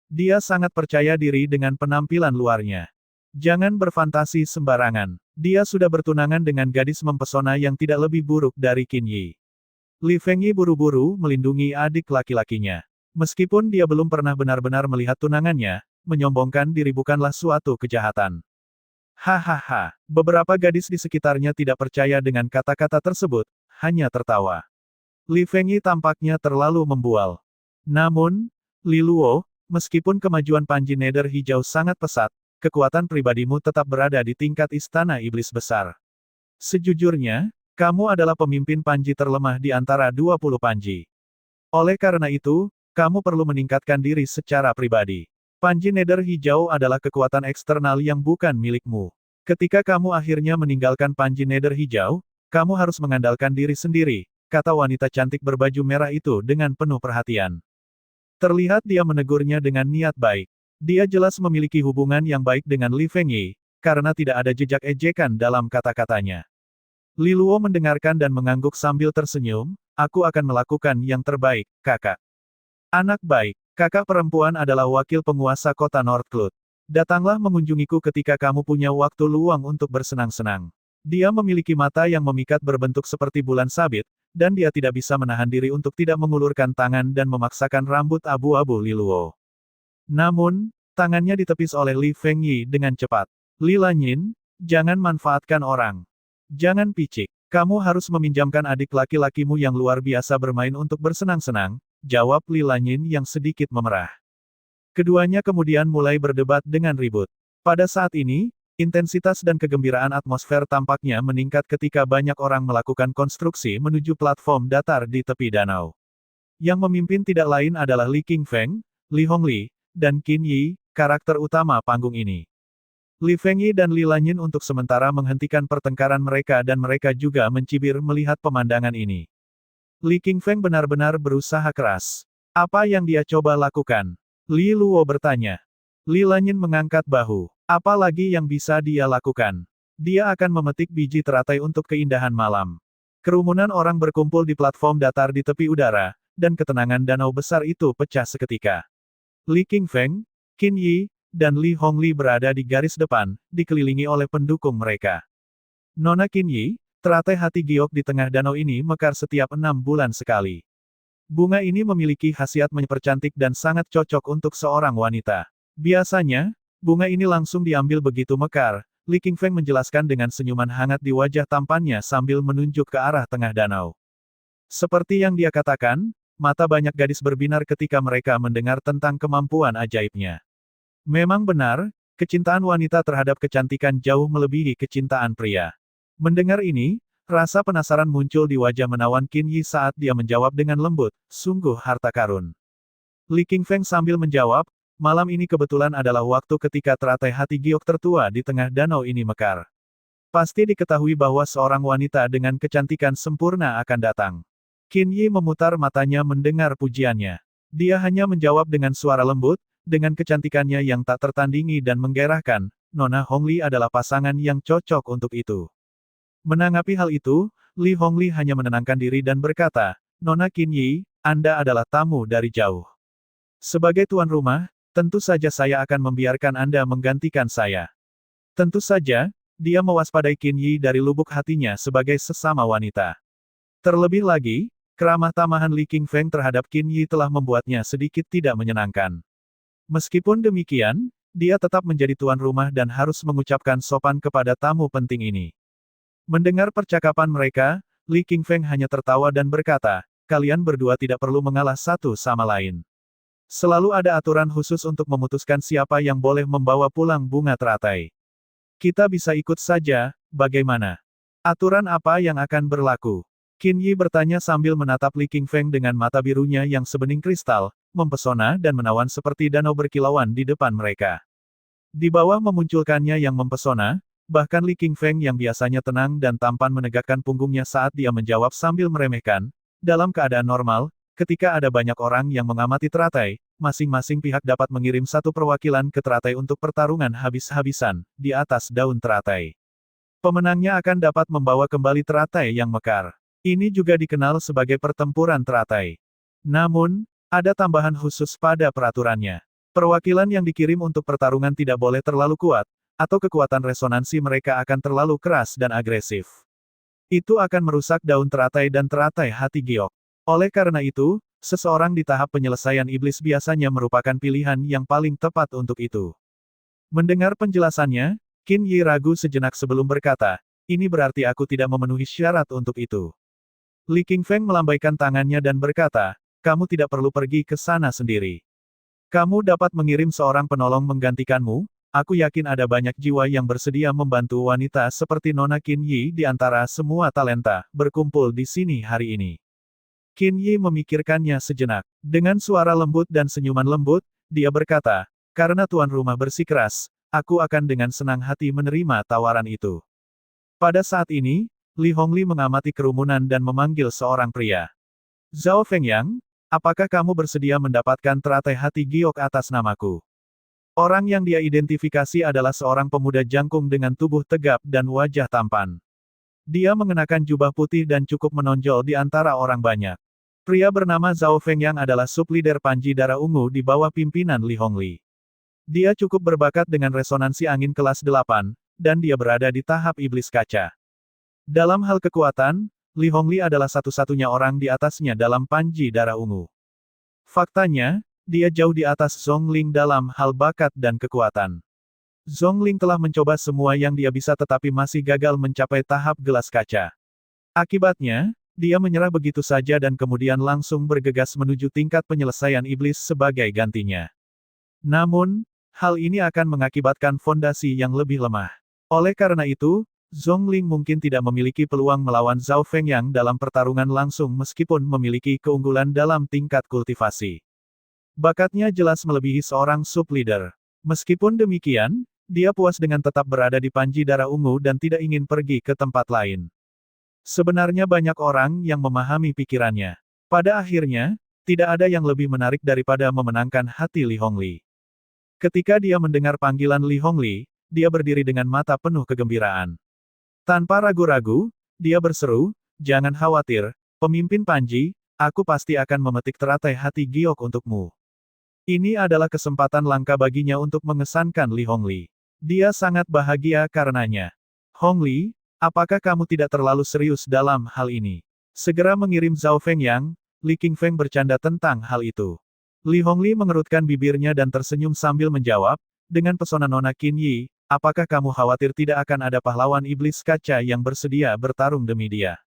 Dia sangat percaya diri dengan penampilan luarnya. Jangan berfantasi sembarangan. Dia sudah bertunangan dengan gadis mempesona yang tidak lebih buruk dari Qin Yi. Li Fengyi buru-buru melindungi adik laki-lakinya. Meskipun dia belum pernah benar-benar melihat tunangannya, menyombongkan diri bukanlah suatu kejahatan. Hahaha, beberapa gadis di sekitarnya tidak percaya dengan kata-kata tersebut, hanya tertawa. Li Fengyi tampaknya terlalu membual. Namun, Li Luo, meskipun kemajuan Panji Nether Hijau sangat pesat, kekuatan pribadimu tetap berada di tingkat Istana Iblis Besar. Sejujurnya, kamu adalah pemimpin Panji terlemah di antara 20 Panji. Oleh karena itu, kamu perlu meningkatkan diri secara pribadi. Panji Nether Hijau adalah kekuatan eksternal yang bukan milikmu. Ketika kamu akhirnya meninggalkan Panji Nether Hijau, kamu harus mengandalkan diri sendiri, kata wanita cantik berbaju merah itu dengan penuh perhatian. Terlihat dia menegurnya dengan niat baik. Dia jelas memiliki hubungan yang baik dengan Li Fengyi, karena tidak ada jejak ejekan dalam kata-katanya. Li Luo mendengarkan dan mengangguk sambil tersenyum, aku akan melakukan yang terbaik, kakak. Anak baik, kakak perempuan adalah wakil penguasa kota Northcloud. Datanglah mengunjungiku ketika kamu punya waktu luang untuk bersenang-senang. Dia memiliki mata yang memikat berbentuk seperti bulan sabit, dan dia tidak bisa menahan diri untuk tidak mengulurkan tangan dan memaksakan rambut abu-abu Li Luo. Namun, tangannya ditepis oleh Li Fengyi dengan cepat. Li Lanyin, jangan manfaatkan orang. Jangan picik. Kamu harus meminjamkan adik laki-lakimu yang luar biasa bermain untuk bersenang-senang, jawab Li Lanyin yang sedikit memerah. Keduanya kemudian mulai berdebat dengan ribut. Pada saat ini, intensitas dan kegembiraan atmosfer tampaknya meningkat ketika banyak orang melakukan konstruksi menuju platform datar di tepi danau. Yang memimpin tidak lain adalah Li Qingfeng, Li Hongli, dan Qin Yi, karakter utama panggung ini. Li Fengyi dan Li Lanyin untuk sementara menghentikan pertengkaran mereka dan mereka juga mencibir melihat pemandangan ini. Li Qingfeng benar-benar berusaha keras. Apa yang dia coba lakukan? Li Luo bertanya. Li Lanyin mengangkat bahu. Apa lagi yang bisa dia lakukan? Dia akan memetik biji teratai untuk keindahan malam. Kerumunan orang berkumpul di platform datar di tepi udara, dan ketenangan danau besar itu pecah seketika. Li Qingfeng, Qin Yi, dan Li Hongli berada di garis depan, dikelilingi oleh pendukung mereka. Nona Qin Yi, teratai hati giok di tengah danau ini mekar setiap 6 bulan sekali. Bunga ini memiliki khasiat mempercantik dan sangat cocok untuk seorang wanita. Biasanya, bunga ini langsung diambil begitu mekar, Li Qingfeng menjelaskan dengan senyuman hangat di wajah tampannya sambil menunjuk ke arah tengah danau. Seperti yang dia katakan, mata banyak gadis berbinar ketika mereka mendengar tentang kemampuan ajaibnya. Memang benar, kecintaan wanita terhadap kecantikan jauh melebihi kecintaan pria. Mendengar ini, rasa penasaran muncul di wajah menawan Qin Yi saat dia menjawab dengan lembut, sungguh harta karun. Li Qingfeng sambil menjawab, malam ini kebetulan adalah waktu ketika teratai hati giok tertua di tengah danau ini mekar. Pasti diketahui bahwa seorang wanita dengan kecantikan sempurna akan datang. Qin Yi memutar matanya mendengar pujiannya. Dia hanya menjawab dengan suara lembut, dengan kecantikannya yang tak tertandingi dan menggairahkan, Nona Hongli adalah pasangan yang cocok untuk itu. Menanggapi hal itu, Li Hongli hanya menenangkan diri dan berkata, Nona Qin Yi, Anda adalah tamu dari jauh. Sebagai tuan rumah, tentu saja saya akan membiarkan Anda menggantikan saya. Tentu saja, dia mewaspadai Qin Yi dari lubuk hatinya sebagai sesama wanita. Terlebih lagi, keramah tamahan Li Qingfeng terhadap Qin Yi telah membuatnya sedikit tidak menyenangkan. Meskipun demikian, dia tetap menjadi tuan rumah dan harus mengucapkan sopan kepada tamu penting ini. Mendengar percakapan mereka, Li Qingfeng hanya tertawa dan berkata, kalian berdua tidak perlu mengalah satu sama lain. Selalu ada aturan khusus untuk memutuskan siapa yang boleh membawa pulang bunga teratai. Kita bisa ikut saja, bagaimana? Aturan apa yang akan berlaku? Qin Yi bertanya sambil menatap Li Qingfeng dengan mata birunya yang sebening kristal, mempesona dan menawan seperti danau berkilauan di depan mereka. Di bawah memunculkannya yang mempesona, bahkan Li Qingfeng yang biasanya tenang dan tampan menegakkan punggungnya saat dia menjawab sambil meremehkan, dalam keadaan normal, ketika ada banyak orang yang mengamati teratai, masing-masing pihak dapat mengirim satu perwakilan ke teratai untuk pertarungan habis-habisan, di atas daun teratai. Pemenangnya akan dapat membawa kembali teratai yang mekar. Ini juga dikenal sebagai pertempuran teratai. Namun, ada tambahan khusus pada peraturannya. Perwakilan yang dikirim untuk pertarungan tidak boleh terlalu kuat, atau kekuatan resonansi mereka akan terlalu keras dan agresif. Itu akan merusak daun teratai dan teratai hati giok. Oleh karena itu, seseorang di tahap penyelesaian iblis biasanya merupakan pilihan yang paling tepat untuk itu. Mendengar penjelasannya, Qin Yi ragu sejenak sebelum berkata, ini berarti aku tidak memenuhi syarat untuk itu. Li Qingfeng melambaikan tangannya dan berkata, kamu tidak perlu pergi ke sana sendiri. Kamu dapat mengirim seorang penolong menggantikanmu, aku yakin ada banyak jiwa yang bersedia membantu wanita seperti Nona Qin Yi di antara semua talenta, berkumpul di sini hari ini. Qin Yi memikirkannya sejenak. Dengan suara lembut dan senyuman lembut, dia berkata, karena tuan rumah bersikeras, aku akan dengan senang hati menerima tawaran itu. Pada saat ini, Li Hongli mengamati kerumunan dan memanggil seorang pria. Zhao Fengyang, apakah kamu bersedia mendapatkan teratai hati giok atas namaku? Orang yang dia identifikasi adalah seorang pemuda jangkung dengan tubuh tegap dan wajah tampan. Dia mengenakan jubah putih dan cukup menonjol di antara orang banyak. Pria bernama Zhao Fengyang adalah sub-leader Panji Darah Ungu di bawah pimpinan Li Hongli. Dia cukup berbakat dengan resonansi angin kelas 8, dan dia berada di tahap iblis kaca. Dalam hal kekuatan, Li Hongli adalah satu-satunya orang di atasnya dalam Panji Darah Ungu. Faktanya, dia jauh di atas Zhongling dalam hal bakat dan kekuatan. Zhongling telah mencoba semua yang dia bisa tetapi masih gagal mencapai tahap gelas kaca. Akibatnya, dia menyerah begitu saja dan kemudian langsung bergegas menuju tingkat penyelesaian iblis sebagai gantinya. Namun, hal ini akan mengakibatkan fondasi yang lebih lemah. Oleh karena itu, Zhongling mungkin tidak memiliki peluang melawan Zhao Fengyang dalam pertarungan langsung meskipun memiliki keunggulan dalam tingkat kultivasi. Bakatnya jelas melebihi seorang sub-leader. Meskipun demikian, dia puas dengan tetap berada di Panji Darah Ungu dan tidak ingin pergi ke tempat lain. Sebenarnya banyak orang yang memahami pikirannya. Pada akhirnya, tidak ada yang lebih menarik daripada memenangkan hati Li Hongli. Ketika dia mendengar panggilan Li Hongli, dia berdiri dengan mata penuh kegembiraan. Tanpa ragu-ragu, dia berseru, "Jangan khawatir, pemimpin Panji, aku pasti akan memetik teratai hati giok untukmu." Ini adalah kesempatan langka baginya untuk mengesankan Li Hongli. Dia sangat bahagia karenanya. "Hongli, apakah kamu tidak terlalu serius dalam hal ini? Segera mengirim Zhao Fengyang." Li Qingfeng bercanda tentang hal itu. Li Hongli mengerutkan bibirnya dan tersenyum sambil menjawab, dengan pesona Nona Qin Yi, "Apakah kamu khawatir tidak akan ada pahlawan iblis kaca yang bersedia bertarung demi dia?"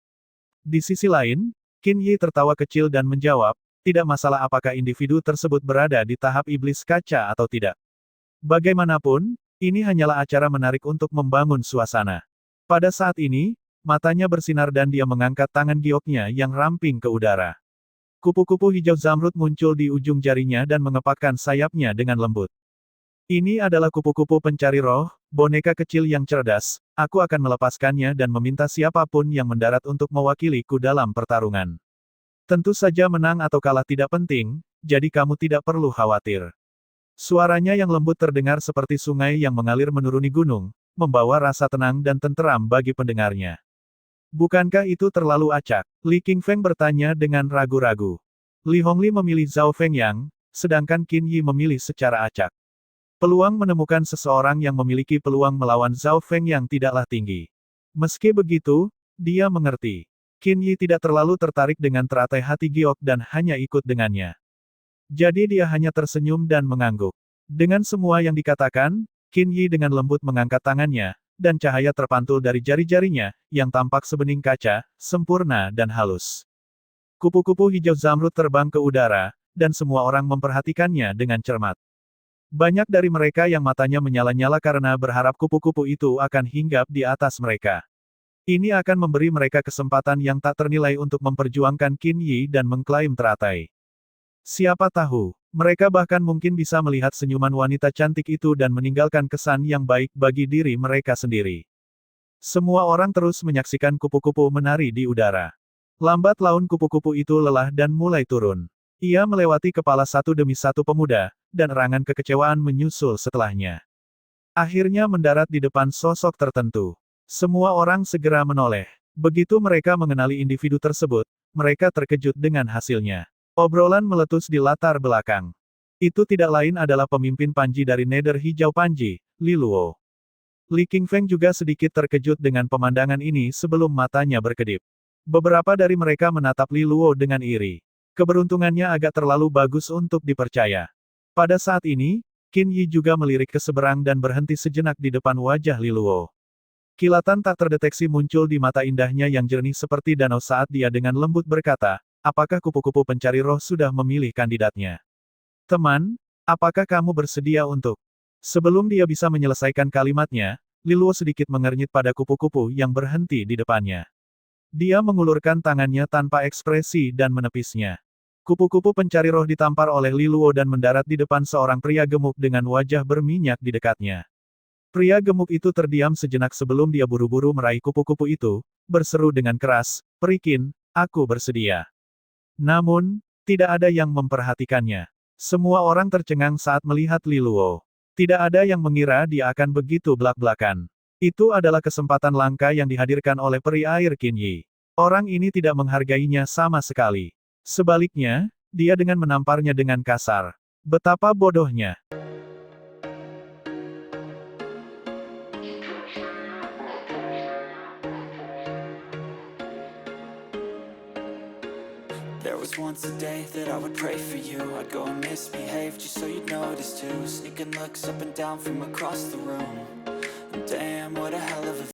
Di sisi lain, Qin Yi tertawa kecil dan menjawab, "Tidak masalah apakah individu tersebut berada di tahap iblis kaca atau tidak. Bagaimanapun, ini hanyalah acara menarik untuk membangun suasana." Pada saat ini, matanya bersinar dan dia mengangkat tangan gioknya yang ramping ke udara. Kupu-kupu hijau zamrud muncul di ujung jarinya dan mengepakkan sayapnya dengan lembut. "Ini adalah kupu-kupu pencari roh, boneka kecil yang cerdas. Aku akan melepaskannya dan meminta siapapun yang mendarat untuk mewakiliku dalam pertarungan. Tentu saja menang atau kalah tidak penting, jadi kamu tidak perlu khawatir." Suaranya yang lembut terdengar seperti sungai yang mengalir menuruni gunung, membawa rasa tenang dan tenteram bagi pendengarnya. "Bukankah itu terlalu acak?" Li Qingfeng bertanya dengan ragu-ragu. Li Hongli memilih Zhao Fengyang, sedangkan Qin Yi memilih secara acak. Peluang menemukan seseorang yang memiliki peluang melawan Zhao Fengyang tidaklah tinggi. Meski begitu, dia mengerti. Qin Yi tidak terlalu tertarik dengan teratai hati giok dan hanya ikut dengannya. Jadi dia hanya tersenyum dan mengangguk. Dengan semua yang dikatakan, Qin Yi dengan lembut mengangkat tangannya, dan cahaya terpantul dari jari-jarinya, yang tampak sebening kaca, sempurna dan halus. Kupu-kupu hijau zamrud terbang ke udara, dan semua orang memperhatikannya dengan cermat. Banyak dari mereka yang matanya menyala-nyala karena berharap kupu-kupu itu akan hinggap di atas mereka. Ini akan memberi mereka kesempatan yang tak ternilai untuk memperjuangkan Qin Yi dan mengklaim teratai. Siapa tahu, mereka bahkan mungkin bisa melihat senyuman wanita cantik itu dan meninggalkan kesan yang baik bagi diri mereka sendiri. Semua orang terus menyaksikan kupu-kupu menari di udara. Lambat laun kupu-kupu itu lelah dan mulai turun. Ia melewati kepala satu demi satu pemuda, dan erangan kekecewaan menyusul setelahnya. Akhirnya mendarat di depan sosok tertentu. Semua orang segera menoleh. Begitu mereka mengenali individu tersebut, mereka terkejut dengan hasilnya. Obrolan meletus di latar belakang. Itu tidak lain adalah pemimpin Panji dari Nether Hijau Panji, Li Luo. Li Qingfeng juga sedikit terkejut dengan pemandangan ini sebelum matanya berkedip. Beberapa dari mereka menatap Li Luo dengan iri. Keberuntungannya agak terlalu bagus untuk dipercaya. Pada saat ini, Qin Yi juga melirik ke seberang dan berhenti sejenak di depan wajah Li Luo. Kilatan tak terdeteksi muncul di mata indahnya yang jernih seperti danau saat dia dengan lembut berkata, "Apakah kupu-kupu pencari roh sudah memilih kandidatnya? Teman, apakah kamu bersedia untuk?" Sebelum dia bisa menyelesaikan kalimatnya, Li Luo sedikit mengernyit pada kupu-kupu yang berhenti di depannya. Dia mengulurkan tangannya tanpa ekspresi dan menepisnya. Kupu-kupu pencari roh ditampar oleh Li Luo dan mendarat di depan seorang pria gemuk dengan wajah berminyak di dekatnya. Pria gemuk itu terdiam sejenak sebelum dia buru-buru meraih kupu-kupu itu, berseru dengan keras, "Perikin, aku bersedia." Namun, tidak ada yang memperhatikannya. Semua orang tercengang saat melihat Li Luo. Tidak ada yang mengira dia akan begitu belak-belakan. Itu adalah kesempatan langka yang dihadirkan oleh peri air Qin Yi. Orang ini tidak menghargainya sama sekali. Sebaliknya, dia dengan menamparnya dengan kasar. Betapa bodohnya. There was once a day that I would pray for you. I'd go and misbehave just so you'd notice too. Sneaking looks up and down from across the room. And damn, what a hell of a